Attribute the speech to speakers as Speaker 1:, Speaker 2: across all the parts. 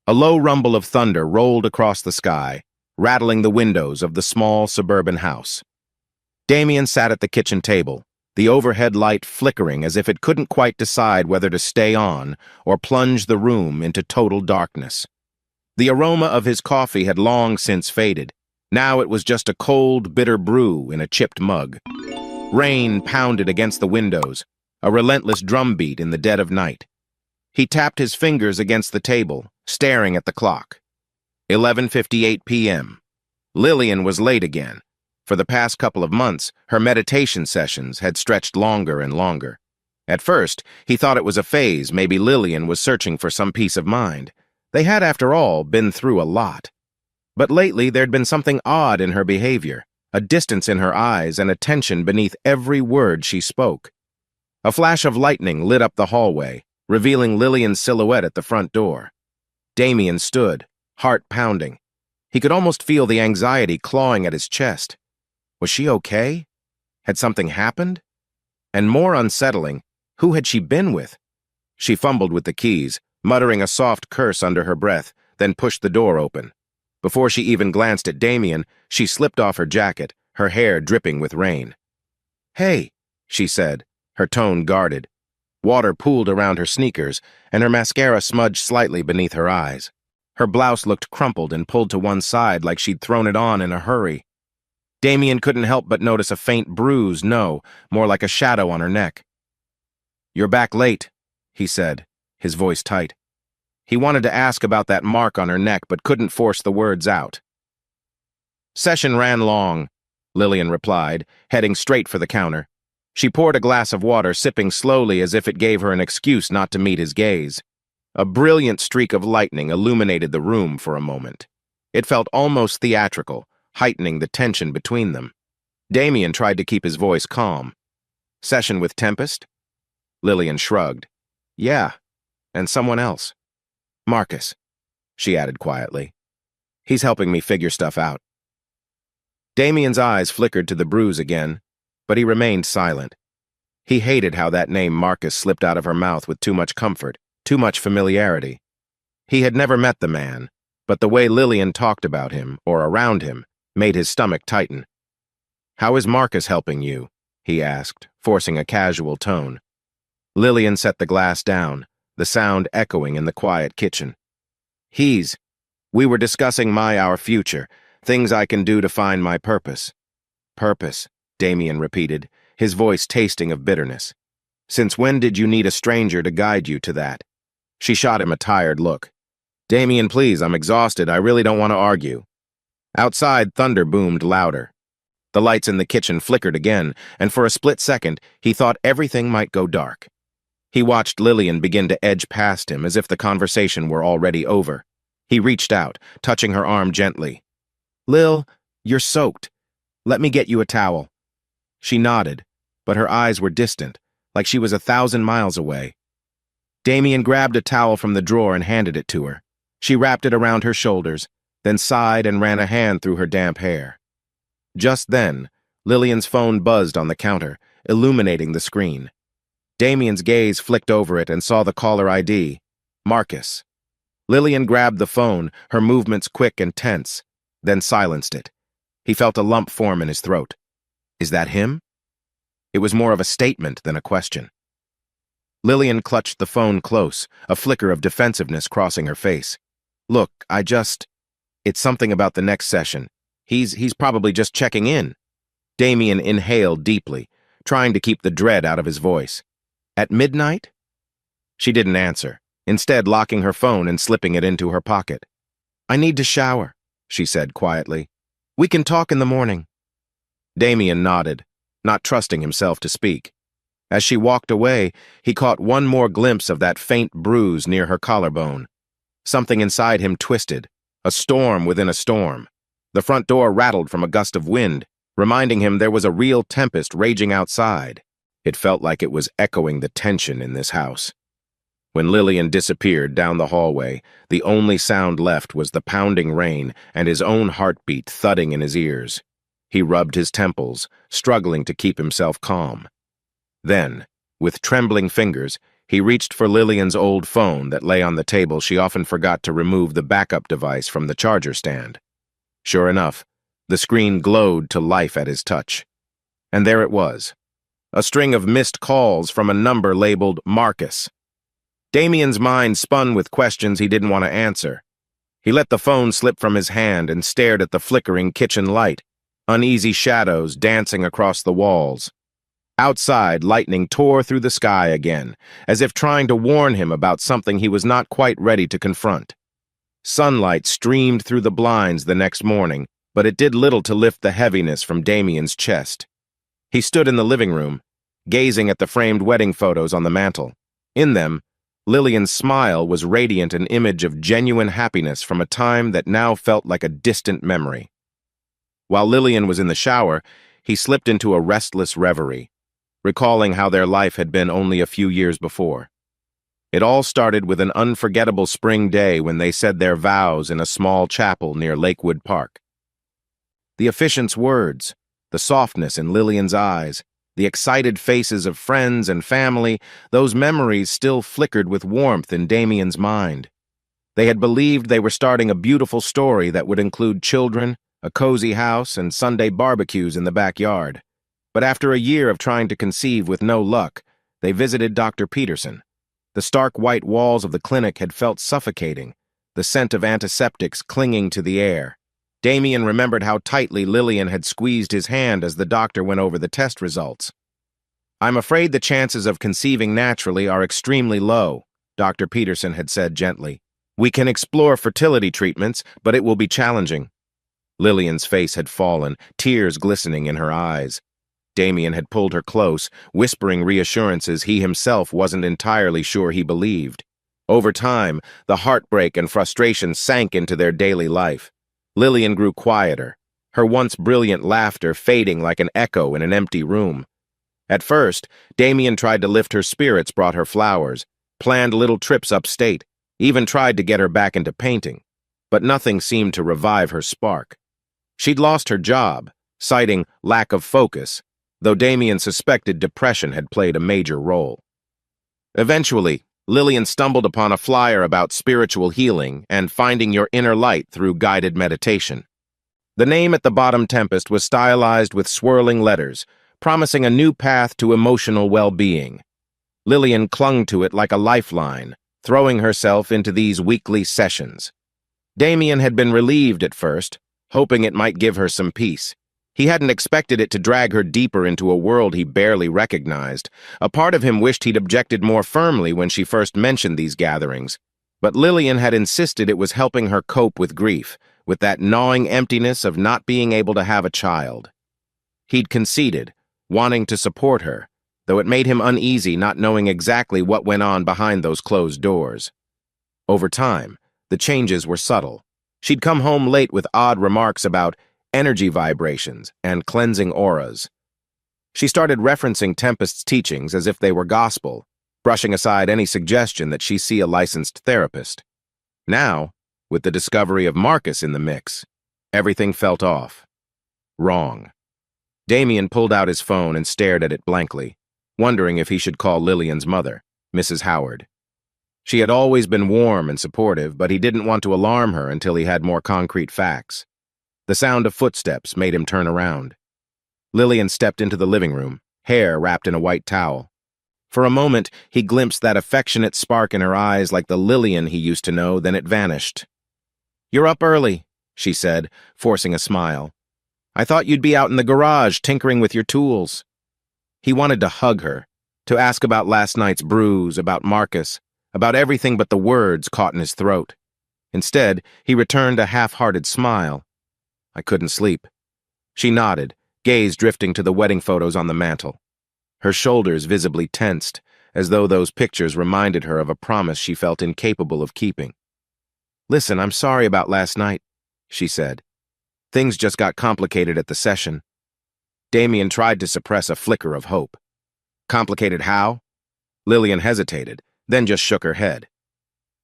Speaker 1: A low rumble of thunder rolled across the sky, rattling the windows of the small suburban house. Damien sat at the kitchen table, the overhead light flickering as if it couldn't quite decide whether to stay on or plunge the room into total darkness. The aroma of his coffee had long since faded. Now it was just a cold, bitter brew in a chipped mug. Rain pounded against the windows, a relentless drumbeat in the dead of night. He tapped his fingers against the table, staring at the clock. 11:58 p.m. Lillian was late again. For the past couple of months, her meditation sessions had stretched longer and longer. At first, he thought it was a phase. Maybe Lillian was searching for some peace of mind. They had, after all, been through a lot. But lately, there'd been something odd in her behavior, a distance in her eyes and a tension beneath every word she spoke. A flash of lightning lit up the hallway, revealing Lillian's silhouette at the front door. Damien stood, heart pounding. He could almost feel the anxiety clawing at his chest. Was she okay? Had something happened? And more unsettling, who had she been with? She fumbled with the keys, muttering a soft curse under her breath, then pushed the door open. Before she even glanced at Damien, she slipped off her jacket, her hair dripping with rain. "Hey," she said, her tone guarded. Water pooled around her sneakers, and her mascara smudged slightly beneath her eyes. Her blouse looked crumpled and pulled to one side like she'd thrown it on in a hurry. Damien couldn't help but notice a faint bruise, no, more like a shadow on her neck. "You're back late," he said, his voice tight. He wanted to ask about that mark on her neck, but couldn't force the words out. "Session ran long," Lillian replied, heading straight for the counter. She poured a glass of water, sipping slowly as if it gave her an excuse not to meet his gaze. A brilliant streak of lightning illuminated the room for a moment. It felt almost theatrical, heightening the tension between them. Damien tried to keep his voice calm. "Session with Tempest?" Lillian shrugged. "Yeah, and someone else. Marcus," she added quietly. "He's helping me figure stuff out." Damien's eyes flickered to the bruise again, but he remained silent. He hated how that name Marcus slipped out of her mouth with too much comfort, too much familiarity. He had never met the man, but the way Lillian talked about him, or around him, made his stomach tighten. "How is Marcus helping you?" he asked, forcing a casual tone. Lillian set the glass down, the sound echoing in the quiet kitchen. We were discussing our future, things I can do to find my purpose." "Purpose," Damien repeated, his voice tasting of bitterness. "Since when did you need a stranger to guide you to that?" She shot him a tired look. "Damien, please, I'm exhausted. I really don't want to argue." Outside, thunder boomed louder. The lights in the kitchen flickered again, and for a split second, he thought everything might go dark. He watched Lillian begin to edge past him as if the conversation were already over. He reached out, touching her arm gently. "Lil, you're soaked. Let me get you a towel." She nodded, but her eyes were distant, like she was 1,000 miles away. Damien grabbed a towel from the drawer and handed it to her. She wrapped it around her shoulders, then sighed and ran a hand through her damp hair. Just then, Lillian's phone buzzed on the counter, illuminating the screen. Damien's gaze flicked over it and saw the caller ID, Marcus. Lillian grabbed the phone, her movements quick and tense, then silenced it. He felt a lump form in his throat. Is that him? It was more of a statement than a question. Lillian clutched the phone close, a flicker of defensiveness crossing her face. "Look, it's something about the next session. He's probably just checking in." Damien inhaled deeply, trying to keep the dread out of his voice. "At midnight?" She didn't answer, instead locking her phone and slipping it into her pocket. "I need to shower," she said quietly. "We can talk in the morning." Damien nodded, not trusting himself to speak. As she walked away, he caught one more glimpse of that faint bruise near her collarbone. Something inside him twisted, a storm within a storm. The front door rattled from a gust of wind, reminding him there was a real tempest raging outside. It felt like it was echoing the tension in this house. When Lillian disappeared down the hallway, the only sound left was the pounding rain and his own heartbeat thudding in his ears. He rubbed his temples, struggling to keep himself calm. Then, with trembling fingers, He reached for Lillian's old phone that lay on the table. She often forgot to remove the backup device from the charger stand. Sure enough, the screen glowed to life at his touch. And there it was, a string of missed calls from a number labeled Marcus. Damien's mind spun with questions he didn't want to answer. He let the phone slip from his hand and stared at the flickering kitchen light, uneasy shadows dancing across the walls. Outside, lightning tore through the sky again, as if trying to warn him about something he was not quite ready to confront. Sunlight streamed through the blinds the next morning, but it did little to lift the heaviness from Damien's chest. He stood in the living room, gazing at the framed wedding photos on the mantel. In them, Lillian's smile was radiant, an image of genuine happiness from a time that now felt like a distant memory. While Lillian was in the shower, he slipped into a restless reverie, recalling how their life had been only a few years before. It all started with an unforgettable spring day when they said their vows in a small chapel near Lakewood Park. The officiant's words, the softness in Lillian's eyes, the excited faces of friends and family, those memories still flickered with warmth in Damien's mind. They had believed they were starting a beautiful story that would include children, a cozy house, and Sunday barbecues in the backyard. But after a year of trying to conceive with no luck, they visited Dr. Peterson. The stark white walls of the clinic had felt suffocating, the scent of antiseptics clinging to the air. Damien remembered how tightly Lillian had squeezed his hand as the doctor went over the test results. "I'm afraid the chances of conceiving naturally are extremely low," Dr. Peterson had said gently. "We can explore fertility treatments, but it will be challenging." Lillian's face had fallen, tears glistening in her eyes. Damien had pulled her close, whispering reassurances he himself wasn't entirely sure he believed. Over time, the heartbreak and frustration sank into their daily life. Lillian grew quieter, her once brilliant laughter fading like an echo in an empty room. At first, Damien tried to lift her spirits, brought her flowers, planned little trips upstate, even tried to get her back into painting. But nothing seemed to revive her spark. She'd lost her job, citing lack of focus, though Damien suspected depression had played a major role. Eventually, Lillian stumbled upon a flyer about spiritual healing and finding your inner light through guided meditation. The name at the bottom, Tempest, was stylized with swirling letters, promising a new path to emotional well-being. Lillian clung to it like a lifeline, throwing herself into these weekly sessions. Damien had been relieved at first, hoping it might give her some peace. He hadn't expected it to drag her deeper into a world he barely recognized. A part of him wished he'd objected more firmly when she first mentioned these gatherings. But Lillian had insisted it was helping her cope with grief, with that gnawing emptiness of not being able to have a child. He'd conceded, wanting to support her, though it made him uneasy not knowing exactly what went on behind those closed doors. Over time, the changes were subtle. She'd come home late with odd remarks about energy vibrations and cleansing auras. She started referencing Tempest's teachings as if they were gospel, brushing aside any suggestion that she see a licensed therapist. Now, with the discovery of Marcus in the mix, everything felt off. Wrong. Damien pulled out his phone and stared at it blankly, wondering if he should call Lillian's mother, Mrs. Howard. She had always been warm and supportive, but he didn't want to alarm her until he had more concrete facts. The sound of footsteps made him turn around. Lillian stepped into the living room, hair wrapped in a white towel. For a moment, he glimpsed that affectionate spark in her eyes like the Lillian he used to know, then it vanished. "You're up early," she said, forcing a smile. "I thought you'd be out in the garage tinkering with your tools." He wanted to hug her, to ask about last night's bruise, about Marcus, about everything but the words caught in his throat. Instead, he returned a half-hearted smile. "I couldn't sleep." She nodded, gaze drifting to the wedding photos on the mantel. Her shoulders visibly tensed, as though those pictures reminded her of a promise she felt incapable of keeping. "Listen, I'm sorry about last night," she said. "Things just got complicated at the session." Damien tried to suppress a flicker of hope. "Complicated how?" Lillian hesitated, then just shook her head.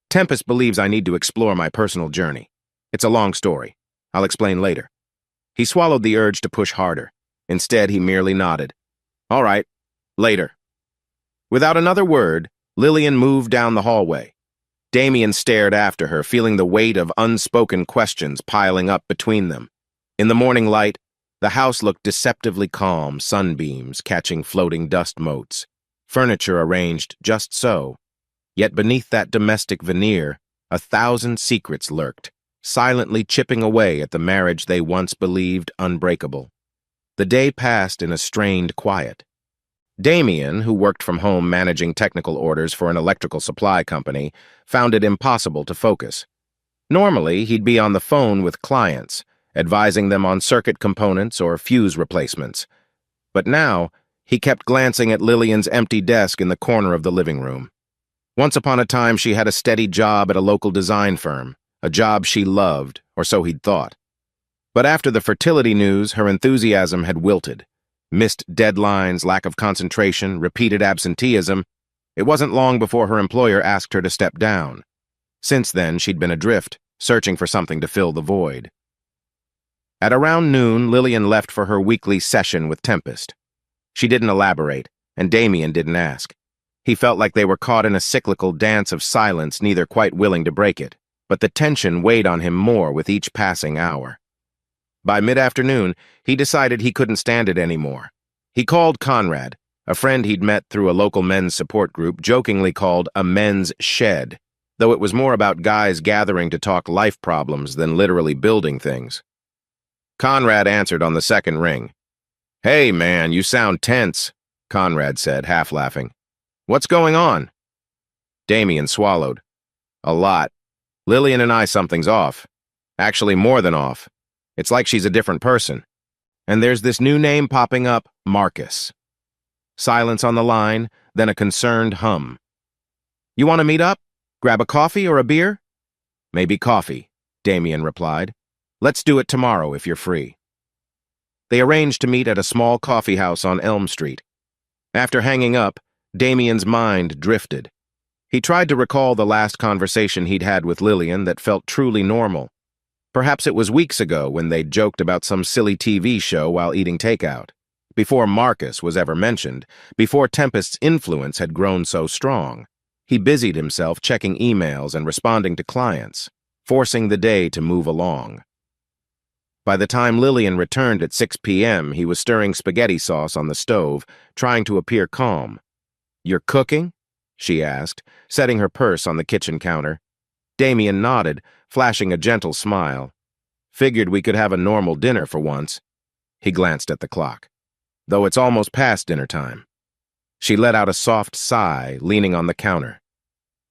Speaker 1: "Tempest believes I need to explore my personal journey. It's a long story. I'll explain later." He swallowed the urge to push harder. Instead, he merely nodded. "All right, later." Without another word, Lillian moved down the hallway. Damien stared after her, feeling the weight of unspoken questions piling up between them. In the morning light, the house looked deceptively calm, sunbeams catching floating dust motes, furniture arranged just so. Yet beneath that domestic veneer, 1,000 secrets lurked, silently chipping away at the marriage they once believed unbreakable. The day passed in a strained quiet. Damien, who worked from home managing technical orders for an electrical supply company, found it impossible to focus. Normally, he'd be on the phone with clients, advising them on circuit components or fuse replacements. But now, he kept glancing at Lillian's empty desk in the corner of the living room. Once upon a time, she had a steady job at a local design firm, a job she loved, or so he'd thought. But after the fertility news, her enthusiasm had wilted. Missed deadlines, lack of concentration, repeated absenteeism. It wasn't long before her employer asked her to step down. Since then, she'd been adrift, searching for something to fill the void. At around noon, Lillian left for her weekly session with Tempest. She didn't elaborate, and Damien didn't ask. He felt like they were caught in a cyclical dance of silence, neither quite willing to break it, but the tension weighed on him more with each passing hour. By mid-afternoon, he decided he couldn't stand it anymore. He called Conrad, a friend he'd met through a local men's support group jokingly called a men's shed, though it was more about guys gathering to talk life problems than literally building things. Conrad answered on the second ring. "Hey, man, you sound tense," Conrad said, half laughing. "What's going on?" Damien swallowed. "A lot. Lillian and I, something's off. Actually, more than off. It's like she's a different person. And there's this new name popping up, Marcus." Silence on the line, then a concerned hum. "You want to meet up? Grab a coffee or a beer?" "Maybe coffee," Damien replied. "Let's do it tomorrow if you're free." They arranged to meet at a small coffee house on Elm Street. After hanging up, Damien's mind drifted. He tried to recall the last conversation he'd had with Lillian that felt truly normal. Perhaps it was weeks ago when they'd joked about some silly TV show while eating takeout. Before Marcus was ever mentioned, before Tempest's influence had grown so strong, he busied himself checking emails and responding to clients, forcing the day to move along. By the time Lillian returned at 6 p.m., he was stirring spaghetti sauce on the stove, trying to appear calm. "You're cooking?" she asked, setting her purse on the kitchen counter. Damien nodded, flashing a gentle smile. "Figured we could have a normal dinner for once." He glanced at the clock. "Though it's almost past dinner time." She let out a soft sigh, leaning on the counter.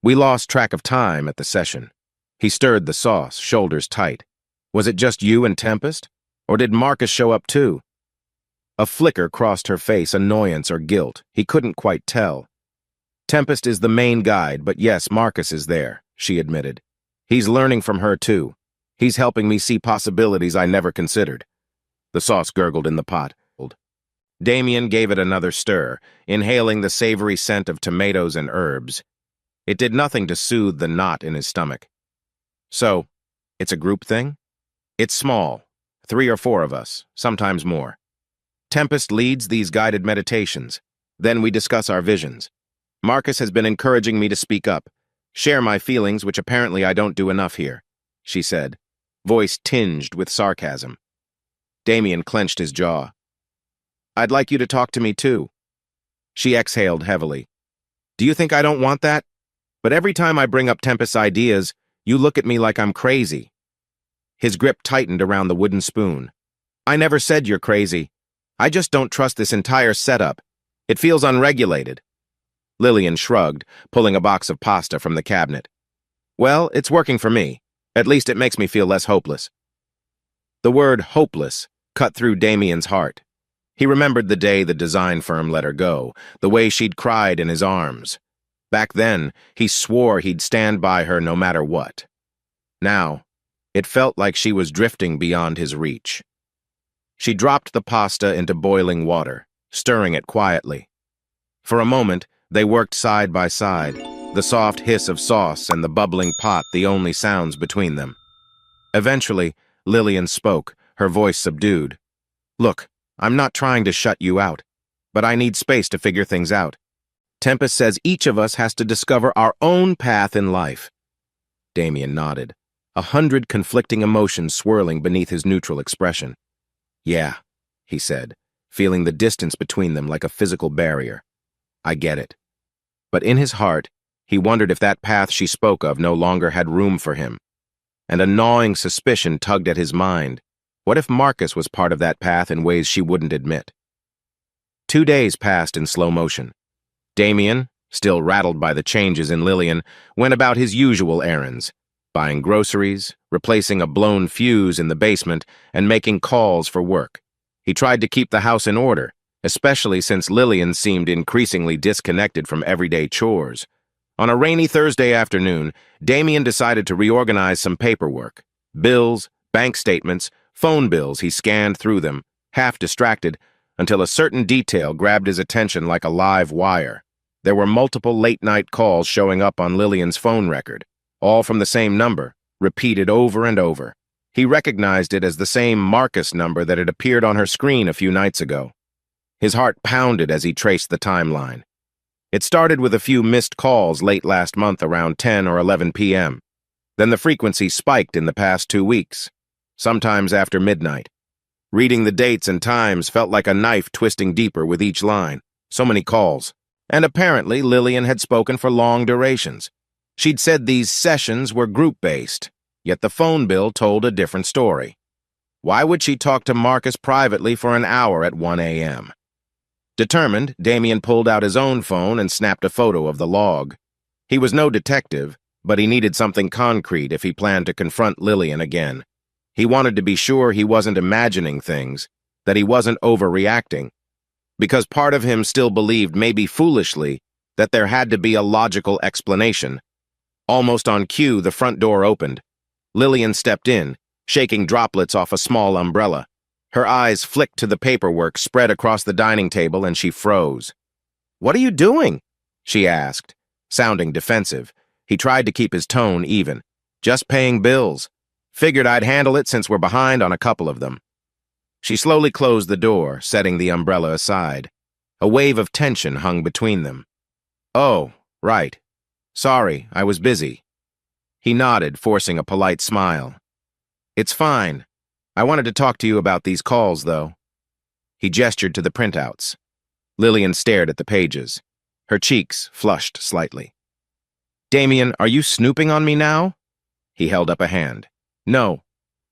Speaker 1: "We lost track of time at the session." He stirred the sauce, shoulders tight. "Was it just you and Tempest? Or did Marcus show up too?" A flicker crossed her face, annoyance or guilt. He couldn't quite tell. "Tempest is the main guide, but yes, Marcus is there," she admitted. "He's learning from her too. He's helping me see possibilities I never considered." The sauce gurgled in the pot. Damien gave it another stir, inhaling the savory scent of tomatoes and herbs. It did nothing to soothe the knot in his stomach. "So, it's a group thing?" "It's small. 3 or 4 of us, sometimes more. Tempest leads these guided meditations. Then we discuss our visions. Marcus has been encouraging me to speak up, share my feelings, which apparently I don't do enough here," she said, voice tinged with sarcasm. Damien clenched his jaw. "I'd like you to talk to me too." She exhaled heavily. "Do you think I don't want that? But every time I bring up Tempest's ideas, you look at me like I'm crazy." His grip tightened around the wooden spoon. "I never said you're crazy. I just don't trust this entire setup. It feels unregulated." Lillian shrugged, pulling a box of pasta from the cabinet. "Well, it's working for me. At least it makes me feel less hopeless." The word hopeless cut through Damien's heart. He remembered the day the design firm let her go, the way she'd cried in his arms. Back then, he swore he'd stand by her no matter what. Now, it felt like she was drifting beyond his reach. She dropped the pasta into boiling water, stirring it quietly. For a moment, they worked side by side, the soft hiss of sauce and the bubbling pot the only sounds between them. Eventually, Lillian spoke, her voice subdued. "Look, I'm not trying to shut you out, but I need space to figure things out." Tempest says each of us has to discover our own path in life. Damien nodded, 100 conflicting emotions swirling beneath his neutral expression. Yeah, he said, feeling the distance between them like a physical barrier. I get it. But in his heart, he wondered if that path she spoke of no longer had room for him. And a gnawing suspicion tugged at his mind. What if Marcus was part of that path in ways she wouldn't admit? 2 days passed in slow motion. Damien, still rattled by the changes in Lillian, went about his usual errands, buying groceries, replacing a blown fuse in the basement, and making calls for work. He tried to keep the house in order, especially since Lillian seemed increasingly disconnected from everyday chores. On a rainy Thursday afternoon, Damien decided to reorganize some paperwork. Bills, bank statements, phone bills. He scanned through them, half distracted, until a certain detail grabbed his attention like a live wire. There were multiple late-night calls showing up on Lillian's phone record, all from the same number, repeated over and over. He recognized it as the same Marcus number that had appeared on her screen a few nights ago. His heart pounded as he traced the timeline. It started with a few missed calls late last month around 10 or 11 p.m. Then the frequency spiked in the past 2 weeks, sometimes after midnight. Reading the dates and times felt like a knife twisting deeper with each line. So many calls. And apparently Lillian had spoken for long durations. She'd said these sessions were group-based, yet the phone bill told a different story. Why would she talk to Marcus privately for an hour at 1 a.m.? Determined, Damien pulled out his own phone and snapped a photo of the log. He was no detective, but he needed something concrete if he planned to confront Lillian again. He wanted to be sure he wasn't imagining things, that he wasn't overreacting, because part of him still believed, maybe foolishly, that there had to be a logical explanation. Almost on cue, the front door opened. Lillian stepped in, shaking droplets off a small umbrella. Her eyes flicked to the paperwork spread across the dining table, and she froze. "What are you doing?" she asked, sounding defensive. He tried to keep his tone even. "Just paying bills. Figured I'd handle it since we're behind on a couple of them." She slowly closed the door, setting the umbrella aside. A wave of tension hung between them. "Oh, right. Sorry, I was busy." He nodded, forcing a polite smile. "It's fine. I wanted to talk to you about these calls, though." He gestured to the printouts. Lillian stared at the pages. Her cheeks flushed slightly. "Damien, are you snooping on me now?" He held up a hand. "No.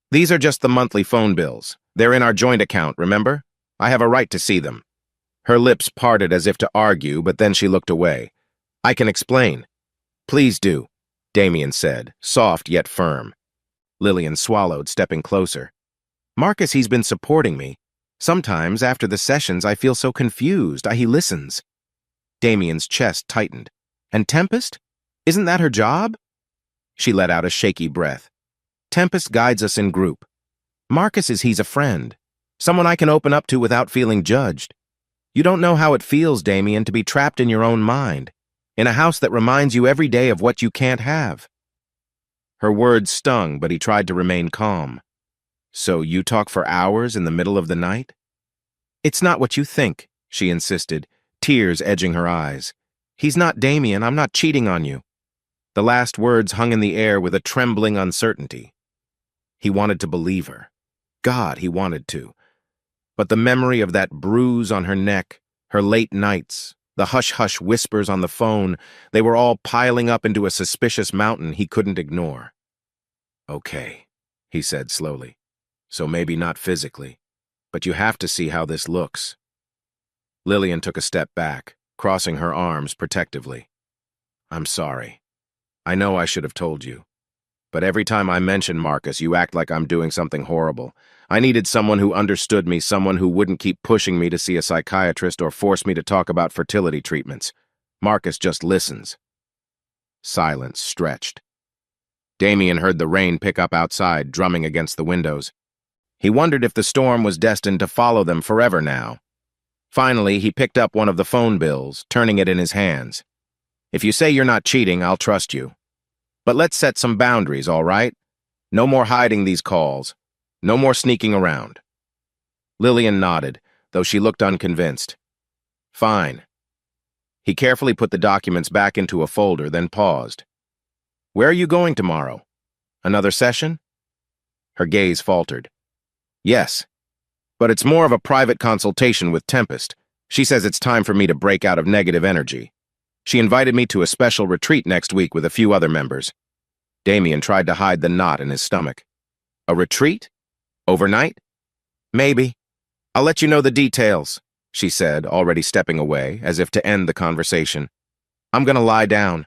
Speaker 1: These are just the monthly phone bills. They're in our joint account, remember? I have a right to see them." Her lips parted as if to argue, but then she looked away. "I can explain." "Please do," Damien said, soft yet firm. Lillian swallowed, stepping closer. "Marcus, he's been supporting me. Sometimes, after the sessions, I feel so confused. He listens." Damien's chest tightened. "And Tempest? Isn't that her job?" She let out a shaky breath. "Tempest guides us in group. Marcus he's a friend, someone I can open up to without feeling judged. You don't know how it feels, Damien, to be trapped in your own mind, in a house that reminds you every day of what you can't have." Her words stung, but he tried to remain calm. "So you talk for hours in the middle of the night?" "It's not what you think," she insisted, tears edging her eyes. "He's not Damien. I'm not cheating on you." The last words hung in the air with a trembling uncertainty. He wanted to believe her. God, he wanted to. But the memory of that bruise on her neck, her late nights, the hush-hush whispers on the phone, they were all piling up into a suspicious mountain he couldn't ignore. "Okay," he said slowly. "So maybe not physically, but you have to see how this looks." Lillian took a step back, crossing her arms protectively. "I'm sorry. I know I should have told you. But every time I mention Marcus, you act like I'm doing something horrible. I needed someone who understood me, someone who wouldn't keep pushing me to see a psychiatrist or force me to talk about fertility treatments. Marcus just listens." Silence stretched. Damien heard the rain pick up outside, drumming against the windows. He wondered if the storm was destined to follow them forever now. Finally, he picked up one of the phone bills, turning it in his hands. "If you say you're not cheating, I'll trust you. But let's set some boundaries, all right? No more hiding these calls. No more sneaking around." Lillian nodded, though she looked unconvinced. "Fine." He carefully put the documents back into a folder, then paused. Where are you going tomorrow? Another session? Her gaze faltered. Yes, but it's more of a private consultation with Tempest. She says it's time for me to break out of negative energy. She invited me to a special retreat next week with a few other members. Damien tried to hide the knot in his stomach. A retreat? Overnight? Maybe. I'll let you know the details, she said, already stepping away, as if to end the conversation. I'm gonna lie down.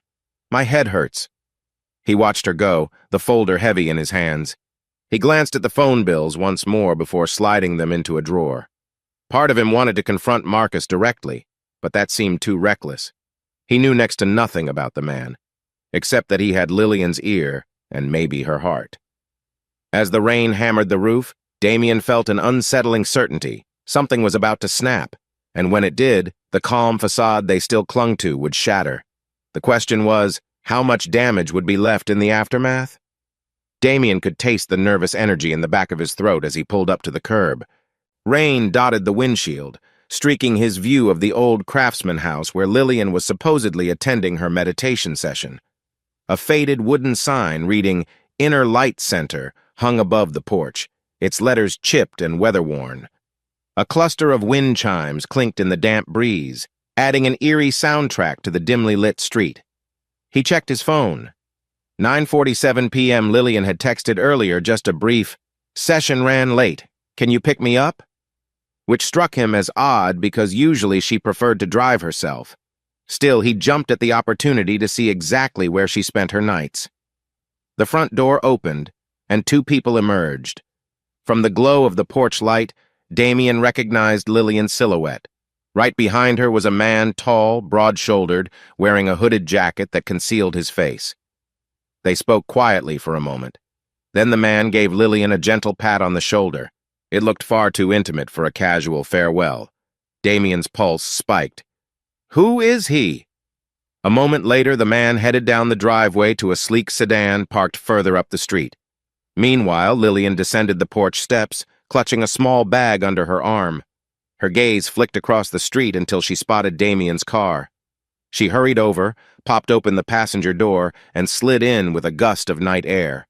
Speaker 1: My head hurts. He watched her go, the folder heavy in his hands. He glanced at the phone bills once more before sliding them into a drawer. Part of him wanted to confront Marcus directly, but that seemed too reckless. He knew next to nothing about the man, except that he had Lillian's ear and maybe her heart. As the rain hammered the roof, Damien felt an unsettling certainty. Something was about to snap, and when it did, the calm facade they still clung to would shatter. The question was, how much damage would be left in the aftermath? Damien could taste the nervous energy in the back of his throat as he pulled up to the curb. Rain dotted the windshield, streaking his view of the old craftsman house where Lillian was supposedly attending her meditation session. A faded wooden sign reading Inner Light Center hung above the porch, its letters chipped and weather-worn. A cluster of wind chimes clinked in the damp breeze, adding an eerie soundtrack to the dimly lit street. He checked his phone. 9:47 p.m. Lillian had texted earlier just a brief, "Session ran late. Can you pick me up?" Which struck him as odd because usually she preferred to drive herself. Still, he jumped at the opportunity to see exactly where she spent her nights. The front door opened, and two people emerged. From the glow of the porch light, Damien recognized Lillian's silhouette. Right behind her was a man, tall, broad-shouldered, wearing a hooded jacket that concealed his face. They spoke quietly for a moment. Then the man gave Lillian a gentle pat on the shoulder. It looked far too intimate for a casual farewell. Damien's pulse spiked. Who is he? A moment later, the man headed down the driveway to a sleek sedan parked further up the street. Meanwhile, Lillian descended the porch steps, clutching a small bag under her arm. Her gaze flicked across the street until she spotted Damien's car. She hurried over, popped open the passenger door, and slid in with a gust of night air.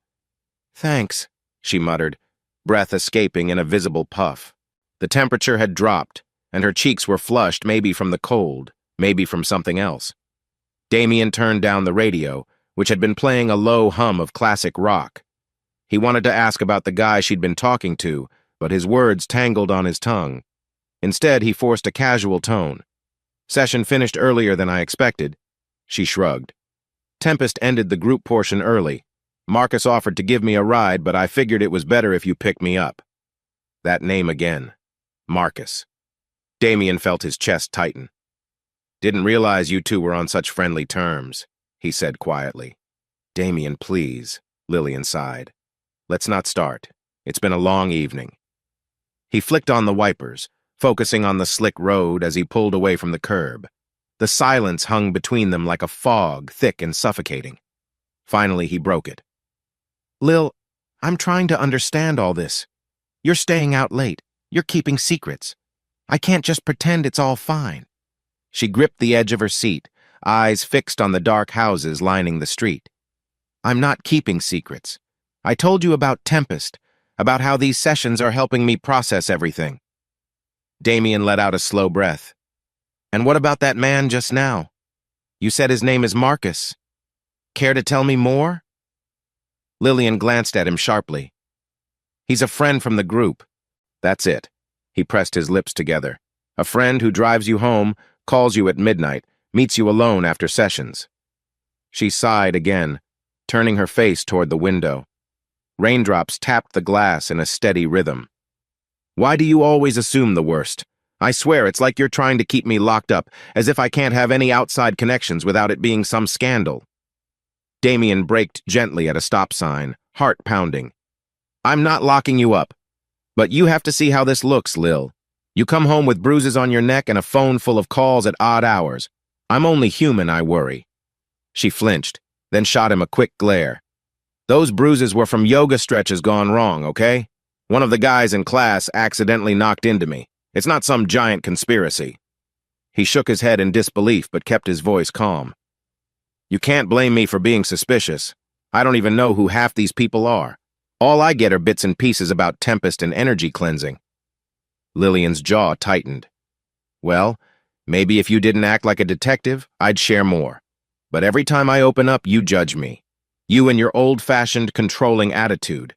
Speaker 1: "Thanks," she muttered, breath escaping in a visible puff. The temperature had dropped, and her cheeks were flushed, maybe from the cold, maybe from something else. Damien turned down the radio, which had been playing a low hum of classic rock. He wanted to ask about the guy she'd been talking to, but his words tangled on his tongue. Instead, he forced a casual tone. "Session finished earlier than I expected." She shrugged. "Tempest ended the group portion early. Marcus offered to give me a ride, but I figured it was better if you picked me up." That name again. Marcus. Damien felt his chest tighten. "Didn't realize you two were on such friendly terms," he said quietly. "Damien, please," Lillian sighed. "Let's not start. It's been a long evening." He flicked on the wipers, focusing on the slick road as he pulled away from the curb. The silence hung between them like a fog, thick and suffocating. Finally, he broke it. "Lil, I'm trying to understand all this. You're staying out late. You're keeping secrets. I can't just pretend it's all fine." She gripped the edge of her seat, eyes fixed on the dark houses lining the street. "I'm not keeping secrets. I told you about Tempest, about how these sessions are helping me process everything." Damien let out a slow breath. "And what about that man just now? You said his name is Marcus. Care to tell me more?" Lillian glanced at him sharply. "He's a friend from the group. That's it." He pressed his lips together. "A friend who drives you home, calls you at midnight, meets you alone after sessions." She sighed again, turning her face toward the window. Raindrops tapped the glass in a steady rhythm. "Why do you always assume the worst? I swear it's like you're trying to keep me locked up, as if I can't have any outside connections without it being some scandal." Damien braked gently at a stop sign, heart pounding. "I'm not locking you up. But you have to see how this looks, Lil. You come home with bruises on your neck and a phone full of calls at odd hours. I'm only human, I worry." She flinched, then shot him a quick glare. "Those bruises were from yoga stretches gone wrong, okay? One of the guys in class accidentally knocked into me. It's not some giant conspiracy." He shook his head in disbelief but kept his voice calm. You can't blame me for being suspicious. I don't even know who half these people are. All I get are bits and pieces about Tempest and energy cleansing. Lillian's jaw tightened. Well, maybe if you didn't act like a detective, I'd share more. But every time I open up, you judge me. You and your old-fashioned, controlling attitude.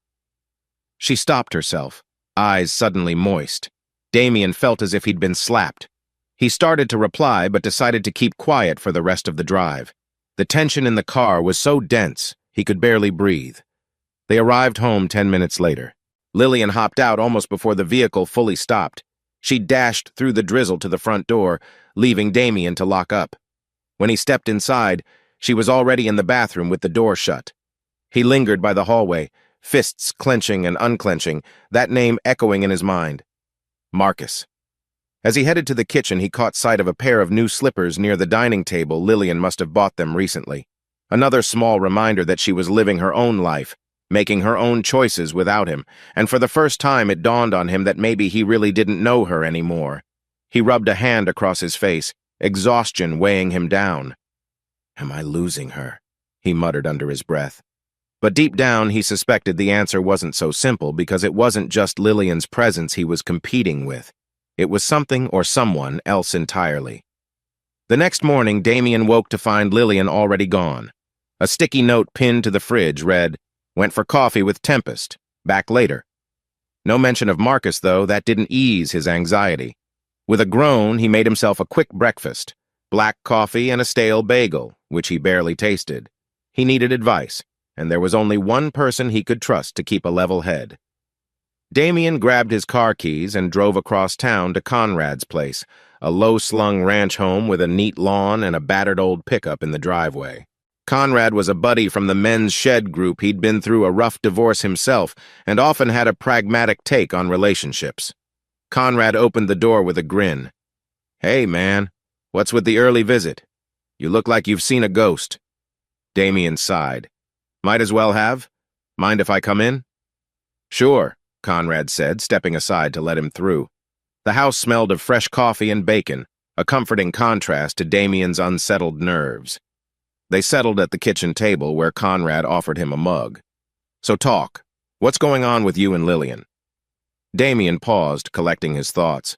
Speaker 1: She stopped herself, eyes suddenly moist. Damien felt as if he'd been slapped. He started to reply, but decided to keep quiet for the rest of the drive. The tension in the car was so dense, he could barely breathe. They arrived home 10 minutes later. Lillian hopped out almost before the vehicle fully stopped. She dashed through the drizzle to the front door, leaving Damien to lock up. When he stepped inside, she was already in the bathroom with the door shut. He lingered by the hallway, fists clenching and unclenching, that name echoing in his mind. Marcus. As he headed to the kitchen, he caught sight of a pair of new slippers near the dining table. Lillian must have bought them recently. Another small reminder that she was living her own life, making her own choices without him, and for the first time it dawned on him that maybe he really didn't know her anymore. He rubbed a hand across his face, exhaustion weighing him down. Am I losing her? He muttered under his breath. But deep down he suspected the answer wasn't so simple because it wasn't just Lillian's presence he was competing with. It was something or someone else entirely. The next morning, Damien woke to find Lillian already gone. A sticky note pinned to the fridge read, "Went for coffee with Tempest. Back later." No mention of Marcus, though. That didn't ease his anxiety. With a groan, he made himself a quick breakfast, black coffee and a stale bagel, which he barely tasted. He needed advice, and there was only one person he could trust to keep a level head. Damien grabbed his car keys and drove across town to Conrad's place, a low-slung ranch home with a neat lawn and a battered old pickup in the driveway. Conrad was a buddy from the men's shed group. He'd been through a rough divorce himself and often had a pragmatic take on relationships. Conrad opened the door with a grin. "Hey, man, what's with the early visit? You look like you've seen a ghost." Damien sighed. "Might as well have. Mind if I come in?" "Sure," Conrad said, stepping aside to let him through. The house smelled of fresh coffee and bacon, a comforting contrast to Damien's unsettled nerves. They settled at the kitchen table where Conrad offered him a mug. "So talk. What's going on with you and Lillian?" Damien paused, collecting his thoughts.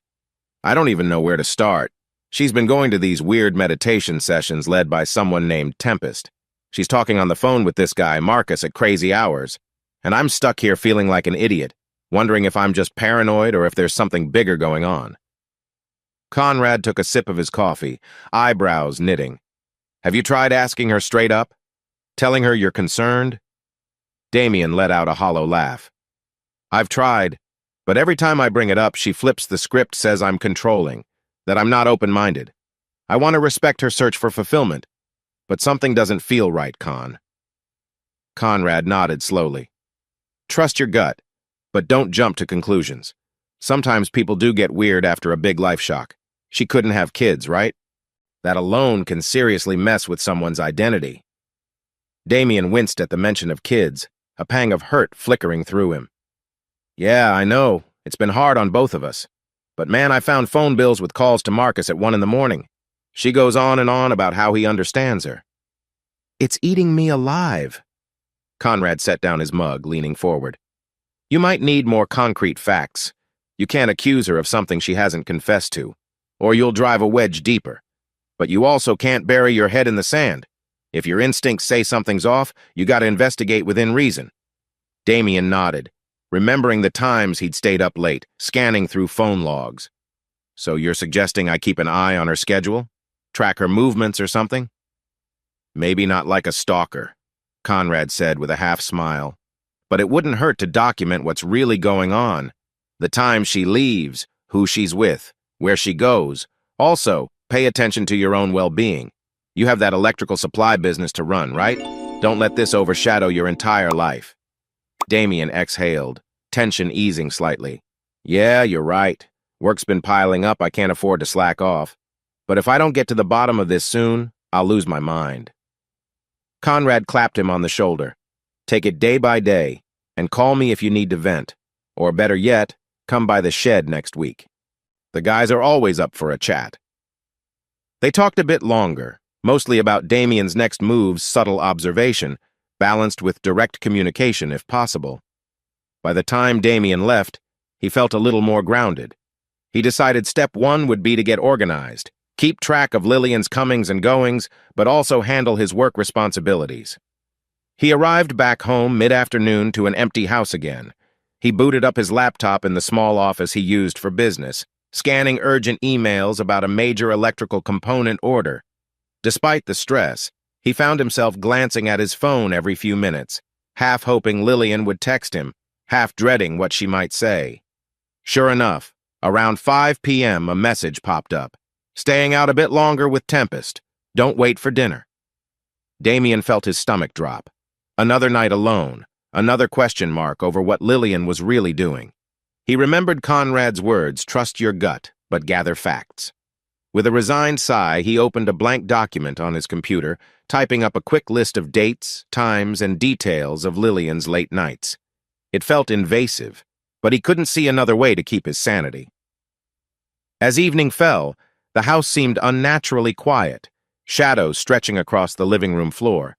Speaker 1: "I don't even know where to start. She's been going to these weird meditation sessions led by someone named Tempest. She's talking on the phone with this guy, Marcus, at crazy hours. And I'm stuck here feeling like an idiot, wondering if I'm just paranoid or if there's something bigger going on." Conrad took a sip of his coffee, eyebrows knitting. "Have you tried asking her straight up? Telling her you're concerned?" Damien let out a hollow laugh. "I've tried, but every time I bring it up, she flips the script, says I'm controlling, that I'm not open-minded. I want to respect her search for fulfillment, but something doesn't feel right, Con." Conrad nodded slowly. "Trust your gut, but don't jump to conclusions. Sometimes people do get weird after a big life shock. She couldn't have kids, right? That alone can seriously mess with someone's identity." Damien winced at the mention of kids, a pang of hurt flickering through him. "Yeah, I know. It's been hard on both of us. But man, I found phone bills with calls to Marcus at 1 in the morning. She goes on and on about how he understands her." "It's eating me alive." Conrad set down his mug, leaning forward. "You might need more concrete facts. You can't accuse her of something she hasn't confessed to, or you'll drive a wedge deeper. But you also can't bury your head in the sand. If your instincts say something's off, you gotta investigate within reason." Damien nodded, remembering the times he'd stayed up late, scanning through phone logs. "So you're suggesting I keep an eye on her schedule? Track her movements or something?" "Maybe not like a stalker," Conrad said with a half-smile. "But it wouldn't hurt to document what's really going on. The time she leaves, who she's with, where she goes. Also, pay attention to your own well-being. You have that electrical supply business to run, right? Don't let this overshadow your entire life." Damien exhaled, tension easing slightly. "Yeah, you're right. Work's been piling up. I can't afford to slack off. But if I don't get to the bottom of this soon, I'll lose my mind." Conrad clapped him on the shoulder. "Take it day by day, and call me if you need to vent. Or better yet, come by the shed next week. The guys are always up for a chat." They talked a bit longer, mostly about Damien's next move's subtle observation, balanced with direct communication if possible. By the time Damien left, he felt a little more grounded. He decided step one would be to get organized, keep track of Lillian's comings and goings, but also handle his work responsibilities. He arrived back home mid-afternoon to an empty house again. He booted up his laptop in the small office he used for business, scanning urgent emails about a major electrical component order. Despite the stress, he found himself glancing at his phone every few minutes, half hoping Lillian would text him, half dreading what she might say. Sure enough, around 5 p.m. a message popped up. Staying out a bit longer with Tempest. Don't wait for dinner. Damien felt his stomach drop. Another night alone, another question mark over what Lillian was really doing. He remembered Conrad's words, trust your gut, but gather facts. With a resigned sigh, he opened a blank document on his computer, typing up a quick list of dates, times, and details of Lillian's late nights. It felt invasive, but he couldn't see another way to keep his sanity. As evening fell, the house seemed unnaturally quiet, shadows stretching across the living room floor.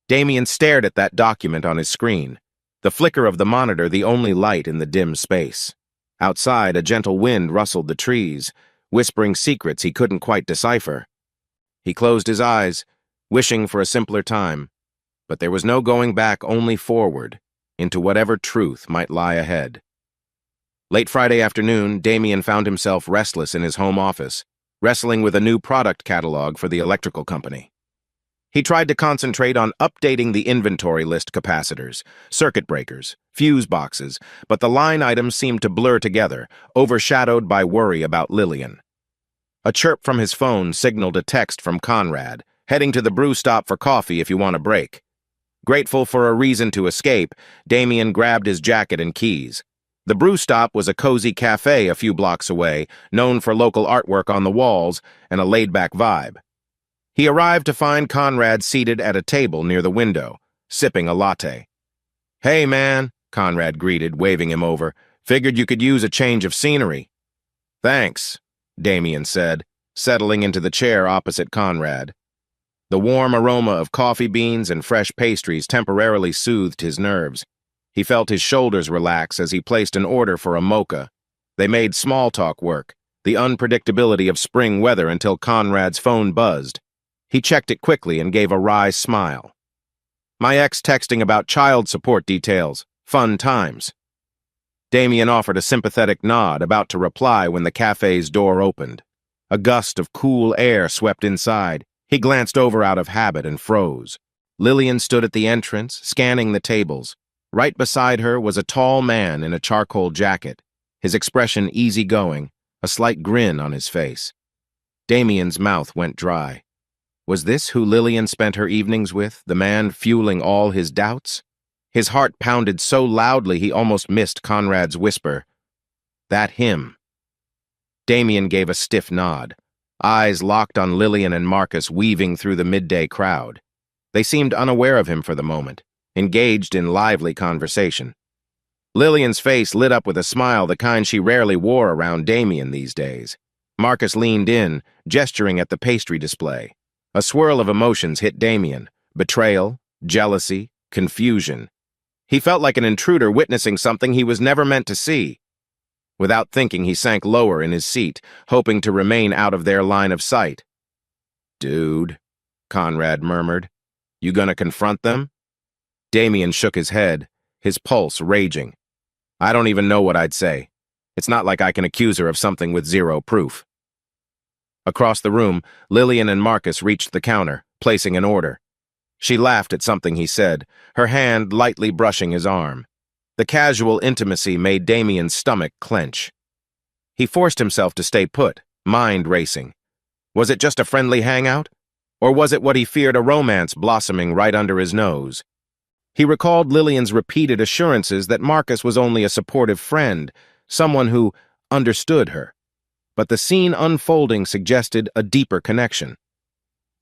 Speaker 1: Damien stared at that document on his screen, the flicker of the monitor the only light in the dim space. Outside, a gentle wind rustled the trees, whispering secrets he couldn't quite decipher. He closed his eyes, wishing for a simpler time, but there was no going back, only forward, into whatever truth might lie ahead. Late Friday afternoon, Damien found himself restless in his home office, wrestling with a new product catalog for the electrical company. He tried to concentrate on updating the inventory list capacitors, circuit breakers, fuse boxes, but the line items seemed to blur together, overshadowed by worry about Lillian. A chirp from his phone signaled a text from Conrad, heading to the brew stop for coffee if you want a break. Grateful for a reason to escape, Damien grabbed his jacket and keys. The brew stop was a cozy cafe a few blocks away, known for local artwork on the walls and a laid-back vibe. He arrived to find Conrad seated at a table near the window, sipping a latte. "Hey, man," Conrad greeted, waving him over. "Figured you could use a change of scenery." "Thanks," Damien said, settling into the chair opposite Conrad. The warm aroma of coffee beans and fresh pastries temporarily soothed his nerves. He felt his shoulders relax as he placed an order for a mocha. They made small talk work, the unpredictability of spring weather until Conrad's phone buzzed. He checked it quickly and gave a wry smile. "My ex texting about child support details. Fun times." Damien offered a sympathetic nod, about to reply when the cafe's door opened. A gust of cool air swept inside. He glanced over out of habit and froze. Lillian stood at the entrance, scanning the tables. Right beside her was a tall man in a charcoal jacket, his expression easygoing, a slight grin on his face. Damien's mouth went dry. Was this who Lillian spent her evenings with, the man fueling all his doubts? His heart pounded so loudly he almost missed Conrad's whisper. That him. Damien gave a stiff nod, eyes locked on Lillian and Marcus weaving through the midday crowd. They seemed unaware of him for the moment, engaged in lively conversation. Lillian's face lit up with a smile, the kind she rarely wore around Damien these days. Marcus leaned in, gesturing at the pastry display. A swirl of emotions hit Damien: betrayal, jealousy, confusion. He felt like an intruder witnessing something he was never meant to see. Without thinking, he sank lower in his seat, hoping to remain out of their line of sight. "Dude," Conrad murmured, "you gonna confront them?" Damien shook his head, his pulse raging. "I don't even know what I'd say. It's not like I can accuse her of something with zero proof." Across the room, Lillian and Marcus reached the counter, placing an order. She laughed at something he said, her hand lightly brushing his arm. The casual intimacy made Damien's stomach clench. He forced himself to stay put, mind racing. Was it just a friendly hangout? Or was it what he feared, a romance blossoming right under his nose? He recalled Lillian's repeated assurances that Marcus was only a supportive friend, someone who understood her. But the scene unfolding suggested a deeper connection.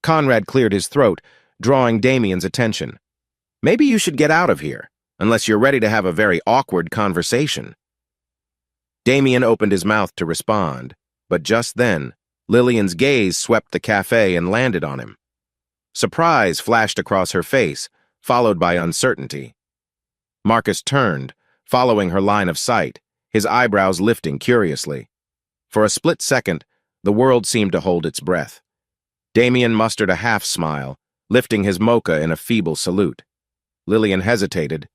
Speaker 1: Conrad cleared his throat, drawing Damien's attention. "Maybe you should get out of here, unless you're ready to have a very awkward conversation." Damien opened his mouth to respond, but just then, Lillian's gaze swept the cafe and landed on him. Surprise flashed across her face, followed by uncertainty. Marcus turned, following her line of sight, his eyebrows lifting curiously. For a split second, the world seemed to hold its breath. Damien mustered a half-smile, lifting his mocha in a feeble salute. Lillian hesitated,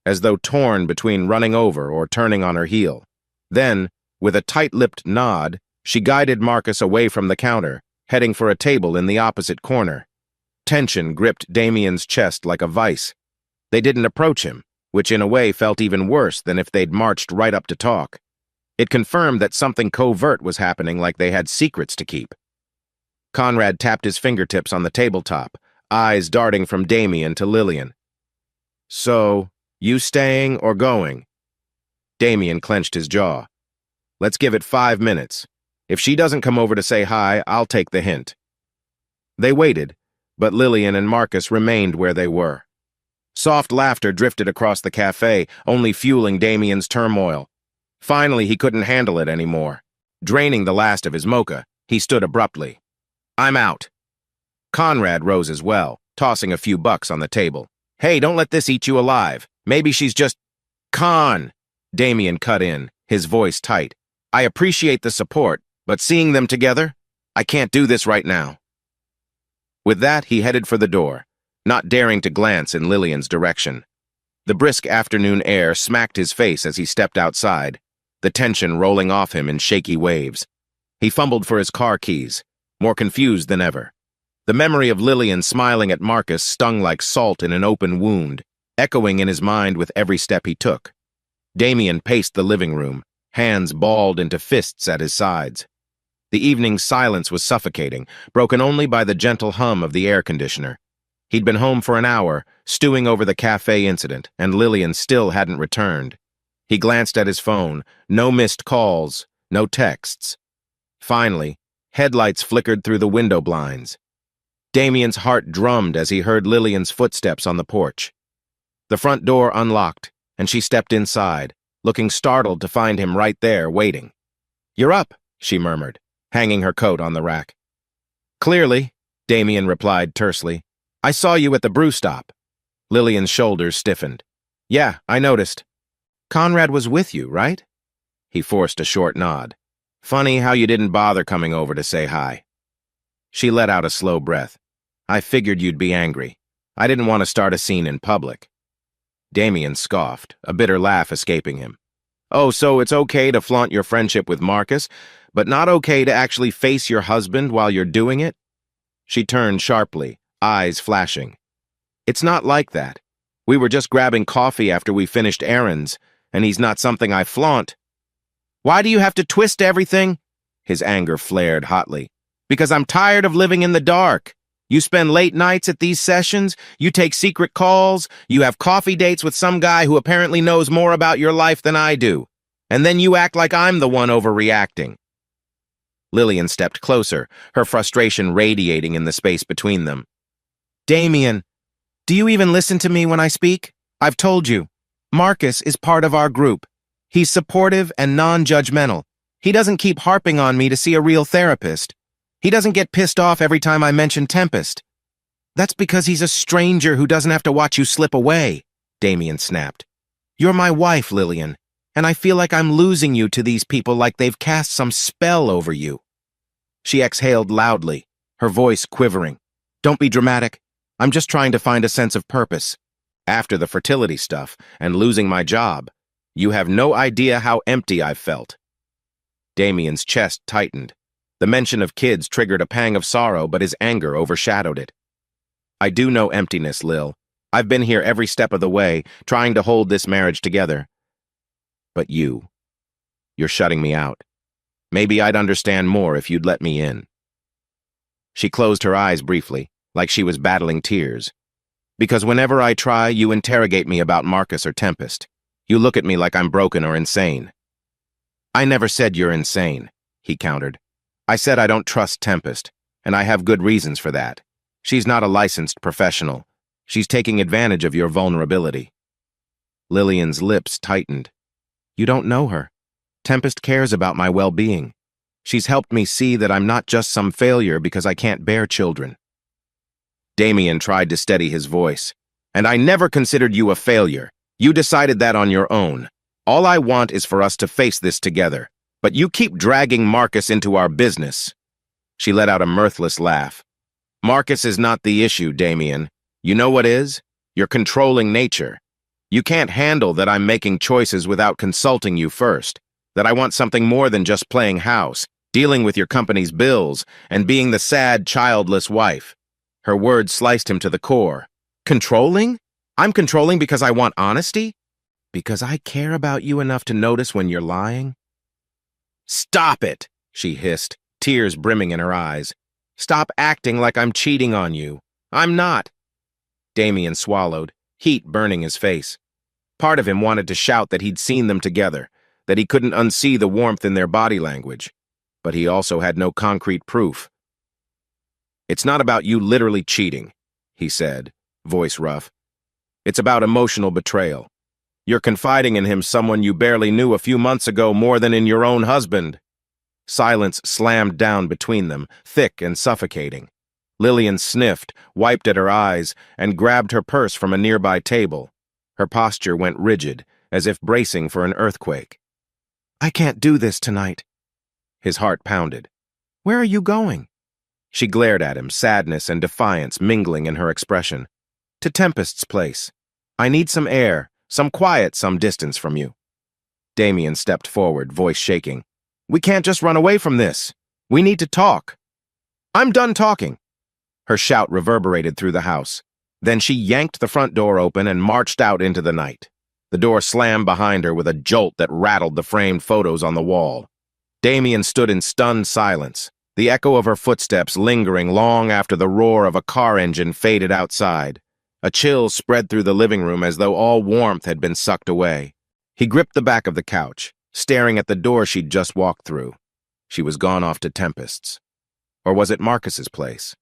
Speaker 1: as though torn between running over or turning on her heel. Then, with a tight-lipped nod, she guided Marcus away from the counter, heading for a table in the opposite corner. Tension gripped Damien's chest like a vice. They didn't approach him, which in a way felt even worse than if they'd marched right up to talk. It confirmed that something covert was happening, like they had secrets to keep. Conrad tapped his fingertips on the tabletop, eyes darting from Damien to Lillian. "So, you staying or going?" Damien clenched his jaw. "Let's give it 5 minutes. If she doesn't come over to say hi, I'll take the hint." They waited, but Lillian and Marcus remained where they were. Soft laughter drifted across the cafe, only fueling Damien's turmoil. Finally, he couldn't handle it anymore. Draining the last of his mocha, he stood abruptly. "I'm out." Conrad rose as well, tossing a few bucks on the table. "Hey, don't let this eat you alive. Maybe she's just—" "Con!" Damien cut in, his voice tight. "I appreciate the support, but seeing them together? I can't do this right now." With that, he headed for the door, not daring to glance in Lillian's direction. The brisk afternoon air smacked his face as he stepped outside, the tension rolling off him in shaky waves. He fumbled for his car keys, more confused than ever. The memory of Lillian smiling at Marcus stung like salt in an open wound, echoing in his mind with every step he took. Damien paced the living room, hands balled into fists at his sides. The evening's silence was suffocating, broken only by the gentle hum of the air conditioner. He'd been home for an hour, stewing over the cafe incident, and Lillian still hadn't returned. He glanced at his phone. No missed calls, no texts. Finally, headlights flickered through the window blinds. Damien's heart drummed as he heard Lillian's footsteps on the porch. The front door unlocked, and she stepped inside, looking startled to find him right there, waiting. "You're up," she murmured, hanging her coat on the rack. "Clearly," Damien replied tersely. "I saw you at the brew stop." Lillian's shoulders stiffened. "Yeah, I noticed. Conrad was with you, right?" He forced a short nod. "Funny how you didn't bother coming over to say hi." She let out a slow breath. "I figured you'd be angry. I didn't want to start a scene in public." Damien scoffed, a bitter laugh escaping him. "Oh, so it's okay to flaunt your friendship with Marcus, but not okay to actually face your husband while you're doing it?" She turned sharply, eyes flashing. "It's not like that. We were just grabbing coffee after we finished errands, and he's not something I flaunt." "Why do you have to twist everything?" His anger flared hotly. "Because I'm tired of living in the dark. You spend late nights at these sessions, you take secret calls, you have coffee dates with some guy who apparently knows more about your life than I do, and then you act like I'm the one overreacting." Lillian stepped closer, her frustration radiating in the space between them. "Damien, do you even listen to me when I speak? I've told you. Marcus is part of our group. He's supportive and non-judgmental. He doesn't keep harping on me to see a real therapist. He doesn't get pissed off every time I mention Tempest. That's because he's a stranger who doesn't have to watch you slip away," Damien snapped. "You're my wife, Lillian, and I feel like I'm losing you to these people like they've cast some spell over you." She exhaled loudly, her voice quivering. "Don't be dramatic. I'm just trying to find a sense of purpose. After the fertility stuff and losing my job, you have no idea how empty I've felt." Damien's chest tightened. The mention of kids triggered a pang of sorrow, but his anger overshadowed it. "I do know emptiness, Lil. I've been here every step of the way, trying to hold this marriage together. But you're shutting me out. Maybe I'd understand more if you'd let me in." She closed her eyes briefly, like she was battling tears. "Because whenever I try, you interrogate me about Marcus or Tempest. You look at me like I'm broken or insane." "I never said you're insane," he countered. "I said I don't trust Tempest, and I have good reasons for that. She's not a licensed professional. She's taking advantage of your vulnerability." Lillian's lips tightened. "You don't know her. Tempest cares about my well-being. She's helped me see that I'm not just some failure because I can't bear children. Damien tried to steady his voice. And I never considered you a failure. You decided that on your own. All I want is for us to face this together. But you keep dragging Marcus into our business. She let out a mirthless laugh. Marcus is not the issue, Damien. You know what is? Your controlling nature. You can't handle that I'm making choices without consulting you first. That I want something more than just playing house, dealing with your company's bills, and being the sad, childless wife. Her words sliced him to the core. Controlling? I'm controlling because I want honesty? Because I care about you enough to notice when you're lying? Stop it, she hissed, tears brimming in her eyes. Stop acting like I'm cheating on you. I'm not. Damien swallowed, heat burning his face. Part of him wanted to shout that he'd seen them together, that he couldn't unsee the warmth in their body language. But he also had no concrete proof. It's not about you literally cheating, he said, voice rough. It's about emotional betrayal. You're confiding in him someone you barely knew a few months ago more than in your own husband. Silence slammed down between them, thick and suffocating. Lillian sniffed, wiped at her eyes, and grabbed her purse from a nearby table. Her posture went rigid, as if bracing for an earthquake. I can't do this tonight. His heart pounded. Where are you going? She glared at him, sadness and defiance mingling in her expression. To Tempest's place. I need some air, some quiet, some distance from you. Damien stepped forward, voice shaking. We can't just run away from this. We need to talk. I'm done talking. Her shout reverberated through the house. Then she yanked the front door open and marched out into the night. The door slammed behind her with a jolt that rattled the framed photos on the wall. Damien stood in stunned silence, the echo of her footsteps lingering long after the roar of a car engine faded outside. A chill spread through the living room as though all warmth had been sucked away. He gripped the back of the couch, staring at the door she'd just walked through. She was gone off to Tempest's. Or was it Marcus's place?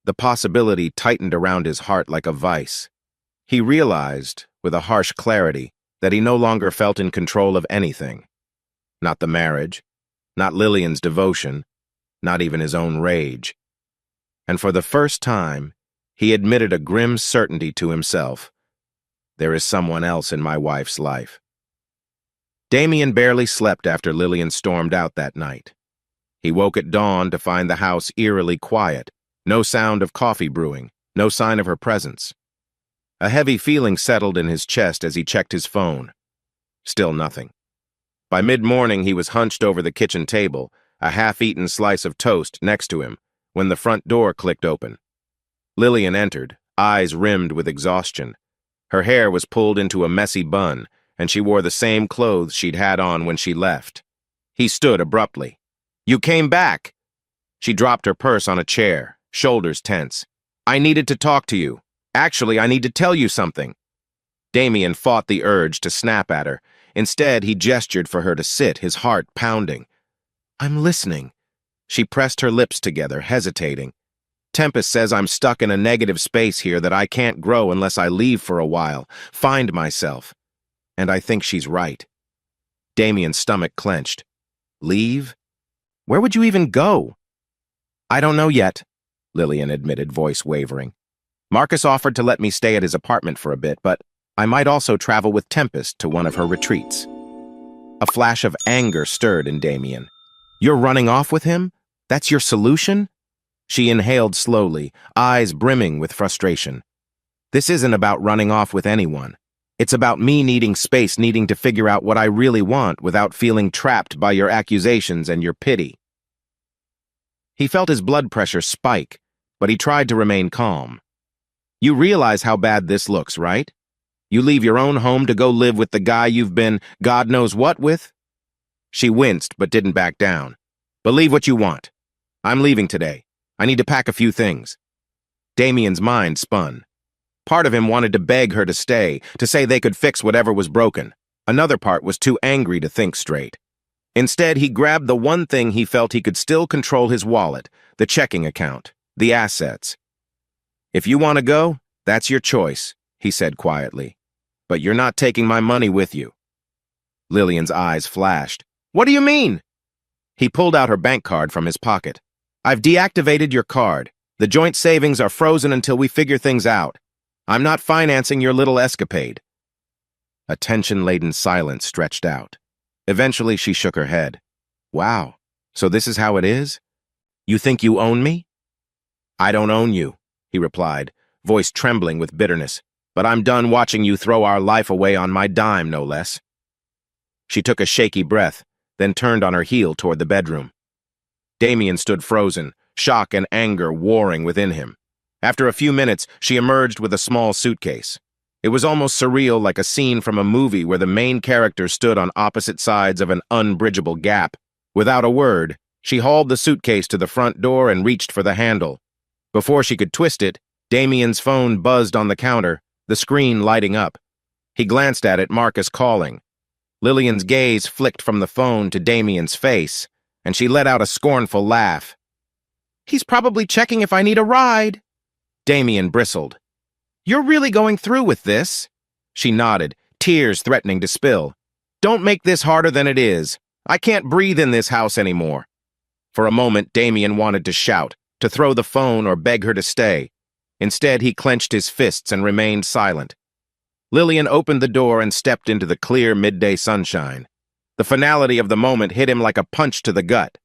Speaker 1: The possibility tightened around his heart like a vice. He realized, with a harsh clarity, that he no longer felt in control of anything. Not the marriage, not Lillian's devotion, not even his own rage. And for the first time, he admitted a grim certainty to himself. There is someone else in my wife's life. Damien barely slept after Lillian stormed out that night. He woke at dawn to find the house eerily quiet, no sound of coffee brewing, no sign of her presence. A heavy feeling settled in his chest as he checked his phone. Still nothing. By mid-morning, he was hunched over the kitchen table, a half-eaten slice of toast next to him, when the front door clicked open. Lillian entered, eyes rimmed with exhaustion. Her hair was pulled into a messy bun, and she wore the same clothes she'd had on when she left. He stood abruptly. You came back! She dropped her purse on a chair, shoulders tense. I needed to talk to you. Actually, I need to tell you something. Damien fought the urge to snap at her. Instead, he gestured for her to sit, his heart pounding. I'm listening. She pressed her lips together, hesitating. Tempest says I'm stuck in a negative space here that I can't grow unless I leave for a while, find myself. And I think she's right. Damien's stomach clenched. Leave? Where would you even go? I don't know yet, Lillian admitted, voice wavering. Marcus offered to let me stay at his apartment for a bit, but I might also travel with Tempest to one of her retreats. A flash of anger stirred in Damien. You're running off with him? That's your solution? She inhaled slowly, eyes brimming with frustration. This isn't about running off with anyone. It's about me needing space, needing to figure out what I really want without feeling trapped by your accusations and your pity. He felt his blood pressure spike, but he tried to remain calm. You realize how bad this looks, right? You leave your own home to go live with the guy you've been God knows what with? She winced but didn't back down. Believe what you want. I'm leaving today. I need to pack a few things. Damien's mind spun. Part of him wanted to beg her to stay, to say they could fix whatever was broken. Another part was too angry to think straight. Instead, he grabbed the one thing he felt he could still control: his wallet, the checking account, the assets. If you want to go, that's your choice, he said quietly. But you're not taking my money with you. Lillian's eyes flashed. What do you mean? He pulled out her bank card from his pocket. "I've deactivated your card. The joint savings are frozen until we figure things out. I'm not financing your little escapade." A tension-laden silence stretched out. Eventually, she shook her head. "Wow, so this is how it is? You think you own me?" "I don't own you," he replied, voice trembling with bitterness. "But I'm done watching you throw our life away on my dime, no less." She took a shaky breath, then turned on her heel toward the bedroom. Damien stood frozen, shock and anger warring within him. After a few minutes, she emerged with a small suitcase. It was almost surreal, like a scene from a movie where the main character stood on opposite sides of an unbridgeable gap. Without a word, she hauled the suitcase to the front door and reached for the handle. Before she could twist it, Damien's phone buzzed on the counter, the screen lighting up. He glanced at it, Marcus calling. Lillian's gaze flicked from the phone to Damien's face, and she let out a scornful laugh. "He's probably checking if I need a ride." Damien bristled. "You're really going through with this?" She nodded, tears threatening to spill. "Don't make this harder than it is. I can't breathe in this house anymore." For a moment, Damien wanted to shout, to throw the phone or beg her to stay. Instead, he clenched his fists and remained silent. Lillian opened the door and stepped into the clear midday sunshine. The finality of the moment hit him like a punch to the gut.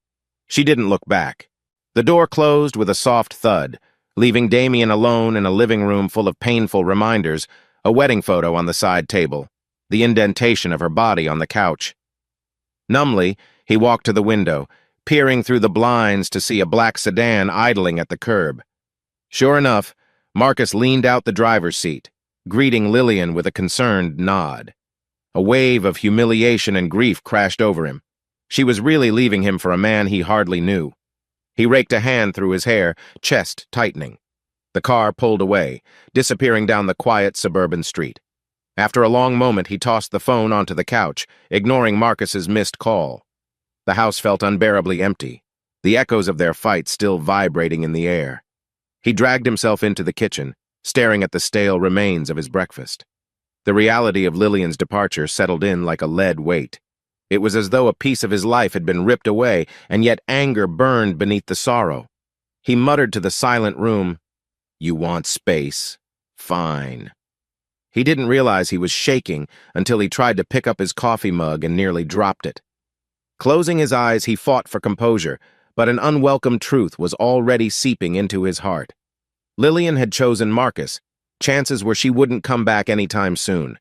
Speaker 1: She didn't look back. The door closed with a soft thud, leaving Damien alone in a living room full of painful reminders, a wedding photo on the side table, the indentation of her body on the couch. Numbly, he walked to the window, peering through the blinds to see a black sedan idling at the curb. Sure enough, Marcus leaned out the driver's seat, greeting Lillian with a concerned nod. A wave of humiliation and grief crashed over him. She was really leaving him for a man he hardly knew. He raked a hand through his hair, chest tightening. The car pulled away, disappearing down the quiet suburban street. After a long moment, he tossed the phone onto the couch, ignoring Marcus's missed call. The house felt unbearably empty, the echoes of their fight still vibrating in the air. He dragged himself into the kitchen, staring at the stale remains of his breakfast. The reality of Lillian's departure settled in like a lead weight. It was as though a piece of his life had been ripped away, and yet anger burned beneath the sorrow. He muttered to the silent room, "You want space? Fine." He didn't realize he was shaking until he tried to pick up his coffee mug and nearly dropped it. Closing his eyes, he fought for composure, but an unwelcome truth was already seeping into his heart. Lillian had chosen Marcus. Chances were she wouldn't come back anytime soon.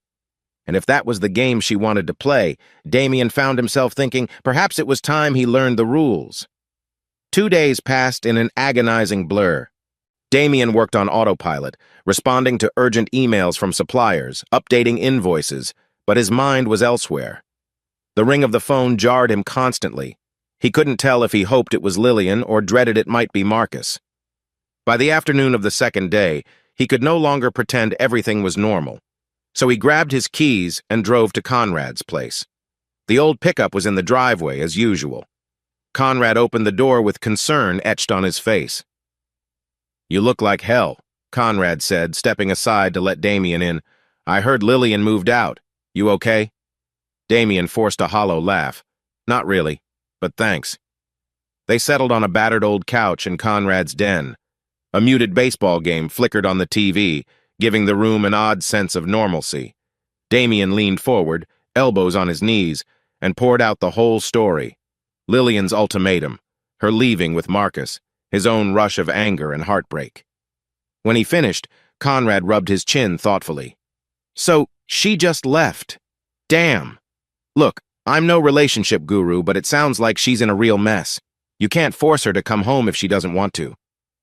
Speaker 1: And if that was the game she wanted to play, Damien found himself thinking perhaps it was time he learned the rules. 2 days passed in an agonizing blur. Damien worked on autopilot, responding to urgent emails from suppliers, updating invoices, but his mind was elsewhere. The ring of the phone jarred him constantly. He couldn't tell if he hoped it was Lillian or dreaded it might be Marcus. By the afternoon of the second day, he could no longer pretend everything was normal. So he grabbed his keys and drove to Conrad's place. The old pickup was in the driveway, as usual. Conrad opened the door with concern etched on his face. "You look like hell," Conrad said, stepping aside to let Damien in. "I heard Lillian moved out. You okay?" Damien forced a hollow laugh. "Not really, but thanks." They settled on a battered old couch in Conrad's den. A muted baseball game flickered on the TV, giving the room an odd sense of normalcy. Damien leaned forward, elbows on his knees, and poured out the whole story. Lillian's ultimatum, her leaving with Marcus, his own rush of anger and heartbreak. When he finished, Conrad rubbed his chin thoughtfully. "So, she just left. Damn. Look, I'm no relationship guru, but it sounds like she's in a real mess. You can't force her to come home if she doesn't want to.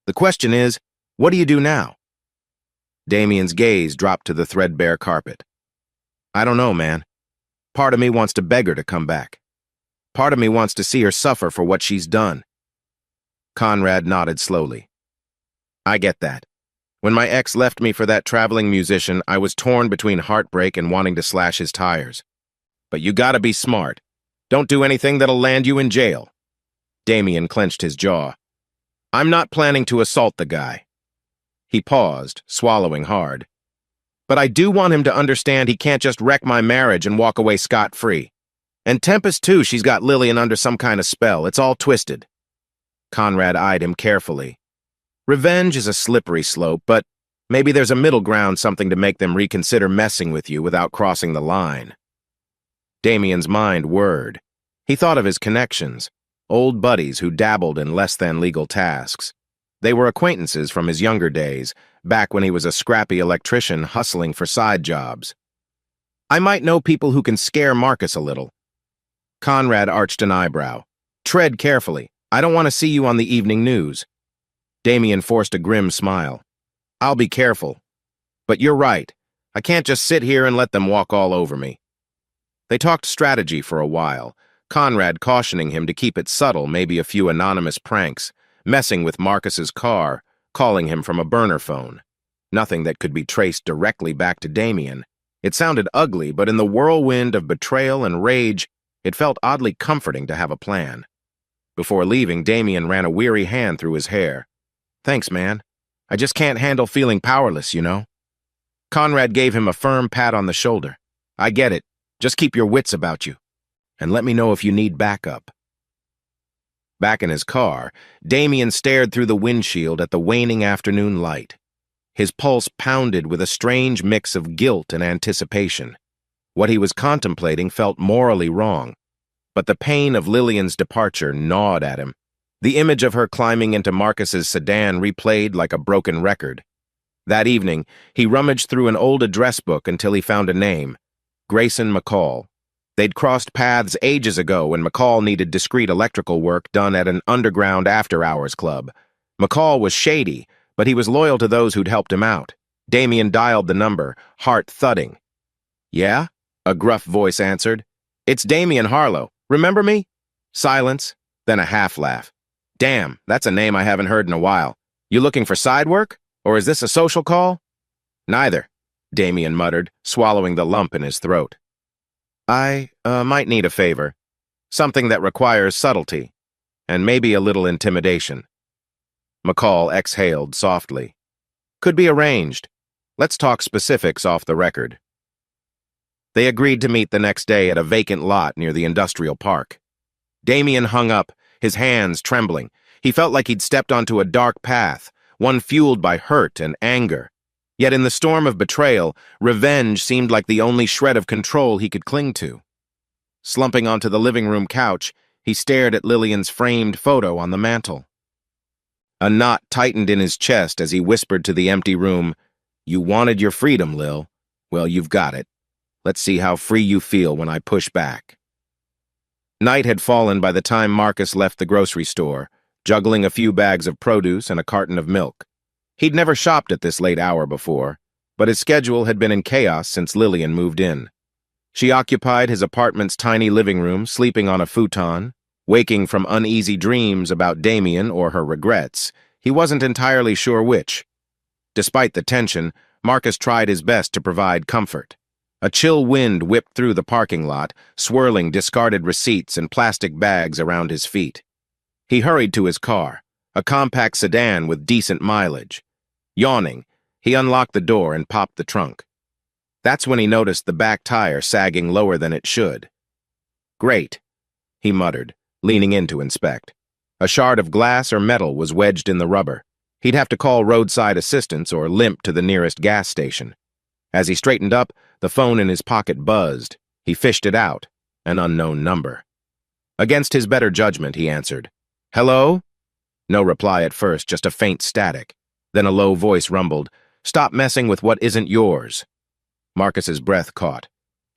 Speaker 1: The question is, what do you do now?" Damien's gaze dropped to the threadbare carpet. "I don't know, man. Part of me wants to beg her to come back. Part of me wants to see her suffer for what she's done." Conrad nodded slowly. "I get that. When my ex left me for that traveling musician, I was torn between heartbreak and wanting to slash his tires. But you gotta be smart. Don't do anything that'll land you in jail." Damien clenched his jaw. "I'm not planning to assault the guy." He paused, swallowing hard. "But I do want him to understand he can't just wreck my marriage and walk away scot-free." And Tempest, too, she's got Lillian under some kind of spell. It's all twisted. Conrad eyed him carefully. Revenge is a slippery slope, but maybe there's a middle ground, something to make them reconsider messing with you without crossing the line. Damien's mind whirred. He thought of his connections, old buddies who dabbled in less-than-legal tasks. They were acquaintances from his younger days, back when he was a scrappy electrician hustling for side jobs. I might know people who can scare Marcus a little. Conrad arched an eyebrow. Tread carefully. I don't want to see you on the evening news. Damien forced a grim smile. I'll be careful. But you're right. I can't just sit here and let them walk all over me. They talked strategy for a while, Conrad cautioning him to keep it subtle, maybe a few anonymous pranks, messing with Marcus's car, calling him from a burner phone. Nothing that could be traced directly back to Damien. It sounded ugly, but in the whirlwind of betrayal and rage, it felt oddly comforting to have a plan. Before leaving, Damien ran a weary hand through his hair. Thanks, man. I just can't handle feeling powerless, you know? Conrad gave him a firm pat on the shoulder. I get it. Just keep your wits about you. And let me know if you need backup. Back in his car, Damien stared through the windshield at the waning afternoon light. His pulse pounded with a strange mix of guilt and anticipation. What he was contemplating felt morally wrong, but the pain of Lillian's departure gnawed at him. The image of her climbing into Marcus's sedan replayed like a broken record. That evening, he rummaged through an old address book until he found a name, Grayson McCall. They'd crossed paths ages ago when McCall needed discreet electrical work done at an underground after-hours club. McCall was shady, but he was loyal to those who'd helped him out. Damien dialed the number, heart thudding. Yeah? A gruff voice answered. It's Damien Harlow. Remember me? Silence, then a half-laugh. Damn, that's a name I haven't heard in a while. You looking for side work? Or is this a social call? Neither, Damien muttered, swallowing the lump in his throat. I might need a favor. Something that requires subtlety, and maybe a little intimidation. McCall exhaled softly. Could be arranged. Let's talk specifics off the record. They agreed to meet the next day at a vacant lot near the industrial park. Damien hung up, his hands trembling. He felt like he'd stepped onto a dark path, one fueled by hurt and anger. Yet in the storm of betrayal, revenge seemed like the only shred of control he could cling to. Slumping onto the living room couch, he stared at Lillian's framed photo on the mantel. A knot tightened in his chest as he whispered to the empty room, You wanted your freedom, Lil. Well, you've got it. Let's see how free you feel when I push back. Night had fallen by the time Marcus left the grocery store, juggling a few bags of produce and a carton of milk. He'd never shopped at this late hour before, but his schedule had been in chaos since Lillian moved in. She occupied his apartment's tiny living room, sleeping on a futon, waking from uneasy dreams about Damien or her regrets. He wasn't entirely sure which. Despite the tension, Marcus tried his best to provide comfort. A chill wind whipped through the parking lot, swirling discarded receipts and plastic bags around his feet. He hurried to his car, a compact sedan with decent mileage. Yawning, he unlocked the door and popped the trunk. That's when he noticed the back tire sagging lower than it should. Great, he muttered, leaning in to inspect. A shard of glass or metal was wedged in the rubber. He'd have to call roadside assistance or limp to the nearest gas station. As he straightened up, the phone in his pocket buzzed. He fished it out, an unknown number. Against his better judgment, he answered. Hello? No reply at first, just a faint static. Then a low voice rumbled, Stop messing with what isn't yours. Marcus's breath caught.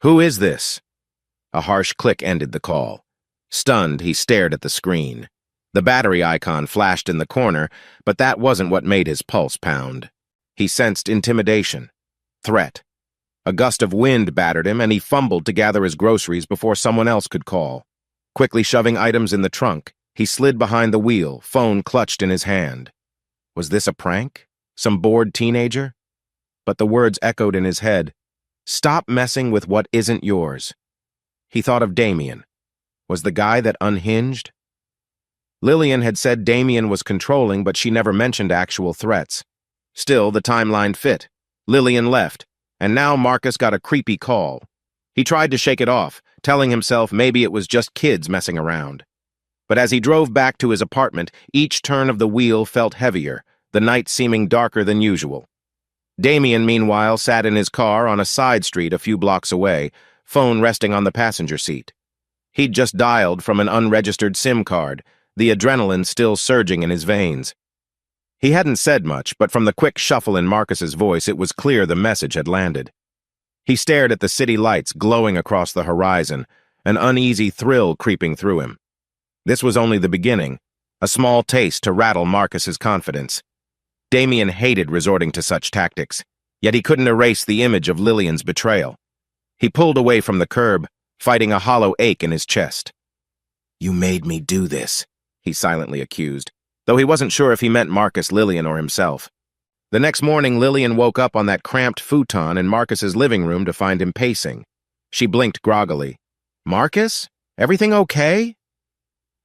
Speaker 1: Who is this? A harsh click ended the call. Stunned, he stared at the screen. The battery icon flashed in the corner, but that wasn't what made his pulse pound. He sensed intimidation. Threat. A gust of wind battered him, and he fumbled to gather his groceries before someone else could call. Quickly shoving items in the trunk, he slid behind the wheel, phone clutched in his hand. Was this a prank? Some bored teenager? But the words echoed in his head. Stop messing with what isn't yours. He thought of Damien. Was the guy that unhinged? Lillian had said Damien was controlling, but she never mentioned actual threats. Still, the timeline fit. Lillian left, and now Marcus got a creepy call. He tried to shake it off, telling himself maybe it was just kids messing around. But as he drove back to his apartment, each turn of the wheel felt heavier, the night seeming darker than usual. Damien, meanwhile, sat in his car on a side street a few blocks away, phone resting on the passenger seat. He'd just dialed from an unregistered SIM card, the adrenaline still surging in his veins. He hadn't said much, but from the quick shuffle in Marcus's voice, it was clear the message had landed. He stared at the city lights glowing across the horizon, an uneasy thrill creeping through him. This was only the beginning, a small taste to rattle Marcus's confidence. Damien hated resorting to such tactics, yet he couldn't erase the image of Lillian's betrayal. He pulled away from the curb, fighting a hollow ache in his chest. "You made me do this," he silently accused, though he wasn't sure if he meant Marcus, Lillian, or himself. The next morning, Lillian woke up on that cramped futon in Marcus's living room to find him pacing. She blinked groggily. "Marcus? Everything okay?"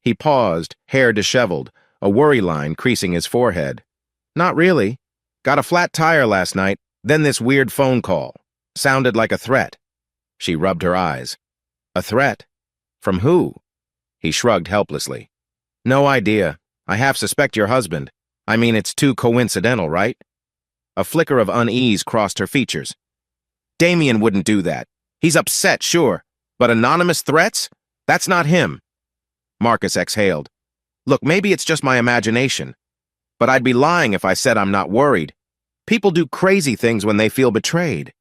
Speaker 1: He paused, hair disheveled, a worry line creasing his forehead. "Not really. Got a flat tire last night, then this weird phone call. Sounded like a threat." She rubbed her eyes. "A threat? From who?" He shrugged helplessly. "No idea. I half suspect your husband. I mean, it's too coincidental, right?" A flicker of unease crossed her features. "Damien wouldn't do that. He's upset, sure. But anonymous threats? That's not him." Marcus exhaled. "Look, maybe it's just my imagination. But I'd be lying if I said I'm not worried. People do crazy things when they feel betrayed."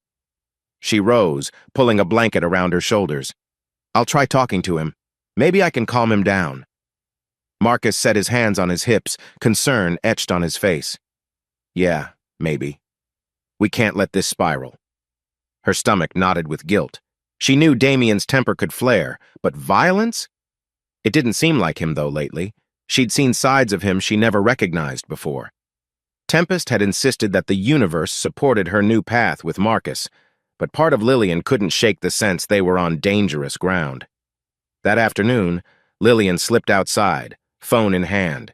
Speaker 1: She rose, pulling a blanket around her shoulders. "I'll try talking to him. Maybe I can calm him down." Marcus set his hands on his hips, concern etched on his face. "Yeah, maybe. We can't let this spiral." Her stomach knotted with guilt. She knew Damien's temper could flare, but violence? It didn't seem like him, though, lately. She'd seen sides of him she never recognized before. Tempest had insisted that the universe supported her new path with Marcus, but part of Lillian couldn't shake the sense they were on dangerous ground. That afternoon, Lillian slipped outside, phone in hand.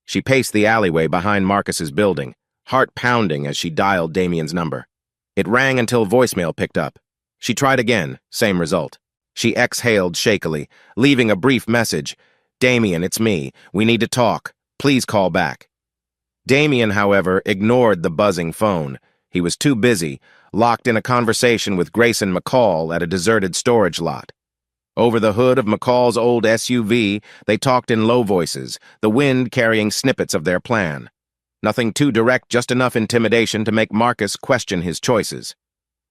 Speaker 1: She paced the alleyway behind Marcus's building, heart pounding as she dialed Damien's number. It rang until voicemail picked up. She tried again, same result. She exhaled shakily, leaving a brief message. "Damien, it's me. We need to talk. Please call back." Damien, however, ignored the buzzing phone. He was too busy, locked in a conversation with Grayson McCall at a deserted storage lot. Over the hood of McCall's old SUV, they talked in low voices, the wind carrying snippets of their plan. Nothing too direct, just enough intimidation to make Marcus question his choices.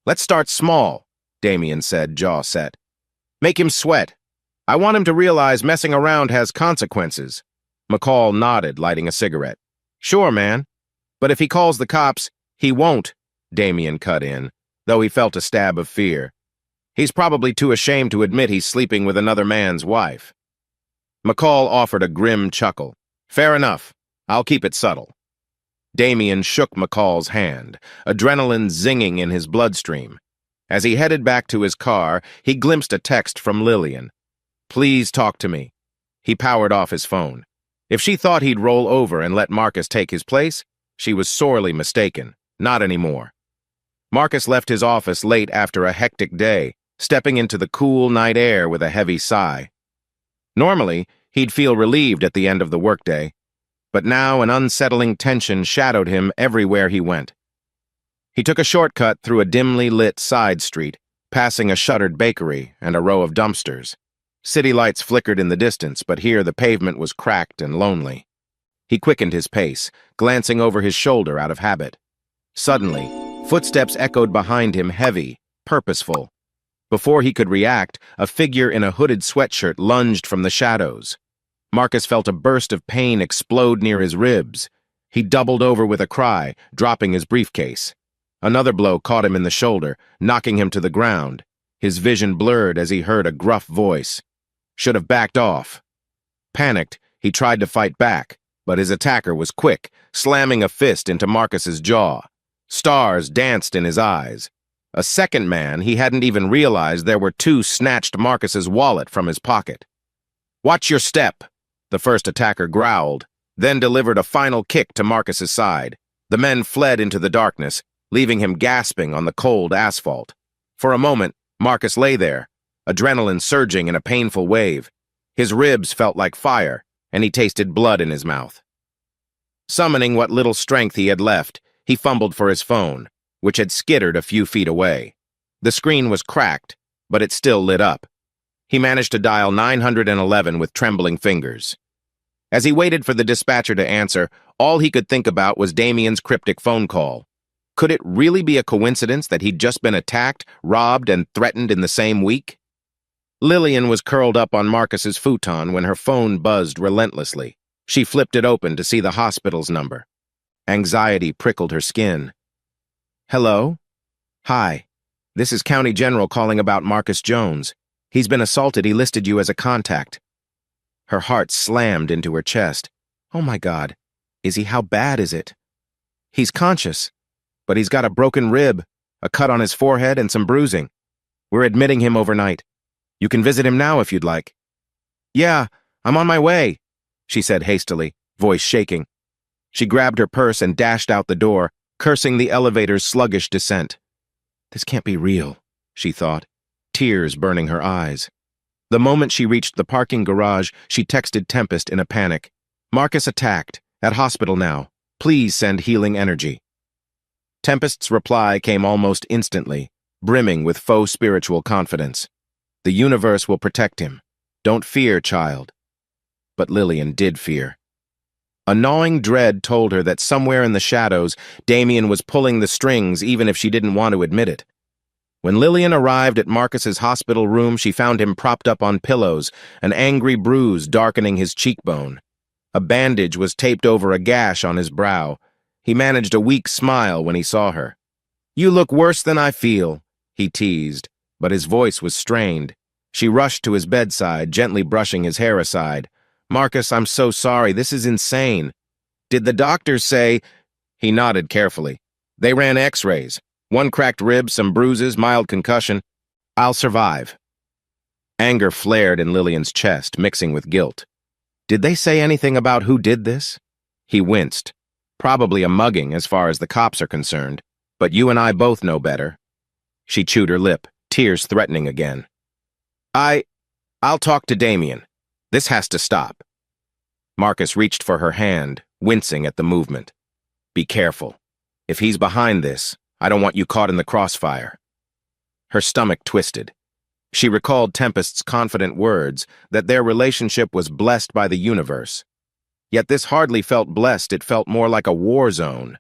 Speaker 1: "Let's start small," Damien said, jaw set. "Make him sweat. I want him to realize messing around has consequences." McCall nodded, lighting a cigarette. "Sure, man. But if he calls the cops, he won't," Damien cut in, though he felt a stab of fear. "He's probably too ashamed to admit he's sleeping with another man's wife." McCall offered a grim chuckle. "Fair enough. I'll keep it subtle." Damien shook McCall's hand, adrenaline zinging in his bloodstream. As he headed back to his car, he glimpsed a text from Lillian. "Please talk to me." He powered off his phone. If she thought he'd roll over and let Marcus take his place, she was sorely mistaken. Not anymore. Marcus left his office late after a hectic day, stepping into the cool night air with a heavy sigh. Normally, he'd feel relieved at the end of the workday, but now an unsettling tension shadowed him everywhere he went. He took a shortcut through a dimly lit side street, passing a shuttered bakery and a row of dumpsters. City lights flickered in the distance, but here the pavement was cracked and lonely. He quickened his pace, glancing over his shoulder out of habit. Suddenly, footsteps echoed behind him, heavy, purposeful. Before he could react, a figure in a hooded sweatshirt lunged from the shadows. Marcus felt a burst of pain explode near his ribs. He doubled over with a cry, dropping his briefcase. Another blow caught him in the shoulder, knocking him to the ground. His vision blurred as he heard a gruff voice. Should have backed off. Panicked, he tried to fight back, but his attacker was quick, slamming a fist into Marcus's jaw. Stars danced in his eyes. A second man, he hadn't even realized there were two, snatched Marcus's wallet from his pocket. "Watch your step," the first attacker growled, then delivered a final kick to Marcus's side. The men fled into the darkness, leaving him gasping on the cold asphalt. For a moment, Marcus lay there, adrenaline surging in a painful wave. His ribs felt like fire, and he tasted blood in his mouth. Summoning what little strength he had left, he fumbled for his phone, which had skittered a few feet away. The screen was cracked, but it still lit up. He managed to dial 911 with trembling fingers. As he waited for the dispatcher to answer, all he could think about was Damien's cryptic phone call. Could it really be a coincidence that he'd just been attacked, robbed, and threatened in the same week? Lillian was curled up on Marcus's futon when her phone buzzed relentlessly. She flipped it open to see the hospital's number. Anxiety prickled her skin. Hello? Hi. This is County General calling about Marcus Jones. He's been assaulted. He listed you as a contact. Her heart slammed into her chest. Oh my God. Is he? How bad is it? He's conscious, but he's got a broken rib, a cut on his forehead, and some bruising. We're admitting him overnight. You can visit him now if you'd like. Yeah, I'm on my way, she said hastily, voice shaking. She grabbed her purse and dashed out the door, cursing the elevator's sluggish descent. This can't be real, she thought, tears burning her eyes. The moment she reached the parking garage, she texted Tempest in a panic. Marcus attacked. At hospital now. Please send healing energy. Tempest's reply came almost instantly, brimming with faux spiritual confidence. The universe will protect him. Don't fear, child. But Lillian did fear. A gnawing dread told her that somewhere in the shadows, Damien was pulling the strings even if she didn't want to admit it. When Lillian arrived at Marcus's hospital room, she found him propped up on pillows, an angry bruise darkening his cheekbone. A bandage was taped over a gash on his brow. He managed a weak smile when he saw her. You look worse than I feel, he teased, but his voice was strained. She rushed to his bedside, gently brushing his hair aside. Marcus, I'm so sorry. This is insane. Did the doctors say... He nodded carefully. They ran x-rays. One cracked rib, some bruises, mild concussion. I'll survive. Anger flared in Lillian's chest, mixing with guilt. Did they say anything about who did this? He winced. Probably a mugging as far as the cops are concerned, but you and I both know better. She chewed her lip, tears threatening again. I'll talk to Damien. This has to stop. Marcus reached for her hand, wincing at the movement. Be careful. If he's behind this, I don't want you caught in the crossfire. Her stomach twisted. She recalled Tempest's confident words that their relationship was blessed by the universe. Yet this hardly felt blessed, it felt more like a war zone.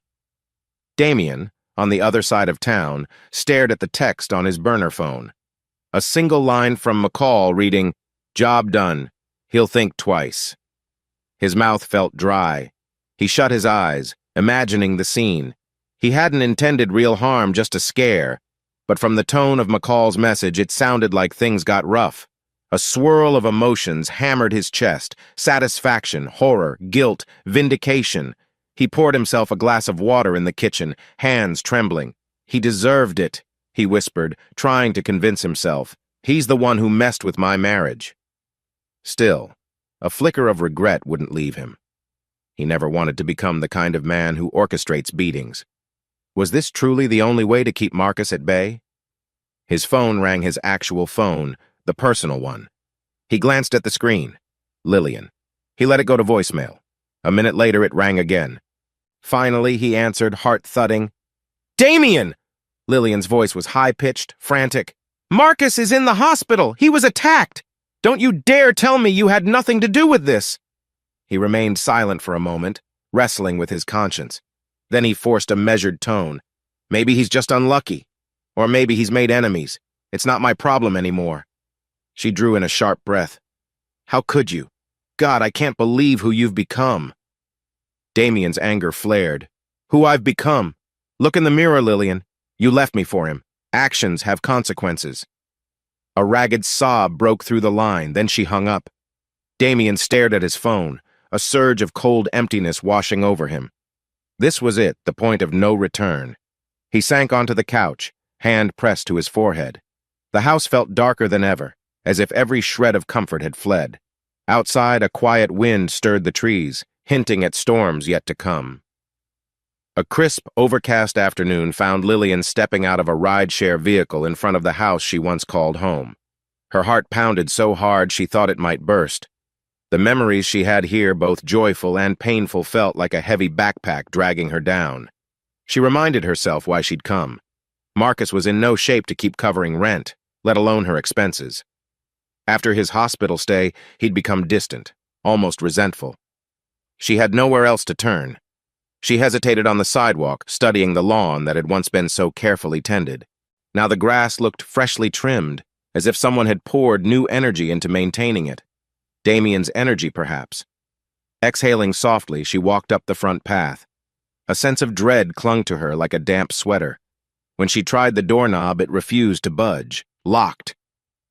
Speaker 1: Damien, on the other side of town, stared at the text on his burner phone. A single line from McCall reading, Job done. He'll think twice. His mouth felt dry. He shut his eyes, imagining the scene. He hadn't intended real harm, just a scare. But from the tone of McCall's message, it sounded like things got rough. A swirl of emotions hammered his chest, satisfaction, horror, guilt, vindication. He poured himself a glass of water in the kitchen, hands trembling. He deserved it, he whispered, trying to convince himself. He's the one who messed with my marriage. Still, a flicker of regret wouldn't leave him. He never wanted to become the kind of man who orchestrates beatings. Was this truly the only way to keep Marcus at bay? His phone rang, his actual phone, the personal one. He glanced at the screen. Lillian. He let it go to voicemail. A minute later, it rang again. Finally, he answered, heart-thudding. Damien! Lillian's voice was high-pitched, frantic. Marcus is in the hospital! He was attacked! Don't you dare tell me you had nothing to do with this! He remained silent for a moment, wrestling with his conscience. Then he forced a measured tone. Maybe he's just unlucky. Or maybe he's made enemies. It's not my problem anymore. She drew in a sharp breath. How could you? God, I can't believe who you've become. Damien's anger flared. Who I've become? Look in the mirror, Lillian. You left me for him. Actions have consequences. A ragged sob broke through the line, then she hung up. Damien stared at his phone, a surge of cold emptiness washing over him. This was it, the point of no return. He sank onto the couch, hand pressed to his forehead. The house felt darker than ever, as if every shred of comfort had fled. Outside, a quiet wind stirred the trees, hinting at storms yet to come. A crisp, overcast afternoon found Lillian stepping out of a ride-share vehicle in front of the house she once called home. Her heart pounded so hard she thought it might burst. The memories she had here, both joyful and painful, felt like a heavy backpack dragging her down. She reminded herself why she'd come. Marcus was in no shape to keep covering rent, let alone her expenses. After his hospital stay, he'd become distant, almost resentful. She had nowhere else to turn. She hesitated on the sidewalk, studying the lawn that had once been so carefully tended. Now the grass looked freshly trimmed, as if someone had poured new energy into maintaining it. Damien's energy, perhaps. Exhaling softly, she walked up the front path. A sense of dread clung to her like a damp sweater. When she tried the doorknob, it refused to budge, locked.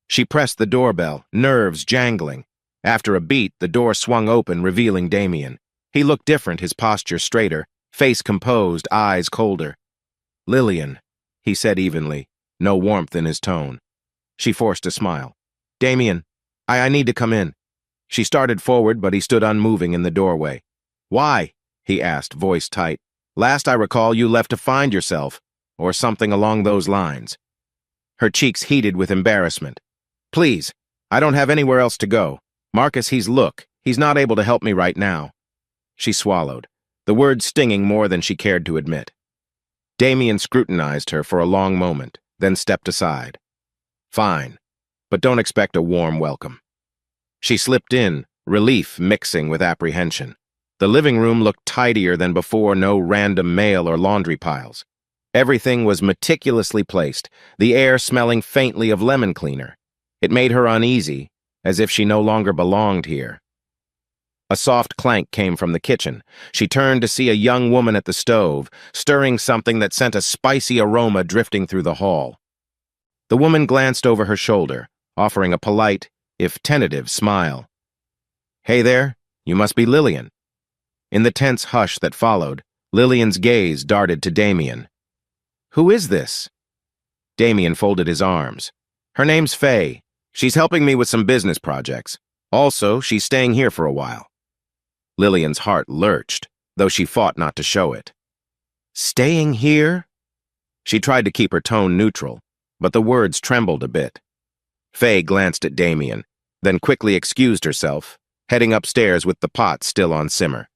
Speaker 1: She pressed the doorbell, nerves jangling. After a beat, the door swung open, revealing Damien. He looked different, his posture straighter, face composed, eyes colder. "Lillian," he said evenly, no warmth in his tone. She forced a smile. "Damien, I need to come in." She started forward, but he stood unmoving in the doorway. "Why?" he asked, voice tight. "Last I recall, you left to find yourself, or something along those lines." Her cheeks heated with embarrassment. "Please, I don't have anywhere else to go. Marcus, he's not able to help me right now." She swallowed, the words stinging more than she cared to admit. Damien scrutinized her for a long moment, then stepped aside. "Fine, but don't expect a warm welcome." She slipped in, relief mixing with apprehension. The living room looked tidier than before, no random mail or laundry piles. Everything was meticulously placed, the air smelling faintly of lemon cleaner. It made her uneasy, as if she no longer belonged here. A soft clank came from the kitchen. She turned to see a young woman at the stove, stirring something that sent a spicy aroma drifting through the hall. The woman glanced over her shoulder, offering a polite, if tentative, smile. "Hey there, you must be Lillian." In the tense hush that followed, Lillian's gaze darted to Damien. "Who is this?" Damien folded his arms. "Her name's Faye. She's helping me with some business projects. Also, she's staying here for a while." Lillian's heart lurched, though she fought not to show it. "Staying here?" She tried to keep her tone neutral, but the words trembled a bit. Faye glanced at Damien, then quickly excused herself, heading upstairs with the pot still on simmer.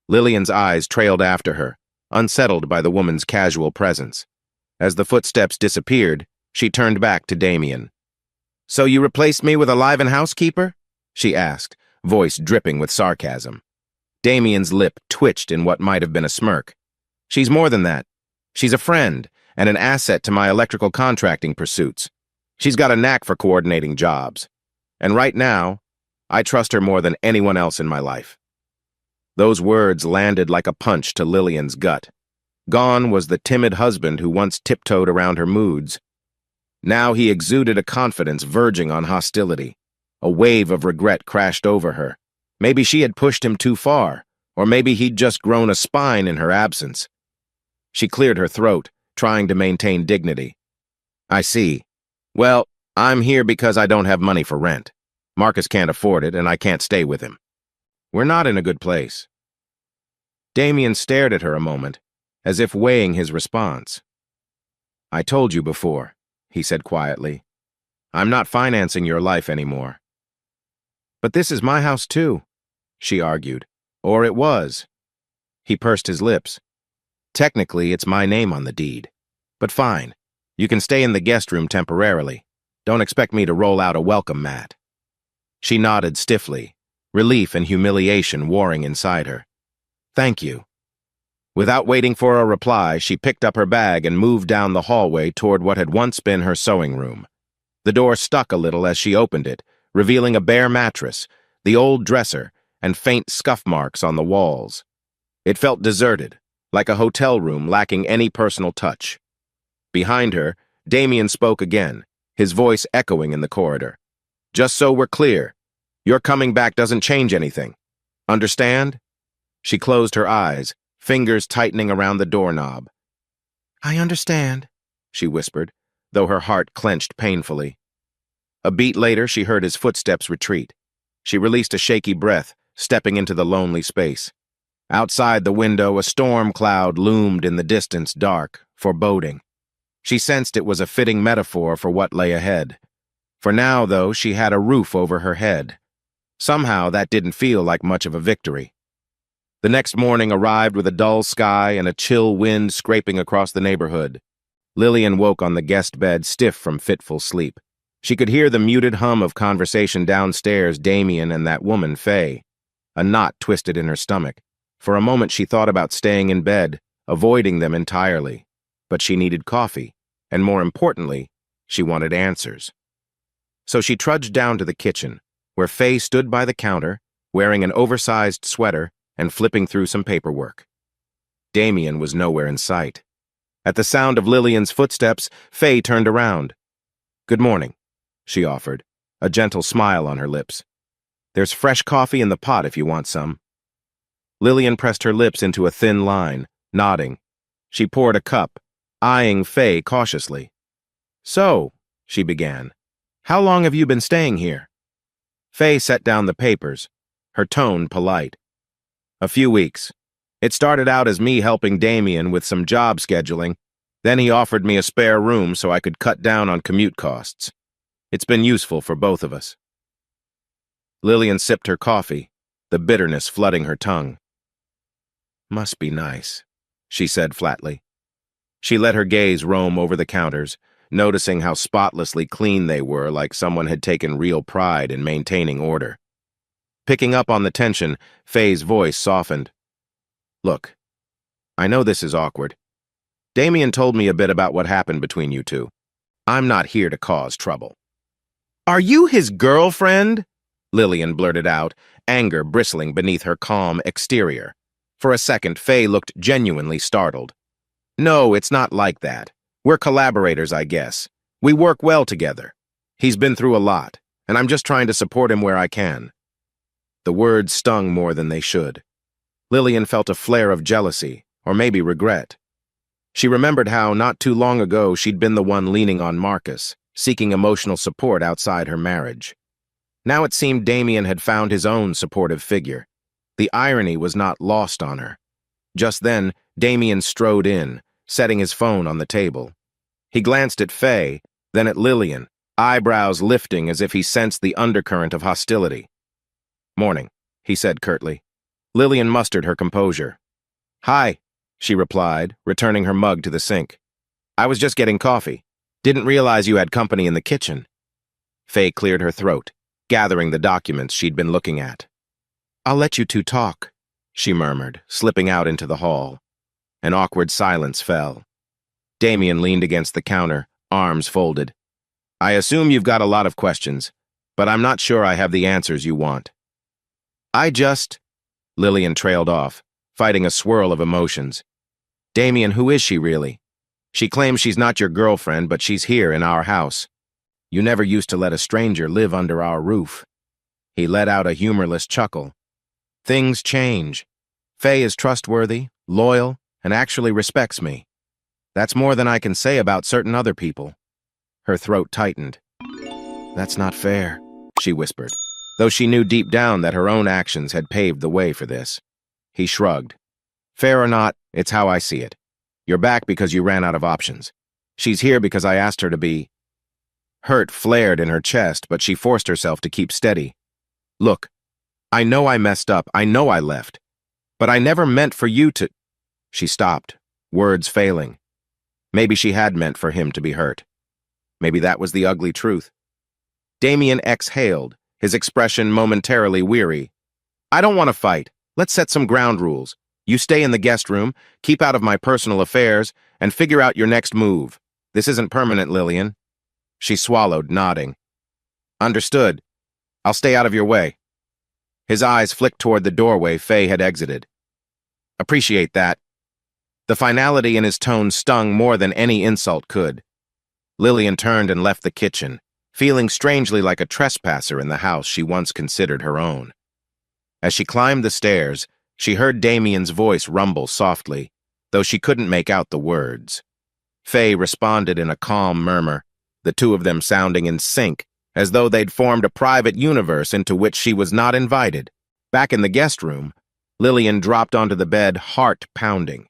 Speaker 1: Lillian's eyes trailed after her, unsettled by the woman's casual presence. As the footsteps disappeared, she turned back to Damien. "So you replaced me with a live-in housekeeper?" she asked, voice dripping with sarcasm. Damien's lip twitched in what might have been a smirk. "She's more than that. She's a friend and an asset to my electrical contracting pursuits. She's got a knack for coordinating jobs. And right now, I trust her more than anyone else in my life." Those words landed like a punch to Lillian's gut. Gone was the timid husband who once tiptoed around her moods. Now he exuded a confidence verging on hostility. A wave of regret crashed over her. Maybe she had pushed him too far, or maybe he'd just grown a spine in her absence. She cleared her throat, trying to maintain dignity. "I see. Well, I'm here because I don't have money for rent. Marcus can't afford it, and I can't stay with him. We're not in a good place." Damien stared at her a moment, as if weighing his response. "I told you before," he said quietly. "I'm not financing your life anymore." "But this is my house too," she argued. "Or it was." He pursed his lips. "Technically, it's my name on the deed. But fine, you can stay in the guest room temporarily. Don't expect me to roll out a welcome mat." She nodded stiffly, relief and humiliation warring inside her. "Thank you." Without waiting for a reply, she picked up her bag and moved down the hallway toward what had once been her sewing room. The door stuck a little as she opened it, revealing a bare mattress, the old dresser, and faint scuff marks on the walls. It felt deserted, like a hotel room lacking any personal touch. Behind her, Damien spoke again, his voice echoing in the corridor. "Just so we're clear, your coming back doesn't change anything. Understand?" She closed her eyes, fingers tightening around the doorknob. "I understand," she whispered, though her heart clenched painfully. A beat later, she heard his footsteps retreat. She released a shaky breath, stepping into the lonely space. Outside the window, a storm cloud loomed in the distance, dark, foreboding. She sensed it was a fitting metaphor for what lay ahead. For now, though, she had a roof over her head. Somehow, that didn't feel like much of a victory. The next morning arrived with a dull sky and a chill wind scraping across the neighborhood. Lillian woke on the guest bed, stiff from fitful sleep. She could hear the muted hum of conversation downstairs, Damien and that woman, Faye. A knot twisted in her stomach. For a moment she thought about staying in bed, avoiding them entirely. But she needed coffee, and more importantly, she wanted answers. So she trudged down to the kitchen, where Faye stood by the counter, wearing an oversized sweater and flipping through some paperwork. Damien was nowhere in sight. At the sound of Lillian's footsteps, Faye turned around. "Good morning," she offered, a gentle smile on her lips. "There's fresh coffee in the pot if you want some." Lillian pressed her lips into a thin line, nodding. She poured a cup, eyeing Faye cautiously. "So," she began, "how long have you been staying here?" Faye set down the papers, her tone polite. "A few weeks. It started out as me helping Damien with some job scheduling. Then he offered me a spare room so I could cut down on commute costs. It's been useful for both of us." Lillian sipped her coffee, the bitterness flooding her tongue. "Must be nice," she said flatly. She let her gaze roam over the counters, noticing how spotlessly clean they were, like someone had taken real pride in maintaining order. Picking up on the tension, Faye's voice softened. "Look, I know this is awkward. Damien told me a bit about what happened between you two. I'm not here to cause trouble." "Are you his girlfriend?" Lillian blurted out, anger bristling beneath her calm exterior. For a second, Faye looked genuinely startled. "No, it's not like that. We're collaborators, I guess. We work well together. He's been through a lot, and I'm just trying to support him where I can." The words stung more than they should. Lillian felt a flare of jealousy, or maybe regret. She remembered how, not too long ago, she'd been the one leaning on Marcus, seeking emotional support outside her marriage. Now it seemed Damien had found his own supportive figure. The irony was not lost on her. Just then, Damien strode in, setting his phone on the table. He glanced at Faye, then at Lillian, eyebrows lifting as if he sensed the undercurrent of hostility. "Morning," he said curtly. Lillian mustered her composure. "Hi," she replied, returning her mug to the sink. "I was just getting coffee. Didn't realize you had company in the kitchen." Faye cleared her throat, gathering the documents she'd been looking at. "I'll let you two talk," she murmured, slipping out into the hall. An awkward silence fell. Damien leaned against the counter, arms folded. "I assume you've got a lot of questions, but I'm not sure I have the answers you want." Lillian trailed off, fighting a swirl of emotions. "Damien, who is she really? She claims she's not your girlfriend, but she's here in our house. You never used to let a stranger live under our roof." He let out a humorless chuckle. "Things change. Faye is trustworthy, loyal, and actually respects me. That's more than I can say about certain other people." Her throat tightened. "That's not fair," she whispered, though she knew deep down that her own actions had paved the way for this. He shrugged. "Fair or not, it's how I see it. You're back because you ran out of options. She's here because I asked her to be." Hurt flared in her chest, but she forced herself to keep steady. "Look, I know I messed up, I know I left. But I never meant for you to—" She stopped, words failing. Maybe she had meant for him to be hurt. Maybe that was the ugly truth. Damien exhaled, his expression momentarily weary. "I don't want to fight. Let's set some ground rules. You stay in the guest room, keep out of my personal affairs, and figure out your next move. This isn't permanent, Lillian." She swallowed, nodding. "Understood. I'll stay out of your way." His eyes flicked toward the doorway Faye had exited. "Appreciate that." The finality in his tone stung more than any insult could. Lillian turned and left the kitchen, feeling strangely like a trespasser in the house she once considered her own. As she climbed the stairs, she heard Damien's voice rumble softly, though she couldn't make out the words. Faye responded in a calm murmur, the two of them sounding in sync, as though they'd formed a private universe into which she was not invited. Back in the guest room, Lillian dropped onto the bed, heart pounding.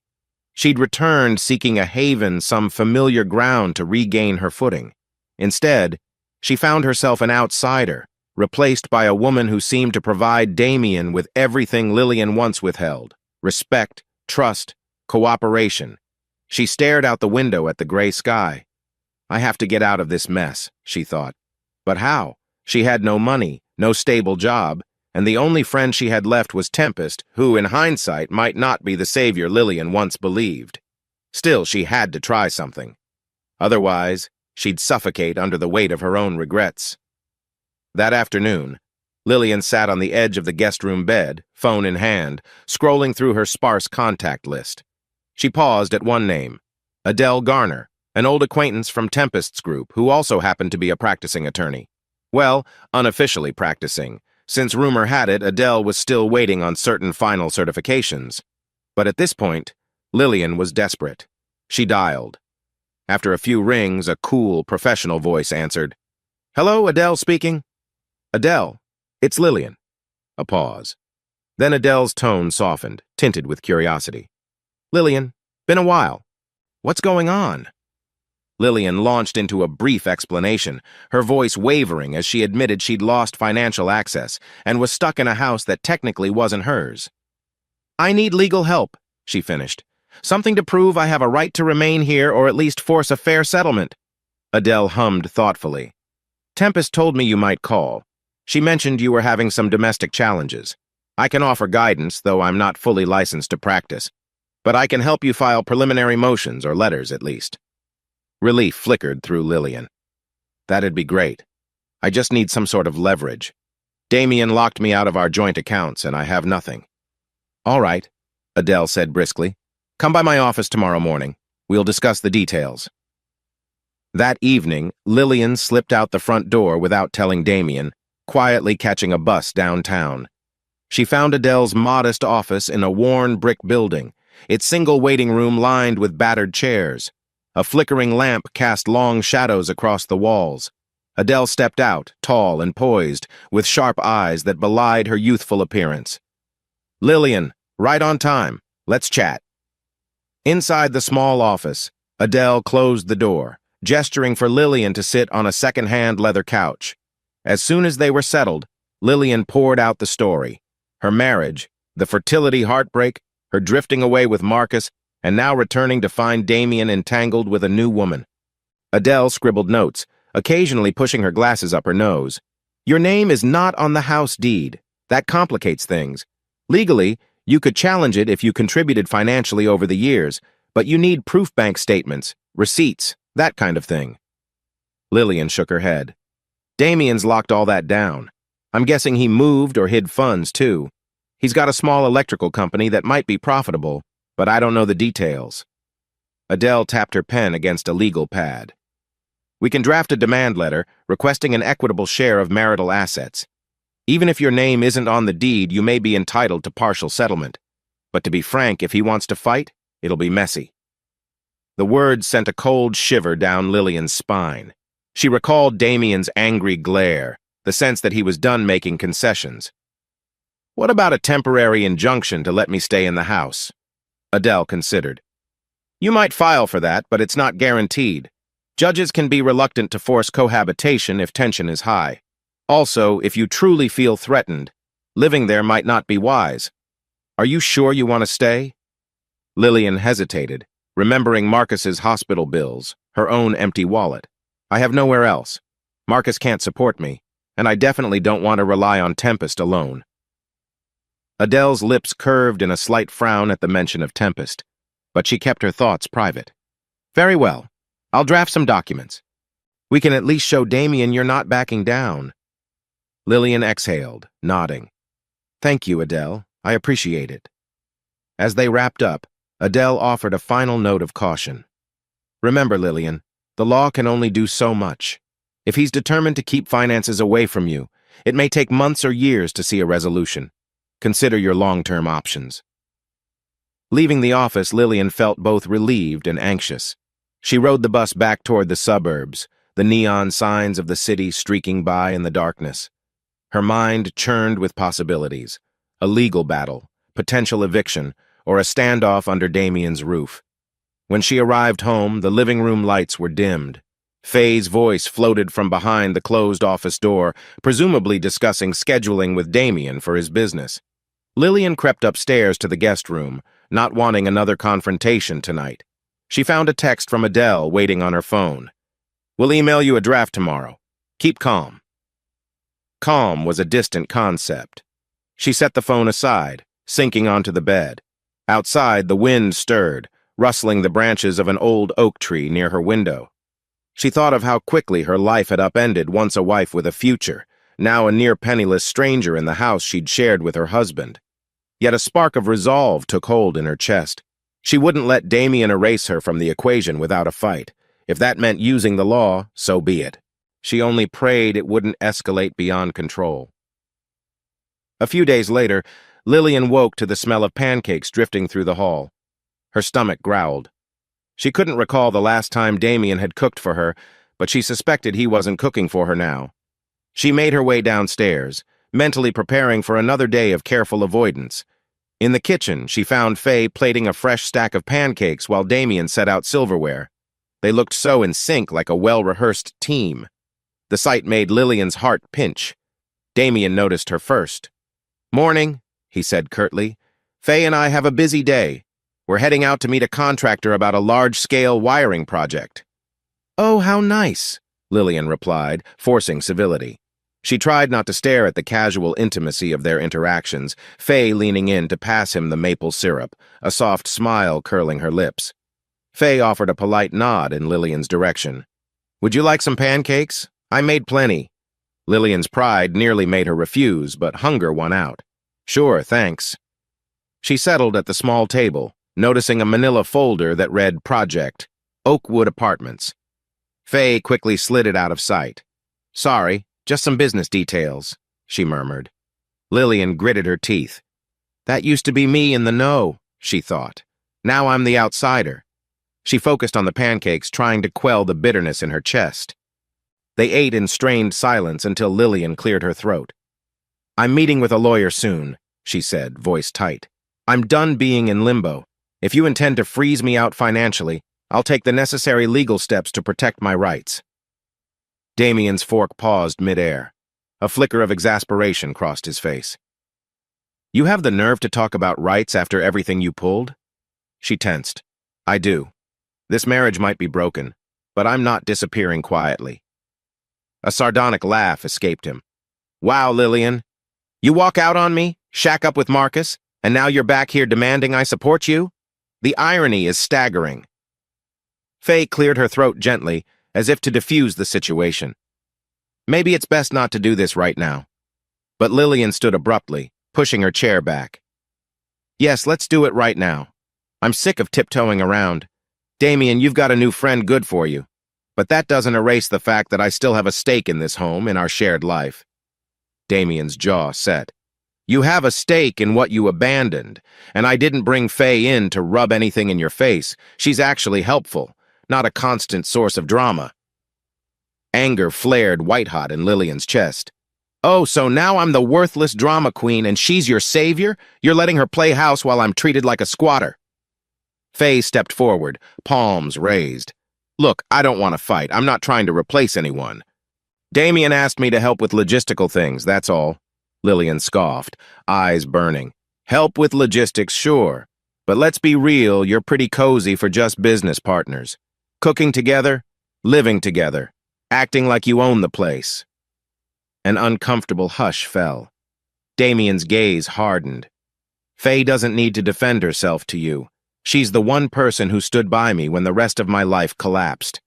Speaker 1: She'd returned seeking a haven, some familiar ground to regain her footing. Instead, she found herself an outsider, replaced by a woman who seemed to provide Damien with everything Lillian once withheld: respect, trust, cooperation. She stared out the window at the gray sky. I have to get out of this mess, she thought. But how? She had no money, no stable job, and the only friend she had left was Tempest, who, in hindsight, might not be the savior Lillian once believed. Still, she had to try something. Otherwise, she'd suffocate under the weight of her own regrets. That afternoon, Lillian sat on the edge of the guest room bed, phone in hand, scrolling through her sparse contact list. She paused at one name: Adele Garner, an old acquaintance from Tempest's group who also happened to be a practicing attorney. Well, unofficially practicing, since rumor had it Adele was still waiting on certain final certifications. But at this point, Lillian was desperate. She dialed. After a few rings, a cool, professional voice answered. "Hello, Adele speaking." "Adele, it's Lillian." A pause. Then Adele's tone softened, tinted with curiosity. "Lillian, been a while. What's going on?" Lillian launched into a brief explanation, her voice wavering as she admitted she'd lost financial access and was stuck in a house that technically wasn't hers. "I need legal help," she finished. "Something to prove I have a right to remain here or at least force a fair settlement." Adele hummed thoughtfully. "Tempest told me you might call. She mentioned you were having some domestic challenges. I can offer guidance, though I'm not fully licensed to practice. But I can help you file preliminary motions or letters, at least." Relief flickered through Lillian. "That'd be great. I just need some sort of leverage. Damien locked me out of our joint accounts, and I have nothing." "All right," Adele said briskly. "Come by my office tomorrow morning. We'll discuss the details." That evening, Lillian slipped out the front door without telling Damien, quietly catching a bus downtown. She found Adele's modest office in a worn brick building, its single waiting room lined with battered chairs. A flickering lamp cast long shadows across the walls. Adele stepped out, tall and poised, with sharp eyes that belied her youthful appearance. "Lillian, right on time. Let's chat." Inside the small office, Adele closed the door, gesturing for Lillian to sit on a second-hand leather couch. As soon as they were settled, Lillian poured out the story: her marriage, the fertility heartbreak, her drifting away with Marcus, and now returning to find Damien entangled with a new woman. Adele scribbled notes, occasionally pushing her glasses up her nose. "Your name is not on the house deed. That complicates things. Legally, you could challenge it if you contributed financially over the years, but you need proof bank statements, receipts, that kind of thing." Lillian shook her head. "Damien's locked all that down. I'm guessing he moved or hid funds, too. He's got a small electrical company that might be profitable, but I don't know the details." Adele tapped her pen against a legal pad. "We can draft a demand letter requesting an equitable share of marital assets. Even if your name isn't on the deed, you may be entitled to partial settlement. But to be frank, if he wants to fight, it'll be messy." The words sent a cold shiver down Lillian's spine. She recalled Damien's angry glare, the sense that he was done making concessions. "What about a temporary injunction to let me stay in the house?" Adele considered. "You might file for that, but it's not guaranteed. Judges can be reluctant to force cohabitation if tension is high. Also, if you truly feel threatened, living there might not be wise. Are you sure you want to stay?" Lillian hesitated, remembering Marcus's hospital bills, her own empty wallet. "I have nowhere else. Marcus can't support me, and I definitely don't want to rely on Tempest alone." Adele's lips curved in a slight frown at the mention of Tempest, but she kept her thoughts private. "Very well. I'll draft some documents. We can at least show Damien you're not backing down." Lillian exhaled, nodding. "Thank you, Adele. I appreciate it." As they wrapped up, Adele offered a final note of caution. "Remember, Lillian, the law can only do so much. If he's determined to keep finances away from you, it may take months or years to see a resolution. Consider your long-term options." Leaving the office, Lillian felt both relieved and anxious. She rode the bus back toward the suburbs, the neon signs of the city streaking by in the darkness. Her mind churned with possibilities: a legal battle, potential eviction, or a standoff under Damien's roof. When she arrived home, the living room lights were dimmed. Faye's voice floated from behind the closed office door, presumably discussing scheduling with Damien for his business. Lillian crept upstairs to the guest room, not wanting another confrontation tonight. She found a text from Adele waiting on her phone. "We'll email you a draft tomorrow. Keep calm." Calm was a distant concept. She set the phone aside, sinking onto the bed. Outside, the wind stirred, rustling the branches of an old oak tree near her window. She thought of how quickly her life had upended, once a wife with a future, now a near-penniless stranger in the house she'd shared with her husband. Yet a spark of resolve took hold in her chest. She wouldn't let Damien erase her from the equation without a fight. If that meant using the law, so be it. She only prayed it wouldn't escalate beyond control. A few days later, Lillian woke to the smell of pancakes drifting through the hall. Her stomach growled. She couldn't recall the last time Damien had cooked for her, but she suspected he wasn't cooking for her now. She made her way downstairs, mentally preparing for another day of careful avoidance. In the kitchen, she found Faye plating a fresh stack of pancakes while Damien set out silverware. They looked so in sync, like a well-rehearsed team. The sight made Lillian's heart pinch. Damien noticed her first. "Morning," he said curtly. "Faye and I have a busy day. We're heading out to meet a contractor about a large-scale wiring project." "Oh, how nice," Lillian replied, forcing civility. She tried not to stare at the casual intimacy of their interactions, Faye leaning in to pass him the maple syrup, a soft smile curling her lips. Faye offered a polite nod in Lillian's direction. "Would you like some pancakes? I made plenty." Lillian's pride nearly made her refuse, but hunger won out. "Sure, thanks." She settled at the small table, noticing a manila folder that read Project, Oakwood Apartments. Faye quickly slid it out of sight. "Sorry, just some business details," she murmured. Lillian gritted her teeth. "That used to be me in the know," she thought. "Now I'm the outsider." She focused on the pancakes, trying to quell the bitterness in her chest. They ate in strained silence until Lillian cleared her throat. "I'm meeting with a lawyer soon," she said, voice tight. "I'm done being in limbo. If you intend to freeze me out financially, I'll take the necessary legal steps to protect my rights." Damien's fork paused midair. A flicker of exasperation crossed his face. "You have the nerve to talk about rights after everything you pulled?" She tensed. "I do. This marriage might be broken, but I'm not disappearing quietly." A sardonic laugh escaped him. "Wow, Lillian. You walk out on me, shack up with Marcus, and now you're back here demanding I support you? The irony is staggering." Faye cleared her throat gently, as if to diffuse the situation. "Maybe it's best not to do this right now." But Lillian stood abruptly, pushing her chair back. "Yes, let's do it right now. I'm sick of tiptoeing around. Damien, you've got a new friend good for you. But that doesn't erase the fact that I still have a stake in this home, in our shared life." Damien's jaw set. "You have a stake in what you abandoned, and I didn't bring Faye in to rub anything in your face. She's actually helpful, not a constant source of drama." Anger flared white-hot in Lillian's chest. "Oh, so now I'm the worthless drama queen and she's your savior? You're letting her play house while I'm treated like a squatter." Faye stepped forward, palms raised. "Look, I don't want to fight. I'm not trying to replace anyone. Damien asked me to help with logistical things, that's all." Lillian scoffed, eyes burning. "Help with logistics, sure. But let's be real, you're pretty cozy for just business partners. Cooking together, living together, acting like you own the place." An uncomfortable hush fell. Damien's gaze hardened. "Faye doesn't need to defend herself to you. She's the one person who stood by me when the rest of my life collapsed."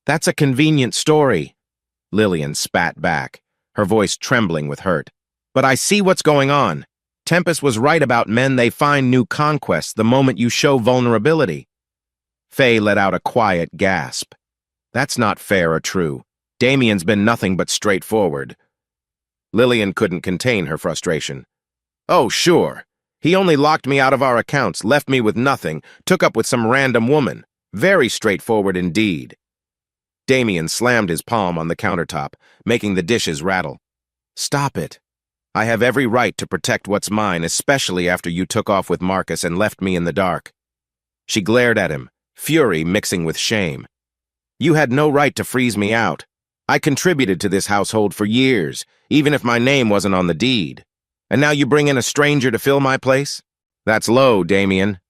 Speaker 1: "That's a convenient story," Lillian spat back, her voice trembling with hurt. "But I see what's going on. Tempest was right about men. They find new conquests the moment you show vulnerability." Faye let out a quiet gasp. "That's not fair or true. Damien's been nothing but straightforward." Lillian couldn't contain her frustration. "Oh, sure. He only locked me out of our accounts, left me with nothing, took up with some random woman. Very straightforward indeed." Damien slammed his palm on the countertop, making the dishes rattle. "Stop it." I have every right to protect what's mine, especially after you took off with Marcus and left me in the dark. She glared at him, fury mixing with shame. You had no right to freeze me out. I contributed to this household for years, even if my name wasn't on the deed. And now you bring in a stranger to fill my place? That's low, Damien.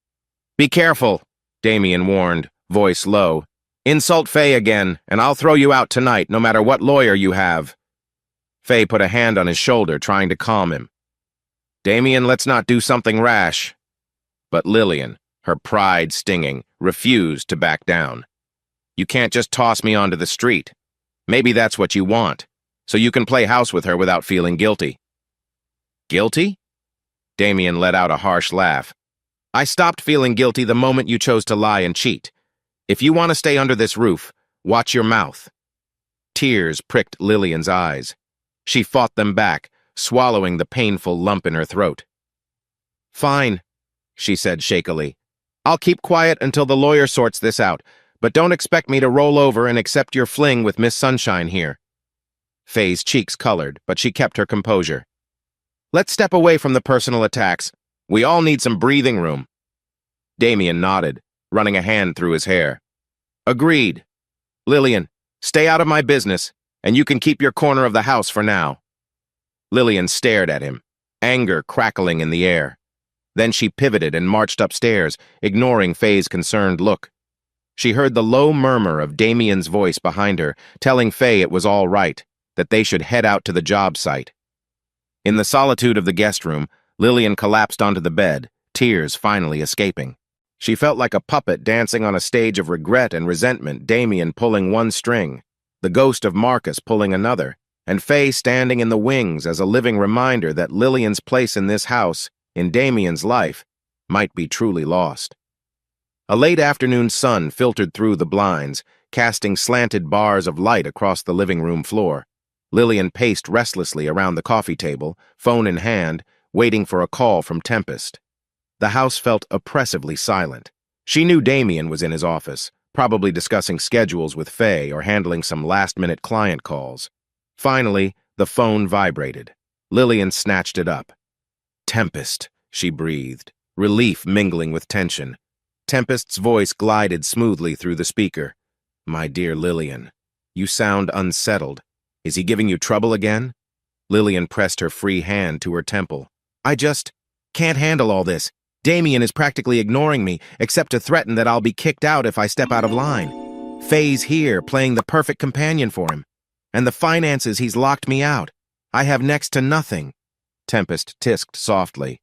Speaker 1: Be careful, Damien warned, voice low. Insult Faye again, and I'll throw you out tonight, no matter what lawyer you have. Faye put a hand on his shoulder, trying to calm him. Damien, let's not do something rash. But Lillian, her pride stinging, refused to back down. You can't just toss me onto the street. Maybe that's what you want, so you can play house with her without feeling guilty. Guilty? Damien let out a harsh laugh. I stopped feeling guilty the moment you chose to lie and cheat. If you want to stay under this roof, watch your mouth. Tears pricked Lillian's eyes. She fought them back, swallowing the painful lump in her throat. Fine, she said shakily. I'll keep quiet until the lawyer sorts this out, but don't expect me to roll over and accept your fling with Miss Sunshine here. Faye's cheeks colored, but she kept her composure. Let's step away from the personal attacks. We all need some breathing room. Damien nodded, running a hand through his hair. Agreed. Lillian, stay out of my business, and you can keep your corner of the house for now. Lillian stared at him, anger crackling in the air. Then she pivoted and marched upstairs, ignoring Faye's concerned look. She heard the low murmur of Damien's voice behind her, telling Faye it was all right, that they should head out to the job site. In the solitude of the guest room, Lillian collapsed onto the bed, tears finally escaping. She felt like a puppet dancing on a stage of regret and resentment, Damien pulling one string, the ghost of Marcus pulling another, and Faye standing in the wings as a living reminder that Lillian's place in this house, in Damien's life, might be truly lost. A late afternoon sun filtered through the blinds, casting slanted bars of light across the living room floor. Lillian paced restlessly around the coffee table, phone in hand, waiting for a call from Tempest. The house felt oppressively silent. She knew Damien was in his office, probably discussing schedules with Faye or handling some last-minute client calls. Finally, the phone vibrated. Lillian snatched it up. Tempest, she breathed, relief mingling with tension. Tempest's voice glided smoothly through the speaker. My dear Lillian, you sound unsettled. Is he giving you trouble again? Lillian pressed her free hand to her temple. I just can't handle all this. Damien is practically ignoring me, except to threaten that I'll be kicked out if I step out of line. Faye's here, playing the perfect companion for him. And the finances, he's locked me out. I have next to nothing. Tempest tisked softly.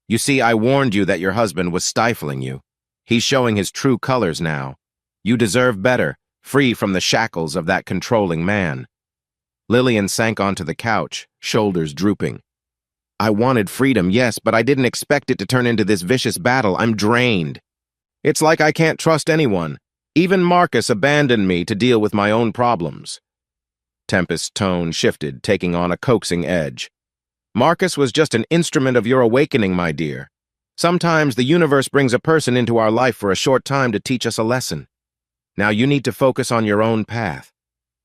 Speaker 1: You see, I warned you that your husband was stifling you. He's showing his true colors now. You deserve better, free from the shackles of that controlling man. Lillian sank onto the couch, shoulders drooping. I wanted freedom, yes, but I didn't expect it to turn into this vicious battle. I'm drained. It's like I can't trust anyone. Even Marcus abandoned me to deal with my own problems. Tempest's tone shifted, taking on a coaxing edge. Marcus was just an instrument of your awakening, my dear. Sometimes the universe brings a person into our life for a short time to teach us a lesson. Now you need to focus on your own path.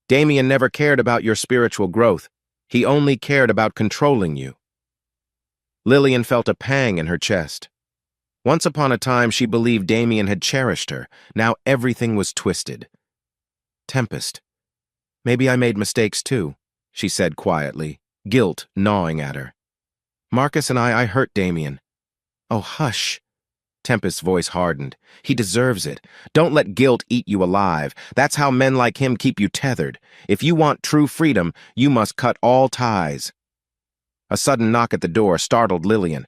Speaker 1: Damien never cared about your spiritual growth. He only cared about controlling you. Lillian felt a pang in her chest. Once upon a time, she believed Damien had cherished her. Now everything was twisted. Tempest. Maybe I made mistakes too, she said quietly, guilt gnawing at her. Marcus and I hurt Damien. Oh, hush. Tempest's voice hardened. He deserves it. Don't let guilt eat you alive. That's how men like him keep you tethered. If you want true freedom, you must cut all ties. A sudden knock at the door startled Lillian.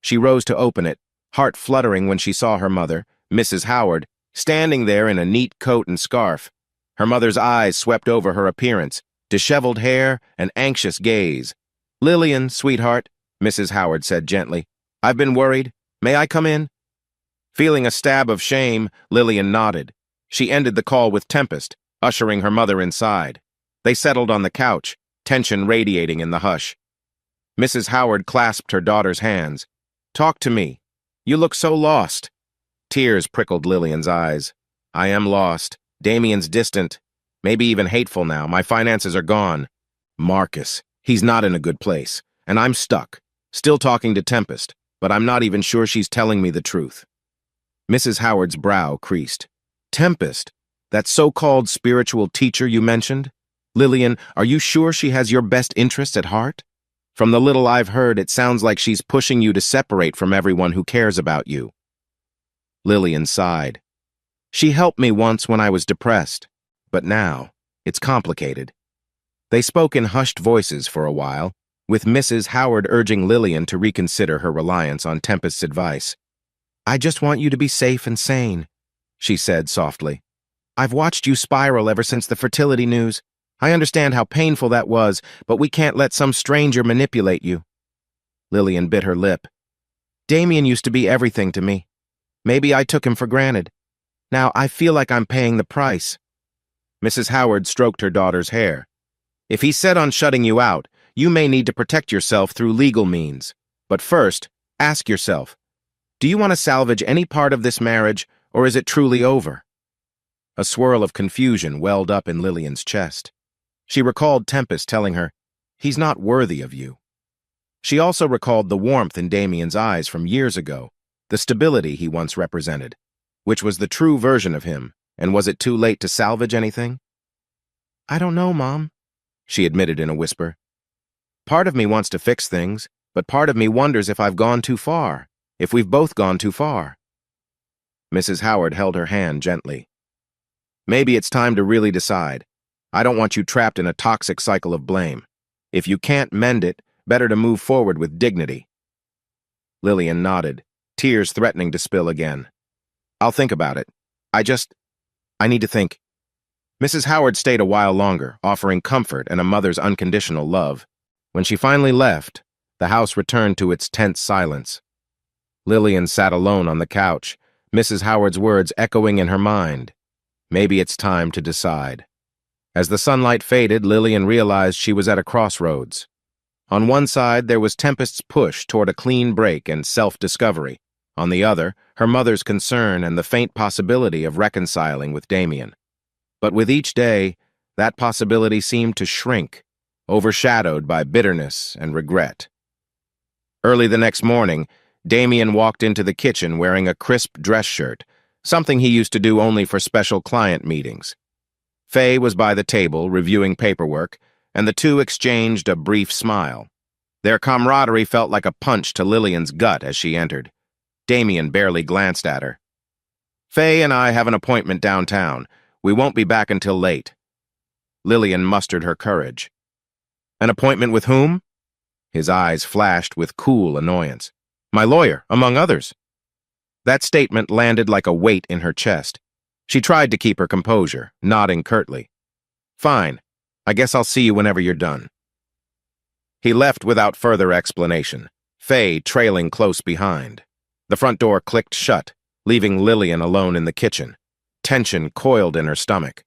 Speaker 1: She rose to open it, heart fluttering when she saw her mother, Mrs. Howard, standing there in a neat coat and scarf. Her mother's eyes swept over her appearance, disheveled hair, and anxious gaze. Lillian, sweetheart, Mrs. Howard said gently. I've been worried. May I come in? Feeling a stab of shame, Lillian nodded. She ended the call with Tempest, ushering her mother inside. They settled on the couch, tension radiating in the hush. Mrs. Howard clasped her daughter's hands. Talk to me. You look so lost. Tears prickled Lillian's eyes. I am lost. Damien's distant. Maybe even hateful now. My finances are gone. Marcus. He's not in a good place. and I'm stuck, still talking to Tempest, but I'm not even sure she's telling me the truth. Mrs. Howard's brow creased. Tempest, that so-called spiritual teacher you mentioned? Lillian, are you sure she has your best interests at heart? From the little I've heard, it sounds like she's pushing you to separate from everyone who cares about you. Lillian sighed. She helped me once when I was depressed, but now it's complicated. They spoke in hushed voices for a while, with Mrs. Howard urging Lillian to reconsider her reliance on Tempest's advice. I just want you to be safe and sane, she said softly. I've watched you spiral ever since the fertility news. I understand how painful that was, but we can't let some stranger manipulate you. Lillian bit her lip. Damien used to be everything to me. Maybe I took him for granted. Now I feel like I'm paying the price. Mrs. Howard stroked her daughter's hair. If he's set on shutting you out, you may need to protect yourself through legal means. But first, ask yourself, do you want to salvage any part of this marriage, or is it truly over? A swirl of confusion welled up in Lillian's chest. She recalled Tempest telling her, he's not worthy of you. She also recalled the warmth in Damien's eyes from years ago, the stability he once represented. Which was the true version of him, and was it too late to salvage anything? I don't know, Mom, she admitted in a whisper. Part of me wants to fix things, but part of me wonders if I've gone too far, if we've both gone too far. Mrs. Howard held her hand gently. Maybe it's time to really decide. I don't want you trapped in a toxic cycle of blame. If you can't mend it, better to move forward with dignity. Lillian nodded, tears threatening to spill again. I'll think about it. I need to think. Mrs. Howard stayed a while longer, offering comfort and a mother's unconditional love. When she finally left, the house returned to its tense silence. Lillian sat alone on the couch, Mrs. Howard's words echoing in her mind. Maybe it's time to decide. As the sunlight faded, Lillian realized she was at a crossroads. On one side, there was Tempest's push toward a clean break and self-discovery. On the other, her mother's concern and the faint possibility of reconciling with Damien. But with each day, that possibility seemed to shrink, overshadowed by bitterness and regret. Early the next morning, Damien walked into the kitchen wearing a crisp dress shirt, something he used to do only for special client meetings. Faye was by the table, reviewing paperwork, and the two exchanged a brief smile. Their camaraderie felt like a punch to Lillian's gut as she entered. Damien barely glanced at her. Faye and I have an appointment downtown. We won't be back until late. Lillian mustered her courage. An appointment with whom? His eyes flashed with cool annoyance. My lawyer, among others. That statement landed like a weight in her chest. She tried to keep her composure, nodding curtly. Fine. I guess I'll see you whenever you're done. He left without further explanation, Faye trailing close behind. The front door clicked shut, leaving Lillian alone in the kitchen. Tension coiled in her stomach.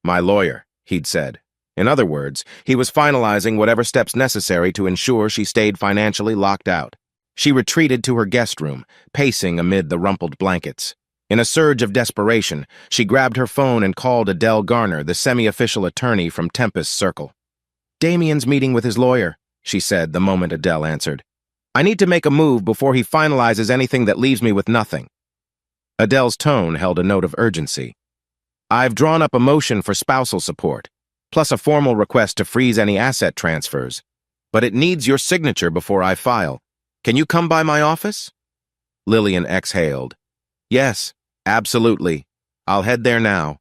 Speaker 1: My lawyer, he'd said. In other words, he was finalizing whatever steps necessary to ensure she stayed financially locked out. She retreated to her guest room, pacing amid the rumpled blankets. In a surge of desperation, she grabbed her phone and called Adele Garner, the semi-official attorney from Tempest Circle. Damien's meeting with his lawyer, she said the moment Adele answered. I need to make a move before he finalizes anything that leaves me with nothing. Adele's tone held a note of urgency. I've drawn up a motion for spousal support, plus a formal request to freeze any asset transfers. But it needs your signature before I file. Can you come by my office? Lillian exhaled. Yes, absolutely. I'll head there now.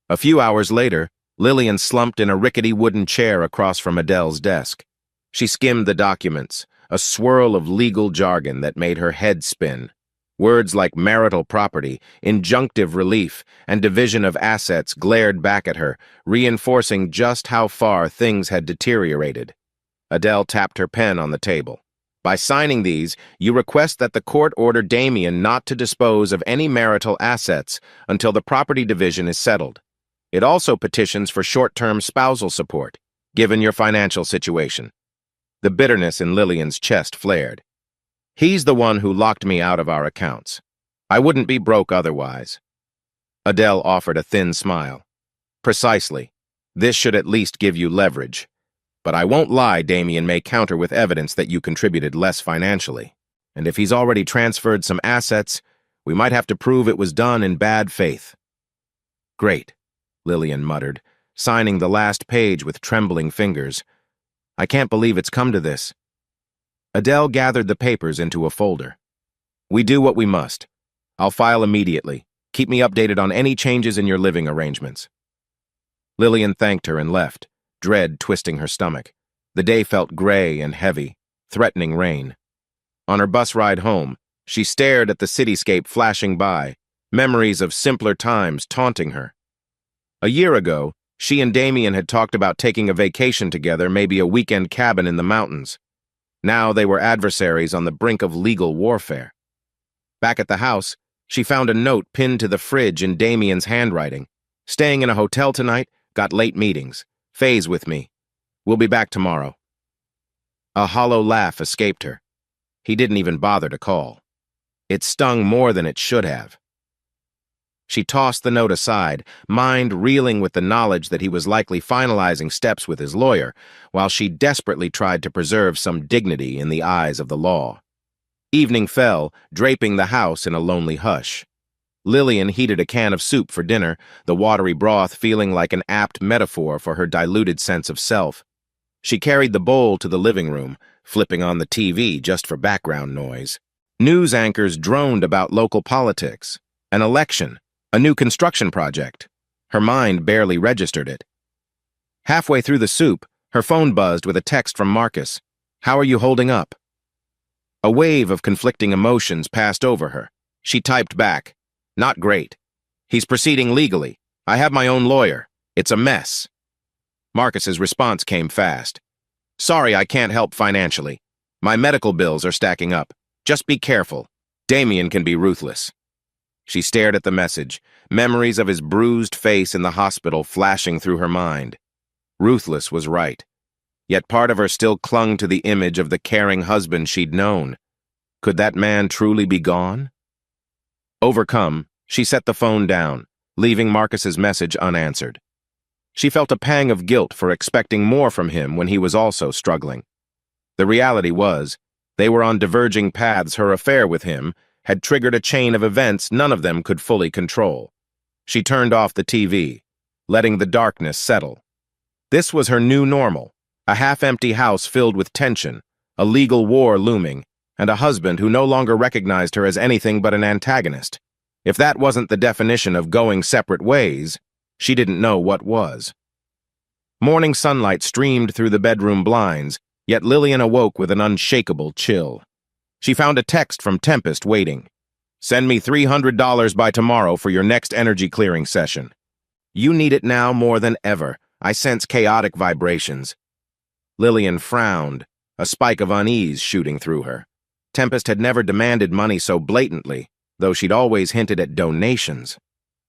Speaker 1: A few hours later, Lillian slumped in a rickety wooden chair across from Adele's desk. She skimmed the documents, a swirl of legal jargon that made her head spin. Words like marital property, injunctive relief, and division of assets glared back at her, reinforcing just how far things had deteriorated. Adele tapped her pen on the table. By signing these, you request that the court order Damien not to dispose of any marital assets until the property division is settled. It also petitions for short-term spousal support, given your financial situation. The bitterness in Lillian's chest flared. He's the one who locked me out of our accounts. I wouldn't be broke otherwise. Adele offered a thin smile. Precisely. This should at least give you leverage. But I won't lie, Damien may counter with evidence that you contributed less financially. And if he's already transferred some assets, we might have to prove it was done in bad faith. Great, Lillian muttered, signing the last page with trembling fingers. I can't believe it's come to this. Adele gathered the papers into a folder. We do what we must. I'll file immediately. Keep me updated on any changes in your living arrangements. Lillian thanked her and left, dread twisting her stomach. The day felt gray and heavy, threatening rain. On her bus ride home, she stared at the cityscape flashing by, memories of simpler times taunting her. A year ago, she and Damien had talked about taking a vacation together, maybe a weekend cabin in the mountains. Now they were adversaries on the brink of legal warfare. Back at the house, she found a note pinned to the fridge in Damien's handwriting. Staying in a hotel tonight, got late meetings. Phase with me. We'll be back tomorrow. A hollow laugh escaped her. He didn't even bother to call. It stung more than it should have. She tossed the note aside, mind reeling with the knowledge that he was likely finalizing steps with his lawyer, while she desperately tried to preserve some dignity in the eyes of the law. Evening fell, draping the house in a lonely hush. Lillian heated a can of soup for dinner, the watery broth feeling like an apt metaphor for her diluted sense of self. She carried the bowl to the living room, flipping on the TV just for background noise. News anchors droned about local politics, an election, a new construction project. Her mind barely registered it. Halfway through the soup, her phone buzzed with a text from Marcus. How are you holding up? A wave of conflicting emotions passed over her. She typed back, not great. He's proceeding legally. I have my own lawyer. It's a mess. Marcus's response came fast. Sorry, I can't help financially. My medical bills are stacking up. Just be careful. Damien can be ruthless. She stared at the message, memories of his bruised face in the hospital flashing through her mind. Ruthless was right. Yet part of her still clung to the image of the caring husband she'd known. Could that man truly be gone? Overcome, she set the phone down, leaving Marcus's message unanswered. She felt a pang of guilt for expecting more from him when he was also struggling. The reality was, they were on diverging paths. Her affair with him had triggered a chain of events none of them could fully control. She turned off the TV, letting the darkness settle. This was her new normal, a half-empty house filled with tension, a legal war looming, and a husband who no longer recognized her as anything but an antagonist. If that wasn't the definition of going separate ways, she didn't know what was. Morning sunlight streamed through the bedroom blinds, yet Lillian awoke with an unshakable chill. She found a text from Tempest waiting. Send me $300 by tomorrow for your next energy clearing session. You need it now more than ever. I sense chaotic vibrations. Lillian frowned, a spike of unease shooting through her. Tempest had never demanded money so blatantly, though she'd always hinted at donations.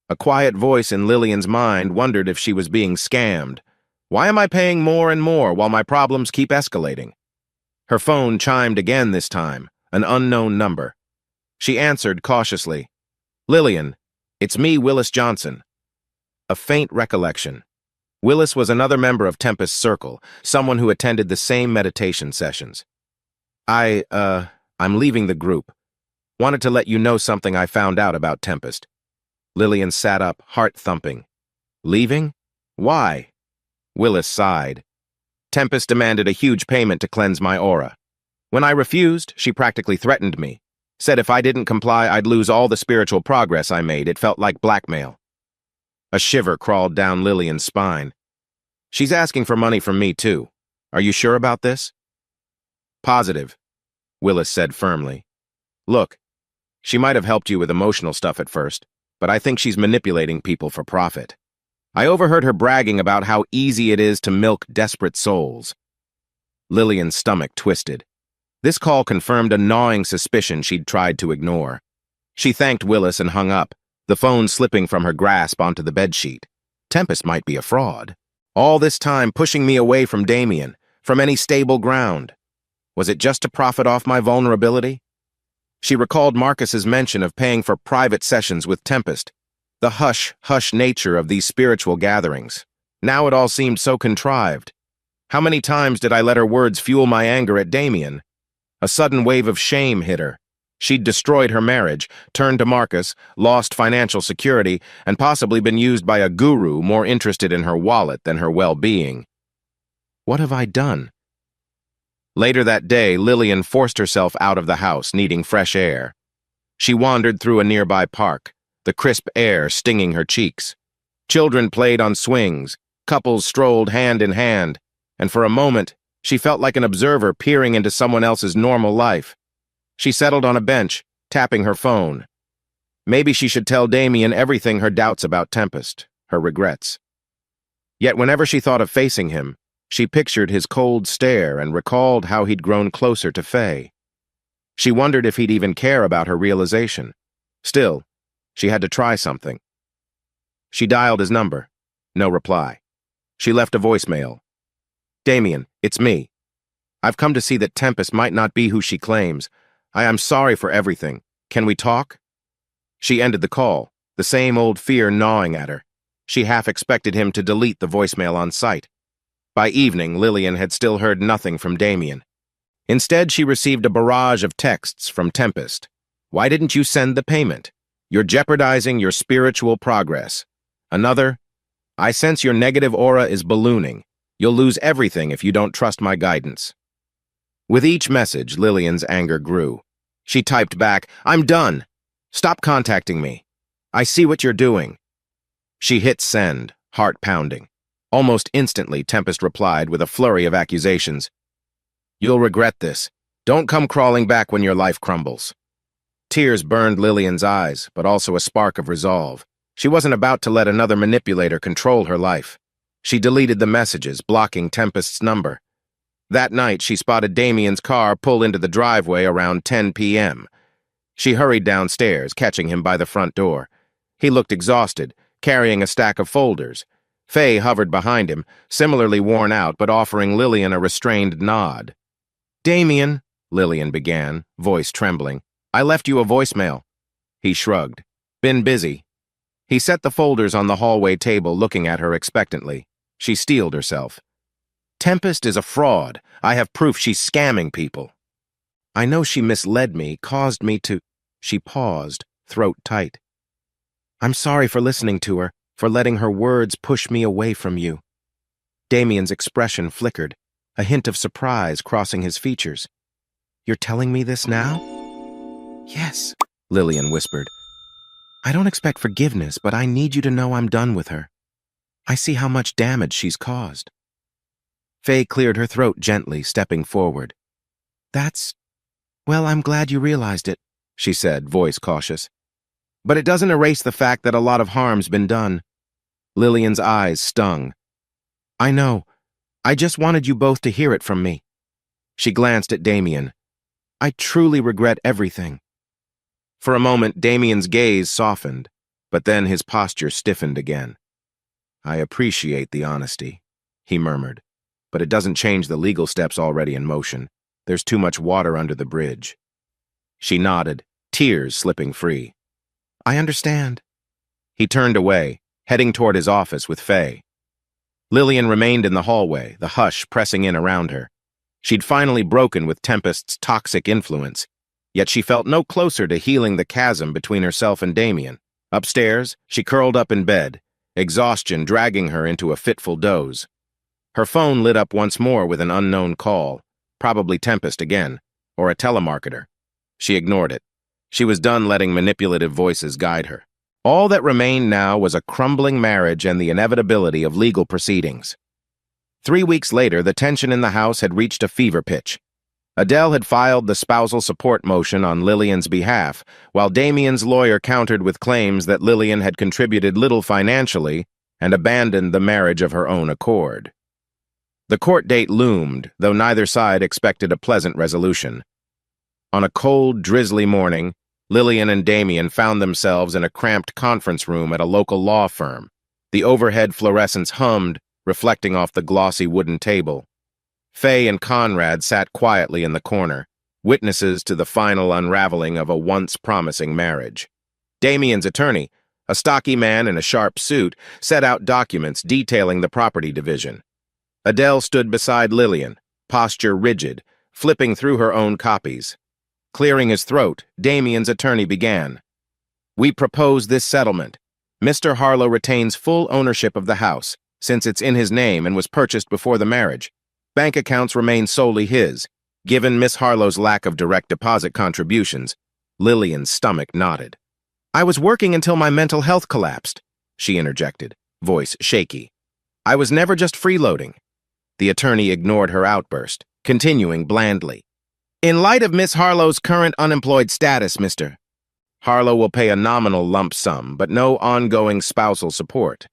Speaker 1: A quiet voice in Lillian's mind wondered if she was being scammed. Why am I paying more and more while my problems keep escalating? Her phone chimed again this time, an unknown number. She answered cautiously. Lillian, it's me, Willis Johnson. A faint recollection. Willis was another member of Tempest's circle, someone who attended the same meditation sessions. I'm leaving the group. Wanted to let you know something I found out about Tempest. Lillian sat up, heart thumping. Leaving? Why? Willis sighed. Tempest demanded a huge payment to cleanse my aura. When I refused, she practically threatened me. Said if I didn't comply, I'd lose all the spiritual progress I made. It felt like blackmail. A shiver crawled down Lillian's spine. She's asking for money from me, too. Are you sure about this? Positive, Willis said firmly. Look, she might have helped you with emotional stuff at first, but I think she's manipulating people for profit. I overheard her bragging about how easy it is to milk desperate souls. Lillian's stomach twisted. This call confirmed a gnawing suspicion she'd tried to ignore. She thanked Willis and hung up, the phone slipping from her grasp onto the bedsheet. Tempest might be a fraud. All this time pushing me away from Damien, from any stable ground. Was it just to profit off my vulnerability? She recalled Marcus's mention of paying for private sessions with Tempest, the hush nature of these spiritual gatherings. Now it all seemed so contrived. How many times did I let her words fuel my anger at Damien? A sudden wave of shame hit her. She'd destroyed her marriage, turned to Marcus, lost financial security, and possibly been used by a guru more interested in her wallet than her well-being. What have I done? Later that day, Lillian forced herself out of the house, needing fresh air. She wandered through a nearby park, the crisp air stinging her cheeks. Children played on swings, couples strolled hand in hand, and for a moment, she felt like an observer peering into someone else's normal life. She settled on a bench, tapping her phone. Maybe she should tell Damien everything, her doubts about Tempest, her regrets. Yet whenever she thought of facing him, she pictured his cold stare and recalled how he'd grown closer to Faye. She wondered if he'd even care about her realization. Still, she had to try something. She dialed his number. No reply. She left a voicemail. "Damien, it's me. I've come to see that Tempest might not be who she claims. I am sorry for everything. Can we talk?" She ended the call, the same old fear gnawing at her. She half expected him to delete the voicemail on sight. By evening, Lillian had still heard nothing from Damien. Instead, she received a barrage of texts from Tempest. "Why didn't you send the payment? You're jeopardizing your spiritual progress." Another, "I sense your negative aura is ballooning. You'll lose everything if you don't trust my guidance." With each message, Lillian's anger grew. She typed back, "I'm done. Stop contacting me. I see what you're doing." She hit send, heart pounding. Almost instantly, Tempest replied with a flurry of accusations. "You'll regret this. Don't come crawling back when your life crumbles." Tears burned Lillian's eyes, but also a spark of resolve. She wasn't about to let another manipulator control her life. She deleted the messages, blocking Tempest's number. That night, she spotted Damien's car pull into the driveway around 10 p.m. She hurried downstairs, catching him by the front door. He looked exhausted, carrying a stack of folders. Faye hovered behind him, similarly worn out but offering Lillian a restrained nod. "Damien," Lillian began, voice trembling, "I left you a voicemail." He shrugged. "Been busy." He set the folders on the hallway table, looking at her expectantly. She steeled herself. "Tempest is a fraud. I have proof she's scamming people. I know she misled me, caused me to—" She paused, throat tight. "I'm sorry for listening to her, for letting her words push me away from you." Damien's expression flickered, a hint of surprise crossing his features. "You're telling me this now?" "Yes," Lillian whispered. "I don't expect forgiveness, but I need you to know I'm done with her. I see how much damage she's caused." Faye cleared her throat gently, stepping forward. Well, I'm glad you realized it," she said, voice cautious. "But it doesn't erase the fact that a lot of harm's been done." Lillian's eyes stung. "I know. I just wanted you both to hear it from me." She glanced at Damien. "I truly regret everything." For a moment, Damien's gaze softened, but then his posture stiffened again. "I appreciate the honesty," he murmured, "but it doesn't change the legal steps already in motion. There's too much water under the bridge." She nodded, tears slipping free. "I understand." He turned away, heading toward his office with Faye. Lillian remained in the hallway, the hush pressing in around her. She'd finally broken with Tempest's toxic influence, yet she felt no closer to healing the chasm between herself and Damien. Upstairs, she curled up in bed, exhaustion dragging her into a fitful doze. Her phone lit up once more with an unknown call, probably Tempest again, or a telemarketer. She ignored it. She was done letting manipulative voices guide her. All that remained now was a crumbling marriage and the inevitability of legal proceedings. 3 weeks later, the tension in the house had reached a fever pitch. Adele had filed the spousal support motion on Lillian's behalf, while Damien's lawyer countered with claims that Lillian had contributed little financially and abandoned the marriage of her own accord. The court date loomed, though neither side expected a pleasant resolution. On a cold, drizzly morning, Lillian and Damien found themselves in a cramped conference room at a local law firm. The overhead fluorescence hummed, reflecting off the glossy wooden table. Faye and Conrad sat quietly in the corner, witnesses to the final unraveling of a once promising marriage. Damien's attorney, a stocky man in a sharp suit, set out documents detailing the property division. Adele stood beside Lillian, posture rigid, flipping through her own copies. Clearing his throat, Damien's attorney began. We propose this settlement. Mr. Harlow retains full ownership of the house, since it's in his name and was purchased before the marriage. Bank accounts remain solely his. Given Miss Harlow's lack of direct deposit contributions, Lillian's stomach knotted. I was working until my mental health collapsed, she interjected, voice shaky. I was never just freeloading. The attorney ignored her outburst, continuing blandly. In light of Miss Harlow's current unemployed status, Mr. Harlow will pay a nominal lump sum, but no ongoing spousal support.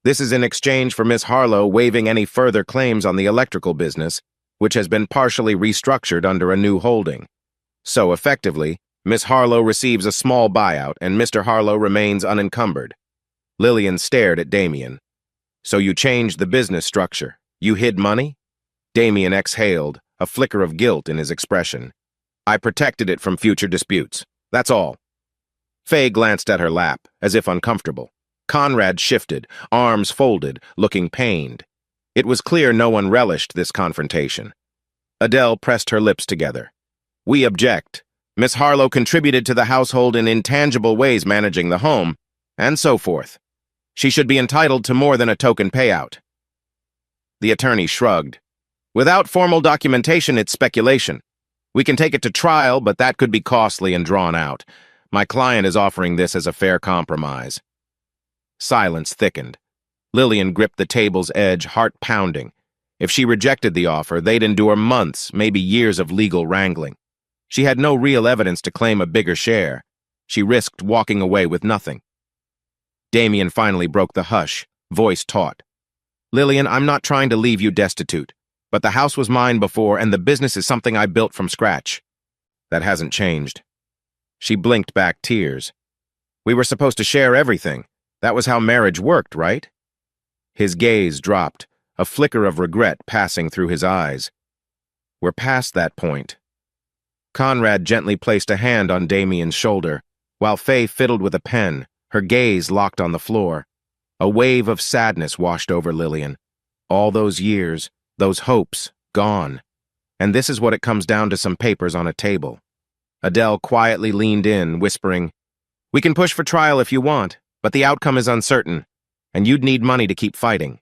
Speaker 1: This is in exchange for Miss Harlow waiving any further claims on the electrical business, which has been partially restructured under a new holding. So effectively, Miss Harlow receives a small buyout and Mr. Harlow remains unencumbered. Lillian stared at Damien. So you changed the business structure. You hid money? Damien exhaled, a flicker of guilt in his expression. I protected it from future disputes. That's all. Faye glanced at her lap, as if uncomfortable. Conrad shifted, arms folded, looking pained. It was clear no one relished this confrontation. Adele pressed her lips together. We object. Miss Harlow contributed to the household in intangible ways, managing the home, and so forth. She should be entitled to more than a token payout. The attorney shrugged. Without formal documentation, it's speculation. We can take it to trial, but that could be costly and drawn out. My client is offering this as a fair compromise. Silence thickened. Lillian gripped the table's edge, heart pounding. If she rejected the offer, they'd endure months, maybe years of legal wrangling. She had no real evidence to claim a bigger share. She risked walking away with nothing. Damien finally broke the hush, voice taut. Lillian, I'm not trying to leave you destitute, but the house was mine before and the business is something I built from scratch. That hasn't changed. She blinked back tears. We were supposed to share everything. That was how marriage worked, right? His gaze dropped, a flicker of regret passing through his eyes. We're past that point. Conrad gently placed a hand on Damien's shoulder, while Faye fiddled with a pen, her gaze locked on the floor. A wave of sadness washed over Lillian. All those years, those hopes, gone. And this is what it comes down to, some papers on a table. Adele quietly leaned in, whispering, We can push for trial if you want, but the outcome is uncertain, and you'd need money to keep fighting.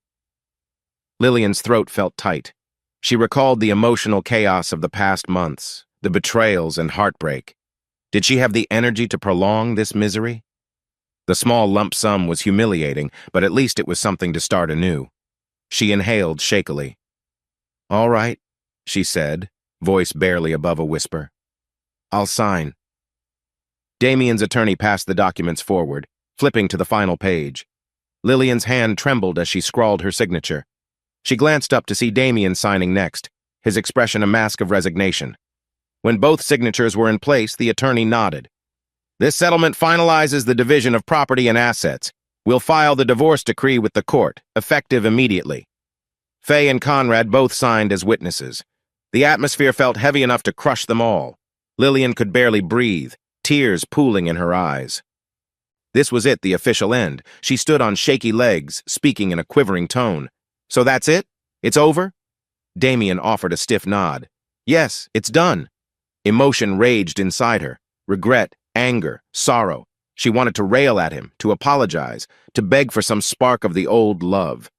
Speaker 1: Lillian's throat felt tight. She recalled the emotional chaos of the past months, the betrayals and heartbreak. Did she have the energy to prolong this misery? The small lump sum was humiliating, but at least it was something to start anew. She inhaled shakily. All right, she said, voice barely above a whisper. I'll sign. Damien's attorney passed the documents forward, flipping to the final page. Lillian's hand trembled as she scrawled her signature. She glanced up to see Damien signing next, his expression a mask of resignation. When both signatures were in place, the attorney nodded. This settlement finalizes the division of property and assets. We'll file the divorce decree with the court, effective immediately. Faye and Conrad both signed as witnesses. The atmosphere felt heavy enough to crush them all. Lillian could barely breathe, tears pooling in her eyes. This was it, the official end. She stood on shaky legs, speaking in a quivering tone. So that's it? It's over? Damien offered a stiff nod. Yes, it's done. Emotion raged inside her. Regret, anger, sorrow. She wanted to rail at him, to apologize, to beg for some spark of the old love.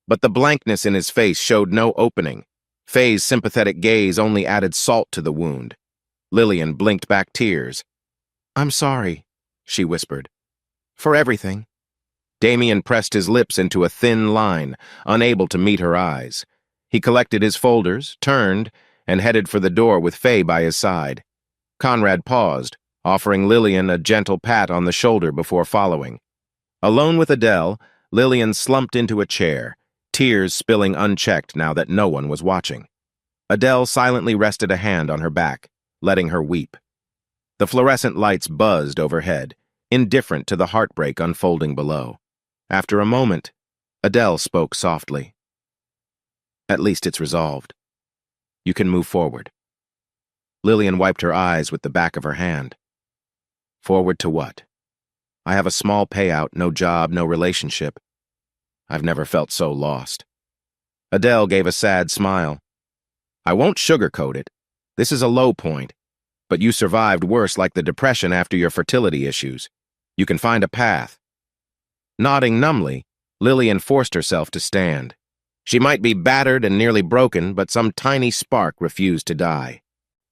Speaker 1: But the blankness in his face showed no opening. Faye's sympathetic gaze only added salt to the wound. Lillian blinked back tears. I'm sorry, she whispered. For everything. Damien pressed his lips into a thin line, unable to meet her eyes. He collected his folders, turned, and headed for the door with Faye by his side. Conrad paused, offering Lillian a gentle pat on the shoulder before following. Alone with Adele, Lillian slumped into a chair, tears spilling unchecked now that no one was watching. Adele silently rested a hand on her back, letting her weep. The fluorescent lights buzzed overhead, indifferent to the heartbreak unfolding below. After a moment, Adele spoke softly. At least it's resolved. You can move forward. Lillian wiped her eyes with the back of her hand. Forward to what? I have a small payout, no job, no relationship. I've never felt so lost. Adele gave a sad smile. I won't sugarcoat it. This is a low point. But you survived worse, like the depression after your fertility issues. You can find a path. Nodding numbly, Lillian forced herself to stand. She might be battered and nearly broken, but some tiny spark refused to die.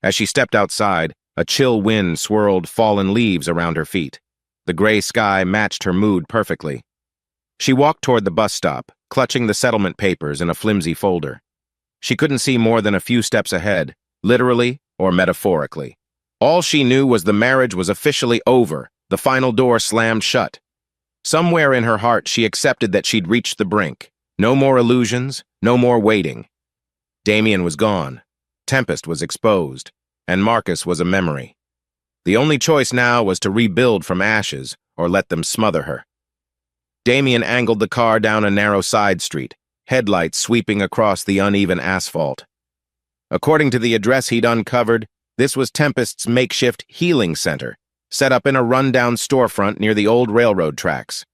Speaker 1: As she stepped outside, a chill wind swirled fallen leaves around her feet. The gray sky matched her mood perfectly. She walked toward the bus stop, clutching the settlement papers in a flimsy folder. She couldn't see more than a few steps ahead, literally or metaphorically. All she knew was the marriage was officially over, the final door slammed shut. Somewhere in her heart, she accepted that she'd reached the brink. No more illusions, no more waiting. Damien was gone. Tempest was exposed, and Marcus was a memory. The only choice now was to rebuild from ashes or let them smother her. Damien angled the car down a narrow side street, headlights sweeping across the uneven asphalt. According to the address he'd uncovered, this was Tempest's makeshift healing center, set up in a rundown storefront near the old railroad tracks.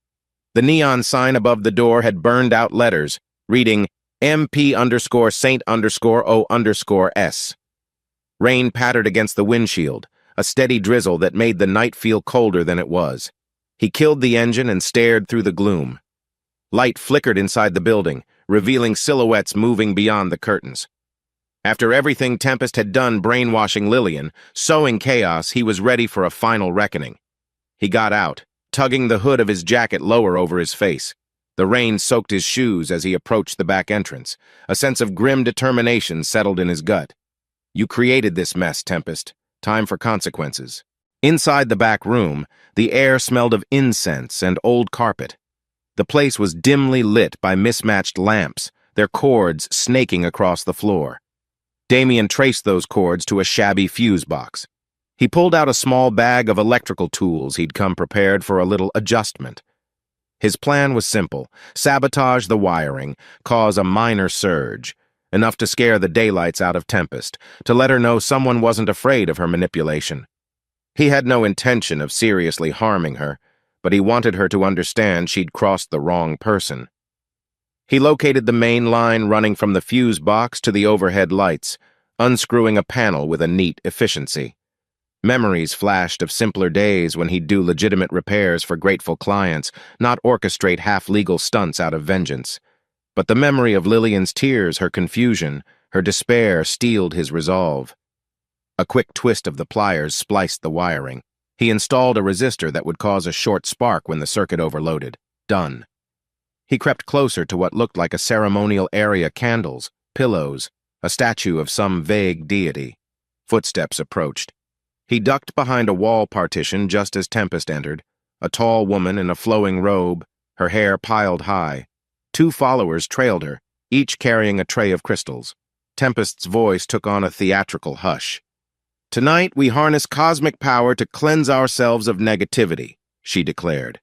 Speaker 1: The neon sign above the door had burned out letters, reading MP_Saint_O_S. Rain pattered against the windshield, a steady drizzle that made the night feel colder than it was. He killed the engine and stared through the gloom. Light flickered inside the building, revealing silhouettes moving beyond the curtains. After everything Tempest had done brainwashing Lillian, sowing chaos, he was ready for a final reckoning. He got out, tugging the hood of his jacket lower over his face. The rain soaked his shoes as he approached the back entrance. A sense of grim determination settled in his gut. You created this mess, Tempest. Time for consequences. Inside the back room, the air smelled of incense and old carpet. The place was dimly lit by mismatched lamps, their cords snaking across the floor. Damien traced those cords to a shabby fuse box. He pulled out a small bag of electrical tools he'd come prepared for a little adjustment. His plan was simple: sabotage the wiring, cause a minor surge, enough to scare the daylights out of Tempest, to let her know someone wasn't afraid of her manipulation. He had no intention of seriously harming her, but he wanted her to understand she'd crossed the wrong person. He located the main line running from the fuse box to the overhead lights, unscrewing a panel with a neat efficiency. Memories flashed of simpler days when he'd do legitimate repairs for grateful clients, not orchestrate half-legal stunts out of vengeance. But the memory of Lillian's tears, her confusion, her despair steeled his resolve. A quick twist of the pliers spliced the wiring. He installed a resistor that would cause a short spark when the circuit overloaded. Done. He crept closer to what looked like a ceremonial area: candles, pillows, a statue of some vague deity. Footsteps approached. He ducked behind a wall partition just as Tempest entered, a tall woman in a flowing robe, her hair piled high. Two followers trailed her, each carrying a tray of crystals. Tempest's voice took on a theatrical hush. "Tonight we harness cosmic power to cleanse ourselves of negativity," she declared.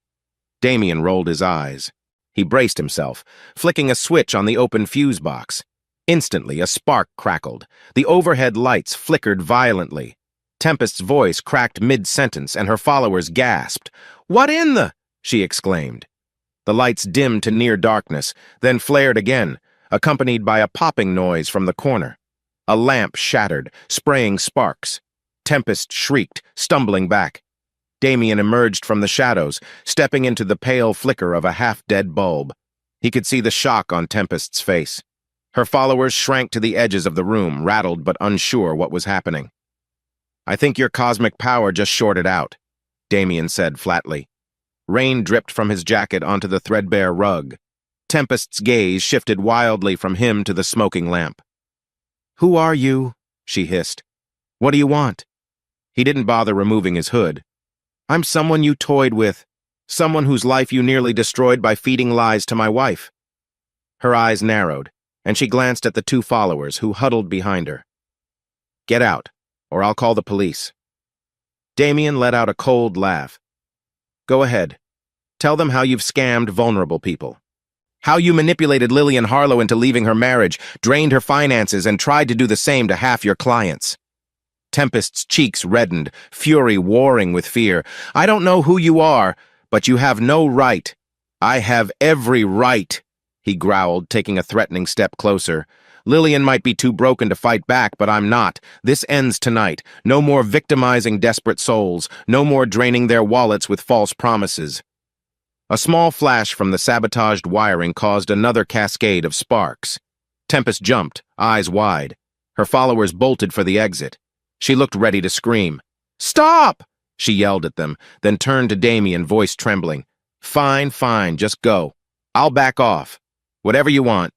Speaker 1: Damien rolled his eyes. He braced himself, flicking a switch on the open fuse box. Instantly, a spark crackled. The overhead lights flickered violently. Tempest's voice cracked mid-sentence, and her followers gasped. "What in the—" she exclaimed. The lights dimmed to near darkness, then flared again, accompanied by a popping noise from the corner. A lamp shattered, spraying sparks. Tempest shrieked, stumbling back. Damien emerged from the shadows, stepping into the pale flicker of a half-dead bulb. He could see the shock on Tempest's face. Her followers shrank to the edges of the room, rattled but unsure what was happening. "I think your cosmic power just shorted out," Damien said flatly. Rain dripped from his jacket onto the threadbare rug. Tempest's gaze shifted wildly from him to the smoking lamp. "Who are you?" she hissed. "What do you want?" He didn't bother removing his hood. "I'm someone you toyed with, someone whose life you nearly destroyed by feeding lies to my wife." Her eyes narrowed, and she glanced at the two followers who huddled behind her. "Get out, or I'll call the police." Damien let out a cold laugh. "Go ahead. Tell them how you've scammed vulnerable people. How you manipulated Lillian Harlow into leaving her marriage, drained her finances, and tried to do the same to half your clients." Tempest's cheeks reddened, fury warring with fear. "I don't know who you are, but you have no right. I have every right," he growled, taking a threatening step closer. Lillian might be too broken to fight back, but I'm not. This ends tonight. No more victimizing desperate souls. No more draining their wallets with false promises. A small flash from the sabotaged wiring caused another cascade of sparks. Tempest jumped, eyes wide. Her followers bolted for the exit. She looked ready to scream. "Stop!" she yelled at them, then turned to Damien, voice trembling. Fine, just go. I'll back off. Whatever you want."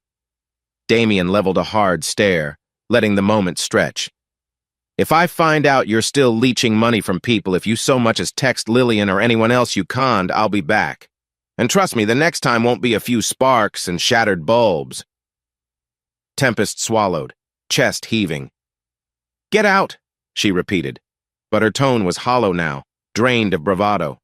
Speaker 1: Damien leveled a hard stare, letting the moment stretch. "If I find out you're still leeching money from people, if you so much as text Lillian or anyone else you conned, I'll be back. And trust me, the next time won't be a few sparks and shattered bulbs." Tempest swallowed, chest heaving. "Get out," she repeated, but her tone was hollow now, drained of bravado.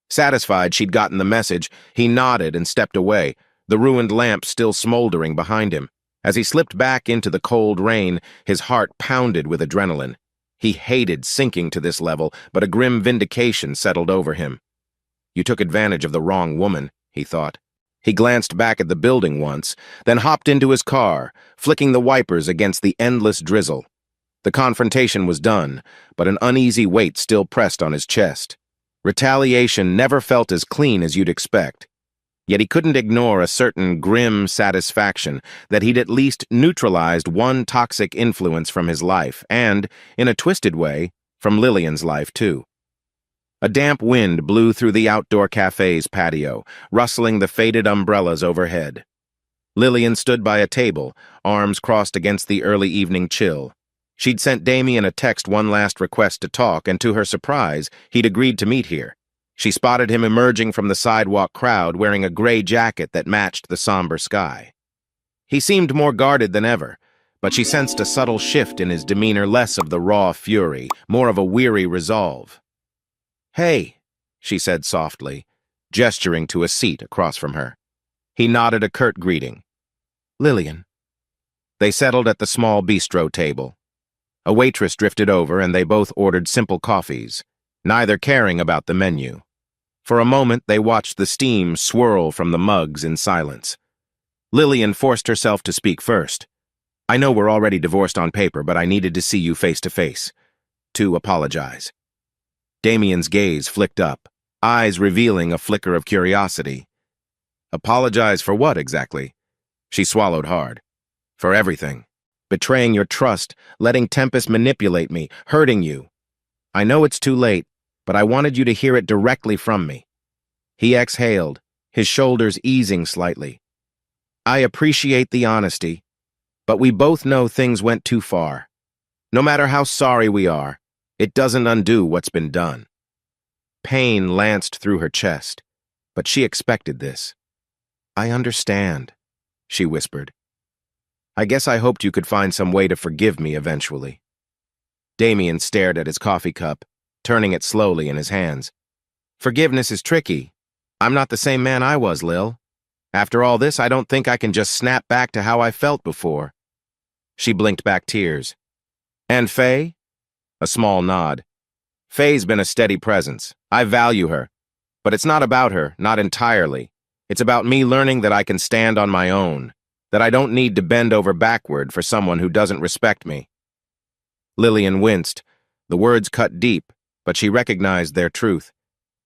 Speaker 1: Satisfied she'd gotten the message, he nodded and stepped away, the ruined lamp still smoldering behind him. As he slipped back into the cold rain, his heart pounded with adrenaline. He hated sinking to this level, but a grim vindication settled over him. You took advantage of the wrong woman, he thought. He glanced back at the building once, then hopped into his car, flicking the wipers against the endless drizzle. The confrontation was done, but an uneasy weight still pressed on his chest. Retaliation never felt as clean as you'd expect. Yet he couldn't ignore a certain grim satisfaction that he'd at least neutralized one toxic influence from his life and, in a twisted way, from Lillian's life too. A damp wind blew through the outdoor cafe's patio, rustling the faded umbrellas overhead. Lillian stood by a table, arms crossed against the early evening chill. She'd sent Damien a text one last request to talk, and to her surprise, he'd agreed to meet here. She spotted him emerging from the sidewalk crowd wearing a gray jacket that matched the somber sky. He seemed more guarded than ever, but she sensed a subtle shift in his demeanor, less of the raw fury, more of a weary resolve. "Hey," she said softly, gesturing to a seat across from her. He nodded a curt greeting. "Lillian." They settled at the small bistro table. A waitress drifted over, and they both ordered simple coffees, neither caring about the menu. For a moment, they watched the steam swirl from the mugs in silence. Lillian forced herself to speak first. "I know we're already divorced on paper, but I needed to see you face to face. To apologize." Damien's gaze flicked up, eyes revealing a flicker of curiosity. "Apologize for what, exactly?" She swallowed hard. "For everything. Betraying your trust, letting Tempest manipulate me, hurting you. I know it's too late, but I wanted you to hear it directly from me." He exhaled, his shoulders easing slightly. "I appreciate the honesty, but we both know things went too far. No matter how sorry we are, it doesn't undo what's been done." Pain lanced through her chest, but she expected this. "I understand," she whispered. "I guess I hoped you could find some way to forgive me eventually." Damien stared at his coffee cup, turning it slowly in his hands. "Forgiveness is tricky. I'm not the same man I was, Lil. After all this, I don't think I can just snap back to how I felt before." She blinked back tears. "And Faye?" A small nod. "Faye's been a steady presence. I value her. But it's not about her, not entirely. It's about me learning that I can stand on my own, that I don't need to bend over backward for someone who doesn't respect me." Lillian winced. The words cut deep, but she recognized their truth.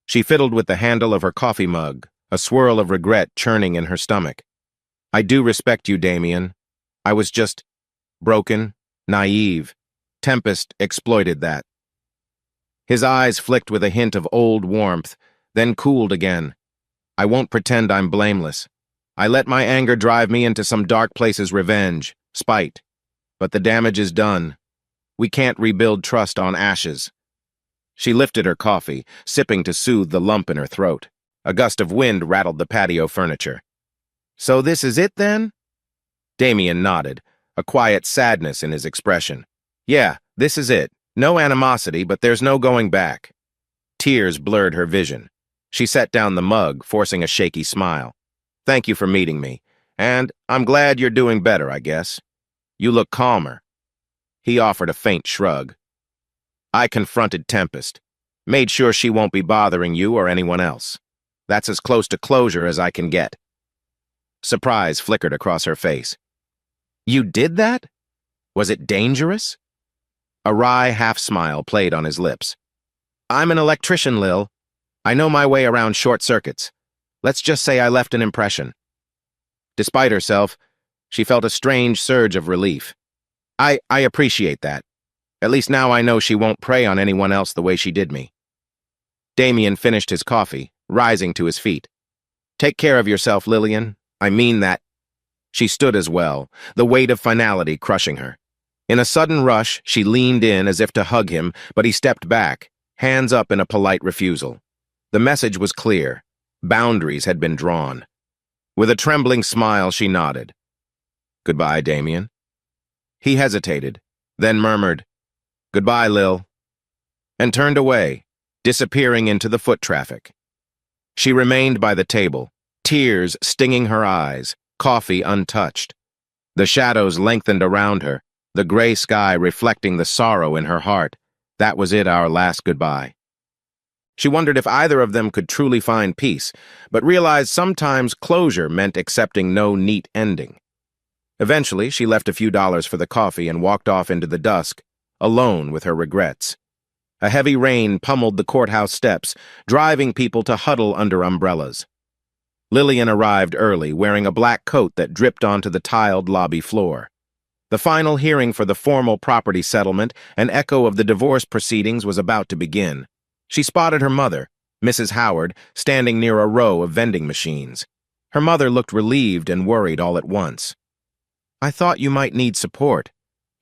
Speaker 1: She fiddled with the handle of her coffee mug, a swirl of regret churning in her stomach. "I do respect you, Damien. I was just broken, naive. Tempest exploited that." His eyes flicked with a hint of old warmth, then cooled again. "I won't pretend I'm blameless. I let my anger drive me into some dark place's revenge, spite. But the damage is done. We can't rebuild trust on ashes." She lifted her coffee, sipping to soothe the lump in her throat. A gust of wind rattled the patio furniture. "So this is it, then?" Damien nodded, a quiet sadness in his expression. "Yeah, this is it. No animosity, but there's no going back." Tears blurred her vision. She set down the mug, forcing a shaky smile. "Thank you for meeting me, and I'm glad you're doing better, I guess. You look calmer." He offered a faint shrug. "I confronted Tempest. Made sure she won't be bothering you or anyone else. That's as close to closure as I can get." Surprise flickered across her face. You did that? Was it dangerous? A wry half-smile played on his lips. I'm an electrician, Lil. I know my way around short circuits. Let's just say I left an impression. Despite herself, she felt a strange surge of relief. I appreciate that. At least now I know she won't prey on anyone else the way she did me. Damien finished his coffee, rising to his feet. Take care of yourself, Lillian. I mean that. She stood as well, the weight of finality crushing her. In a sudden rush, she leaned in as if to hug him, but he stepped back, hands up in a polite refusal. The message was clear. Boundaries had been drawn. With a trembling smile, she nodded. Goodbye, Damien. He hesitated, then murmured, Goodbye, Lil, and turned away, disappearing into the foot traffic. She remained by the table, tears stinging her eyes, coffee untouched. The shadows lengthened around her, the gray sky reflecting the sorrow in her heart. That was it, our last goodbye. She wondered if either of them could truly find peace, but realized sometimes closure meant accepting no neat ending. Eventually, she left a few dollars for the coffee and walked off into the dusk, alone with her regrets. A heavy rain pummeled the courthouse steps, driving people to huddle under umbrellas. Lillian arrived early, wearing a black coat that dripped onto the tiled lobby floor. The final hearing for the formal property settlement, an echo of the divorce proceedings, was about to begin. She spotted her mother, Mrs. Howard, standing near a row of vending machines. Her mother looked relieved and worried all at once. I thought you might need support,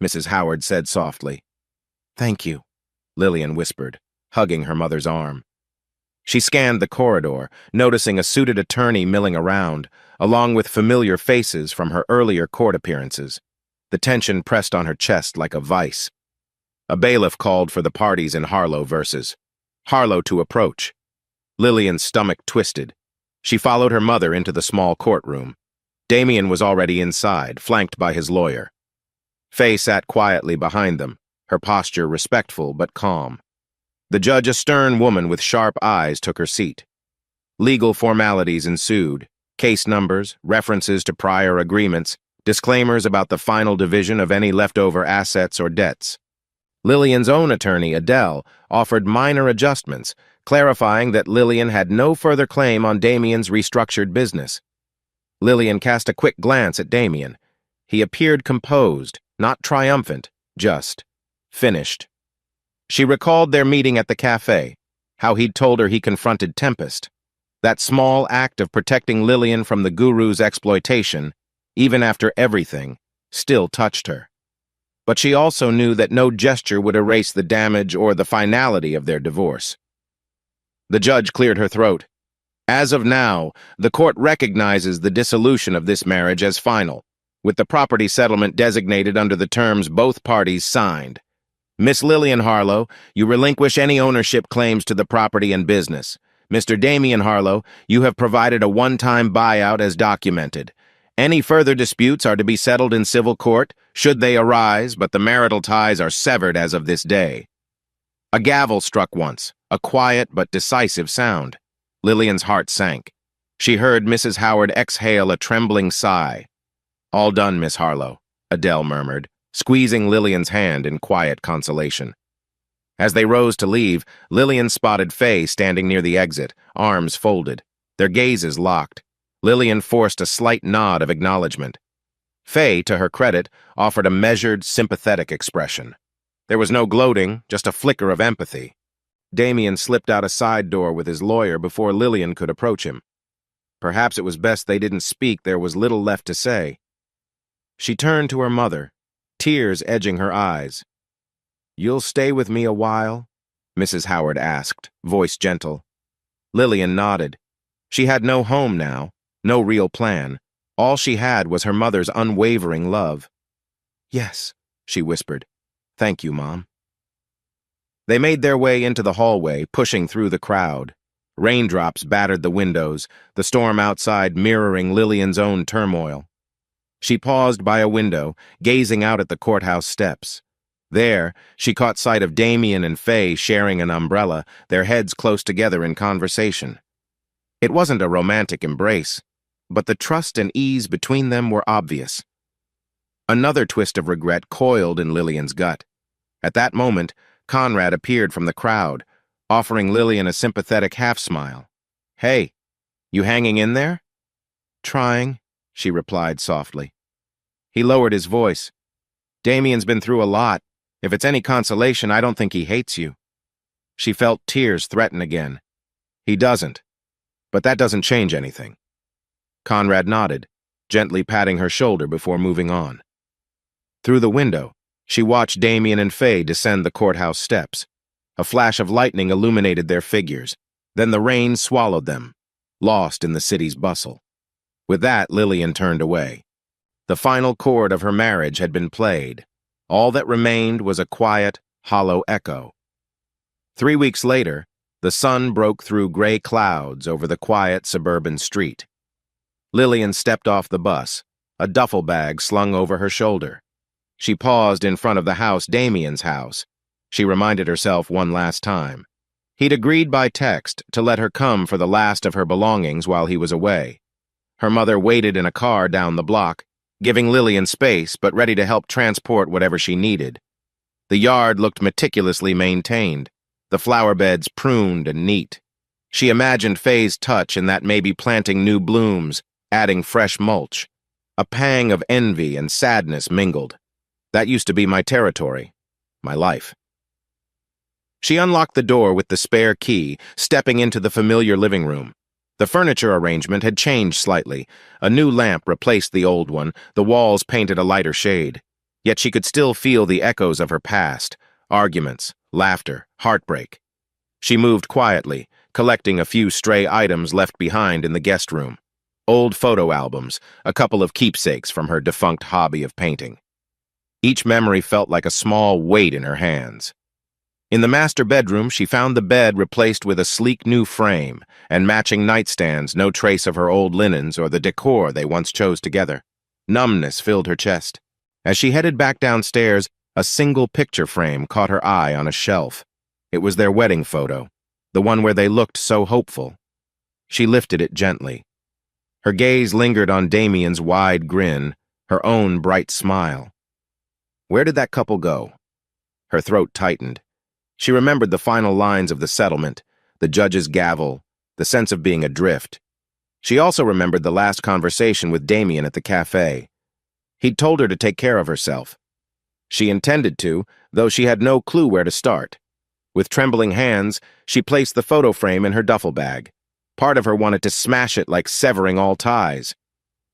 Speaker 1: Mrs. Howard said softly. Thank you, Lillian whispered, hugging her mother's arm. She scanned the corridor, noticing a suited attorney milling around, along with familiar faces from her earlier court appearances. The tension pressed on her chest like a vice. A bailiff called for the parties in Harlow versus Harlow to approach. Lillian's stomach twisted. She followed her mother into the small courtroom. Damien was already inside, flanked by his lawyer. Faye sat quietly behind them, her posture respectful but calm. The judge, a stern woman with sharp eyes, took her seat. Legal formalities ensued, case numbers, references to prior agreements, disclaimers about the final division of any leftover assets or debts. Lillian's own attorney, Adele, offered minor adjustments, clarifying that Lillian had no further claim on Damien's restructured business. Lillian cast a quick glance at Damien. He appeared composed, not triumphant, just finished. She recalled their meeting at the cafe, how he'd told her he confronted Tempest. That small act of protecting Lillian from the guru's exploitation, even after everything, still touched her. But she also knew that no gesture would erase the damage or the finality of their divorce. The judge cleared her throat. As of now, the court recognizes the dissolution of this marriage as final, with the property settlement designated under the terms both parties signed. Miss Lillian Harlow, you relinquish any ownership claims to the property and business. Mr. Damien Harlow, you have provided a one-time buyout as documented. Any further disputes are to be settled in civil court, should they arise, but the marital ties are severed as of this day. A gavel struck once, a quiet but decisive sound. Lillian's heart sank. She heard Mrs. Howard exhale a trembling sigh. All done, Miss Harlow, Adele murmured, squeezing Lillian's hand in quiet consolation. As they rose to leave, Lillian spotted Faye standing near the exit, arms folded, their gazes locked. Lillian forced a slight nod of acknowledgement. Faye, to her credit, offered a measured, sympathetic expression. There was no gloating, just a flicker of empathy. Damien slipped out a side door with his lawyer before Lillian could approach him. Perhaps it was best they didn't speak, there was little left to say. She turned to her mother, tears edging her eyes. You'll stay with me a while? Mrs. Howard asked, voice gentle. Lillian nodded. She had no home now, no real plan. All she had was her mother's unwavering love. Yes, she whispered. Thank you, Mom. They made their way into the hallway, pushing through the crowd. Raindrops battered the windows, the storm outside mirroring Lillian's own turmoil. She paused by a window, gazing out at the courthouse steps. There, she caught sight of Damien and Faye sharing an umbrella, their heads close together in conversation. It wasn't a romantic embrace. but the trust and ease between them were obvious. Another twist of regret coiled in Lillian's gut. At that moment, Conrad appeared from the crowd, offering Lillian a sympathetic half-smile. "Hey, you hanging in there?" "Trying," she replied softly. He lowered his voice. "Damien's been through a lot. If it's any consolation, I don't think he hates you." She felt tears threaten again. "He doesn't. But that doesn't change anything." Conrad nodded, gently patting her shoulder before moving on. Through the window, she watched Damien and Faye descend the courthouse steps. A flash of lightning illuminated their figures. Then the rain swallowed them, lost in the city's bustle. With that, Lillian turned away. The final chord of her marriage had been played. All that remained was a quiet, hollow echo. 3 weeks later, the sun broke through gray clouds over the quiet suburban street. Lillian stepped off the bus, a duffel bag slung over her shoulder. She paused in front of the house, Damien's house. She reminded herself one last time. He'd agreed by text to let her come for the last of her belongings while he was away. Her mother waited in a car down the block, giving Lillian space but ready to help transport whatever she needed. The yard looked meticulously maintained, the flower beds pruned and neat. She imagined Faye's touch in that maybe planting new blooms, adding fresh mulch. A pang of envy and sadness mingled. That used to be my territory, my life. She unlocked the door with the spare key, stepping into the familiar living room. The furniture arrangement had changed slightly. A new lamp replaced the old one, the walls painted a lighter shade. Yet she could still feel the echoes of her past, arguments, laughter, heartbreak. She moved quietly, collecting a few stray items left behind in the guest room. Old photo albums, a couple of keepsakes from her defunct hobby of painting. Each memory felt like a small weight in her hands. In the master bedroom, she found the bed replaced with a sleek new frame and matching nightstands, no trace of her old linens or the decor they once chose together. Numbness filled her chest. As she headed back downstairs, a single picture frame caught her eye on a shelf. It was their wedding photo, the one where they looked so hopeful. She lifted it gently. Her gaze lingered on Damien's wide grin, her own bright smile. Where did that couple go? Her throat tightened. She remembered the final lines of the settlement, the judge's gavel, the sense of being adrift. She also remembered the last conversation with Damien at the cafe. He'd told her to take care of herself. She intended to, though she had no clue where to start. With trembling hands, she placed the photo frame in her duffel bag. Part of her wanted to smash it like severing all ties.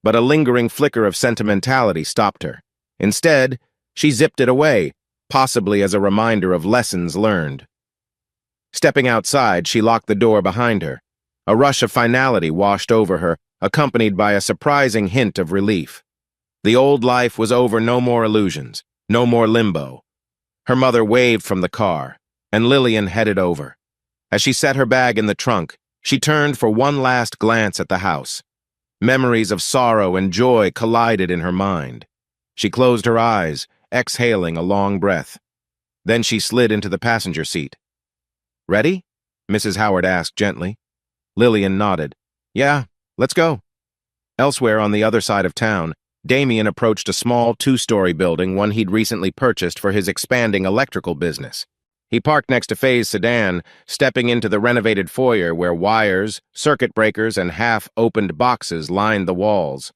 Speaker 1: But a lingering flicker of sentimentality stopped her. Instead, she zipped it away, possibly as a reminder of lessons learned. Stepping outside, she locked the door behind her. A rush of finality washed over her, accompanied by a surprising hint of relief. The old life was over, no more illusions, no more limbo. Her mother waved from the car, and Lillian headed over. As she set her bag in the trunk, she turned for one last glance at the house. Memories of sorrow and joy collided in her mind. She closed her eyes, exhaling a long breath. Then she slid into the passenger seat. "Ready?" Mrs. Howard asked gently. Lillian nodded. "Yeah, let's go." Elsewhere on the other side of town, Damien approached a small 2-story building, one he'd recently purchased for his expanding electrical business. He parked next to Faye's sedan, stepping into the renovated foyer where wires, circuit breakers, and half-opened boxes lined the walls.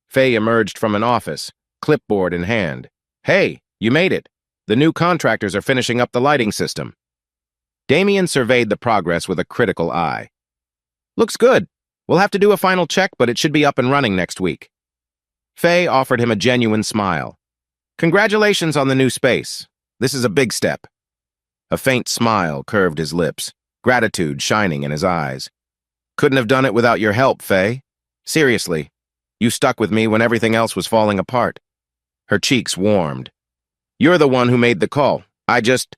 Speaker 1: Faye emerged from an office, clipboard in hand. "Hey, you made it. The new contractors are finishing up the lighting system." Damien surveyed the progress with a critical eye. "Looks good. We'll have to do a final check, but it should be up and running next week." Faye offered him a genuine smile. "Congratulations on the new space. This is a big step." A faint smile curved his lips, gratitude shining in his eyes. "Couldn't have done it without your help, Faye. Seriously, you stuck with me when everything else was falling apart." Her cheeks warmed. "You're the one who made the call. I just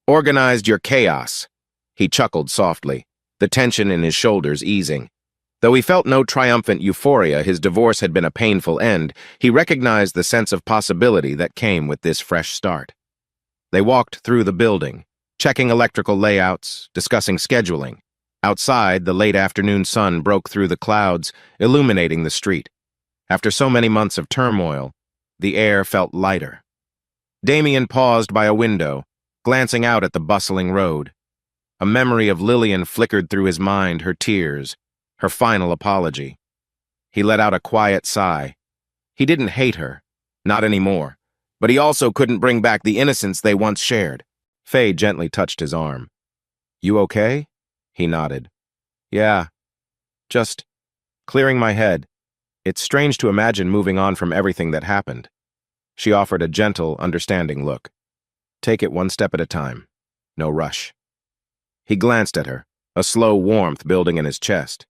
Speaker 1: organized your chaos." He chuckled softly, the tension in his shoulders easing. Though he felt no triumphant euphoria, his divorce had been a painful end, he recognized the sense of possibility that came with this fresh start. They walked through the building, checking electrical layouts, discussing scheduling. Outside, the late afternoon sun broke through the clouds, illuminating the street. After so many months of turmoil, the air felt lighter. Damien paused by a window, glancing out at the bustling road. A memory of Lillian flickered through his mind, her tears, her final apology. He let out a quiet sigh. He didn't hate her, not anymore, but he also couldn't bring back the innocence they once shared. Faye gently touched his arm. "You okay?" He nodded. "Yeah, just clearing my head. It's strange to imagine moving on from everything that happened." She offered a gentle, understanding look. "Take it one step at a time. No rush." He glanced at her, a slow warmth building in his chest.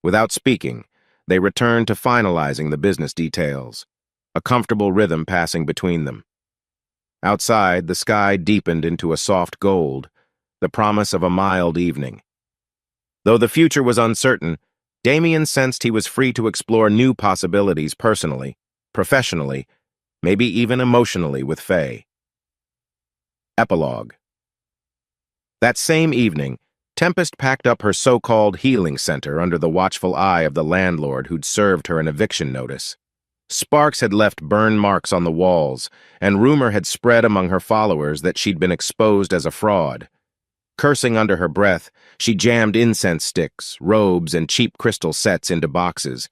Speaker 1: Without speaking, they returned to finalizing the business details, a comfortable rhythm passing between them. Outside, the sky deepened into a soft gold, the promise of a mild evening. Though the future was uncertain, Damien sensed he was free to explore new possibilities personally, professionally, maybe even emotionally with Faye. Epilogue. That same evening, Tempest packed up her so-called healing center under the watchful eye of the landlord who'd served her an eviction notice. Sparks had left burn marks on the walls, and rumor had spread among her followers that she'd been exposed as a fraud. Cursing under her breath, she jammed incense sticks, robes, and cheap crystal sets into boxes.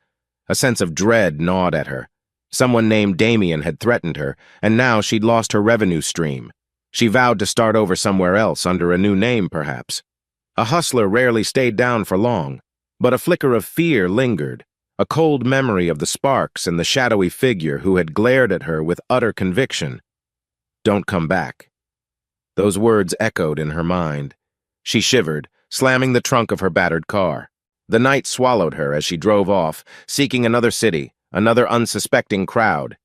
Speaker 1: A sense of dread gnawed at her. Someone named Damien had threatened her, and now she'd lost her revenue stream. She vowed to start over somewhere else, under a new name, perhaps. A hustler rarely stayed down for long, but a flicker of fear lingered, a cold memory of the sparks and the shadowy figure who had glared at her with utter conviction. "Don't come back." Those words echoed in her mind. She shivered, slamming the trunk of her battered car. The night swallowed her as she drove off, seeking another city, another unsuspecting crowd.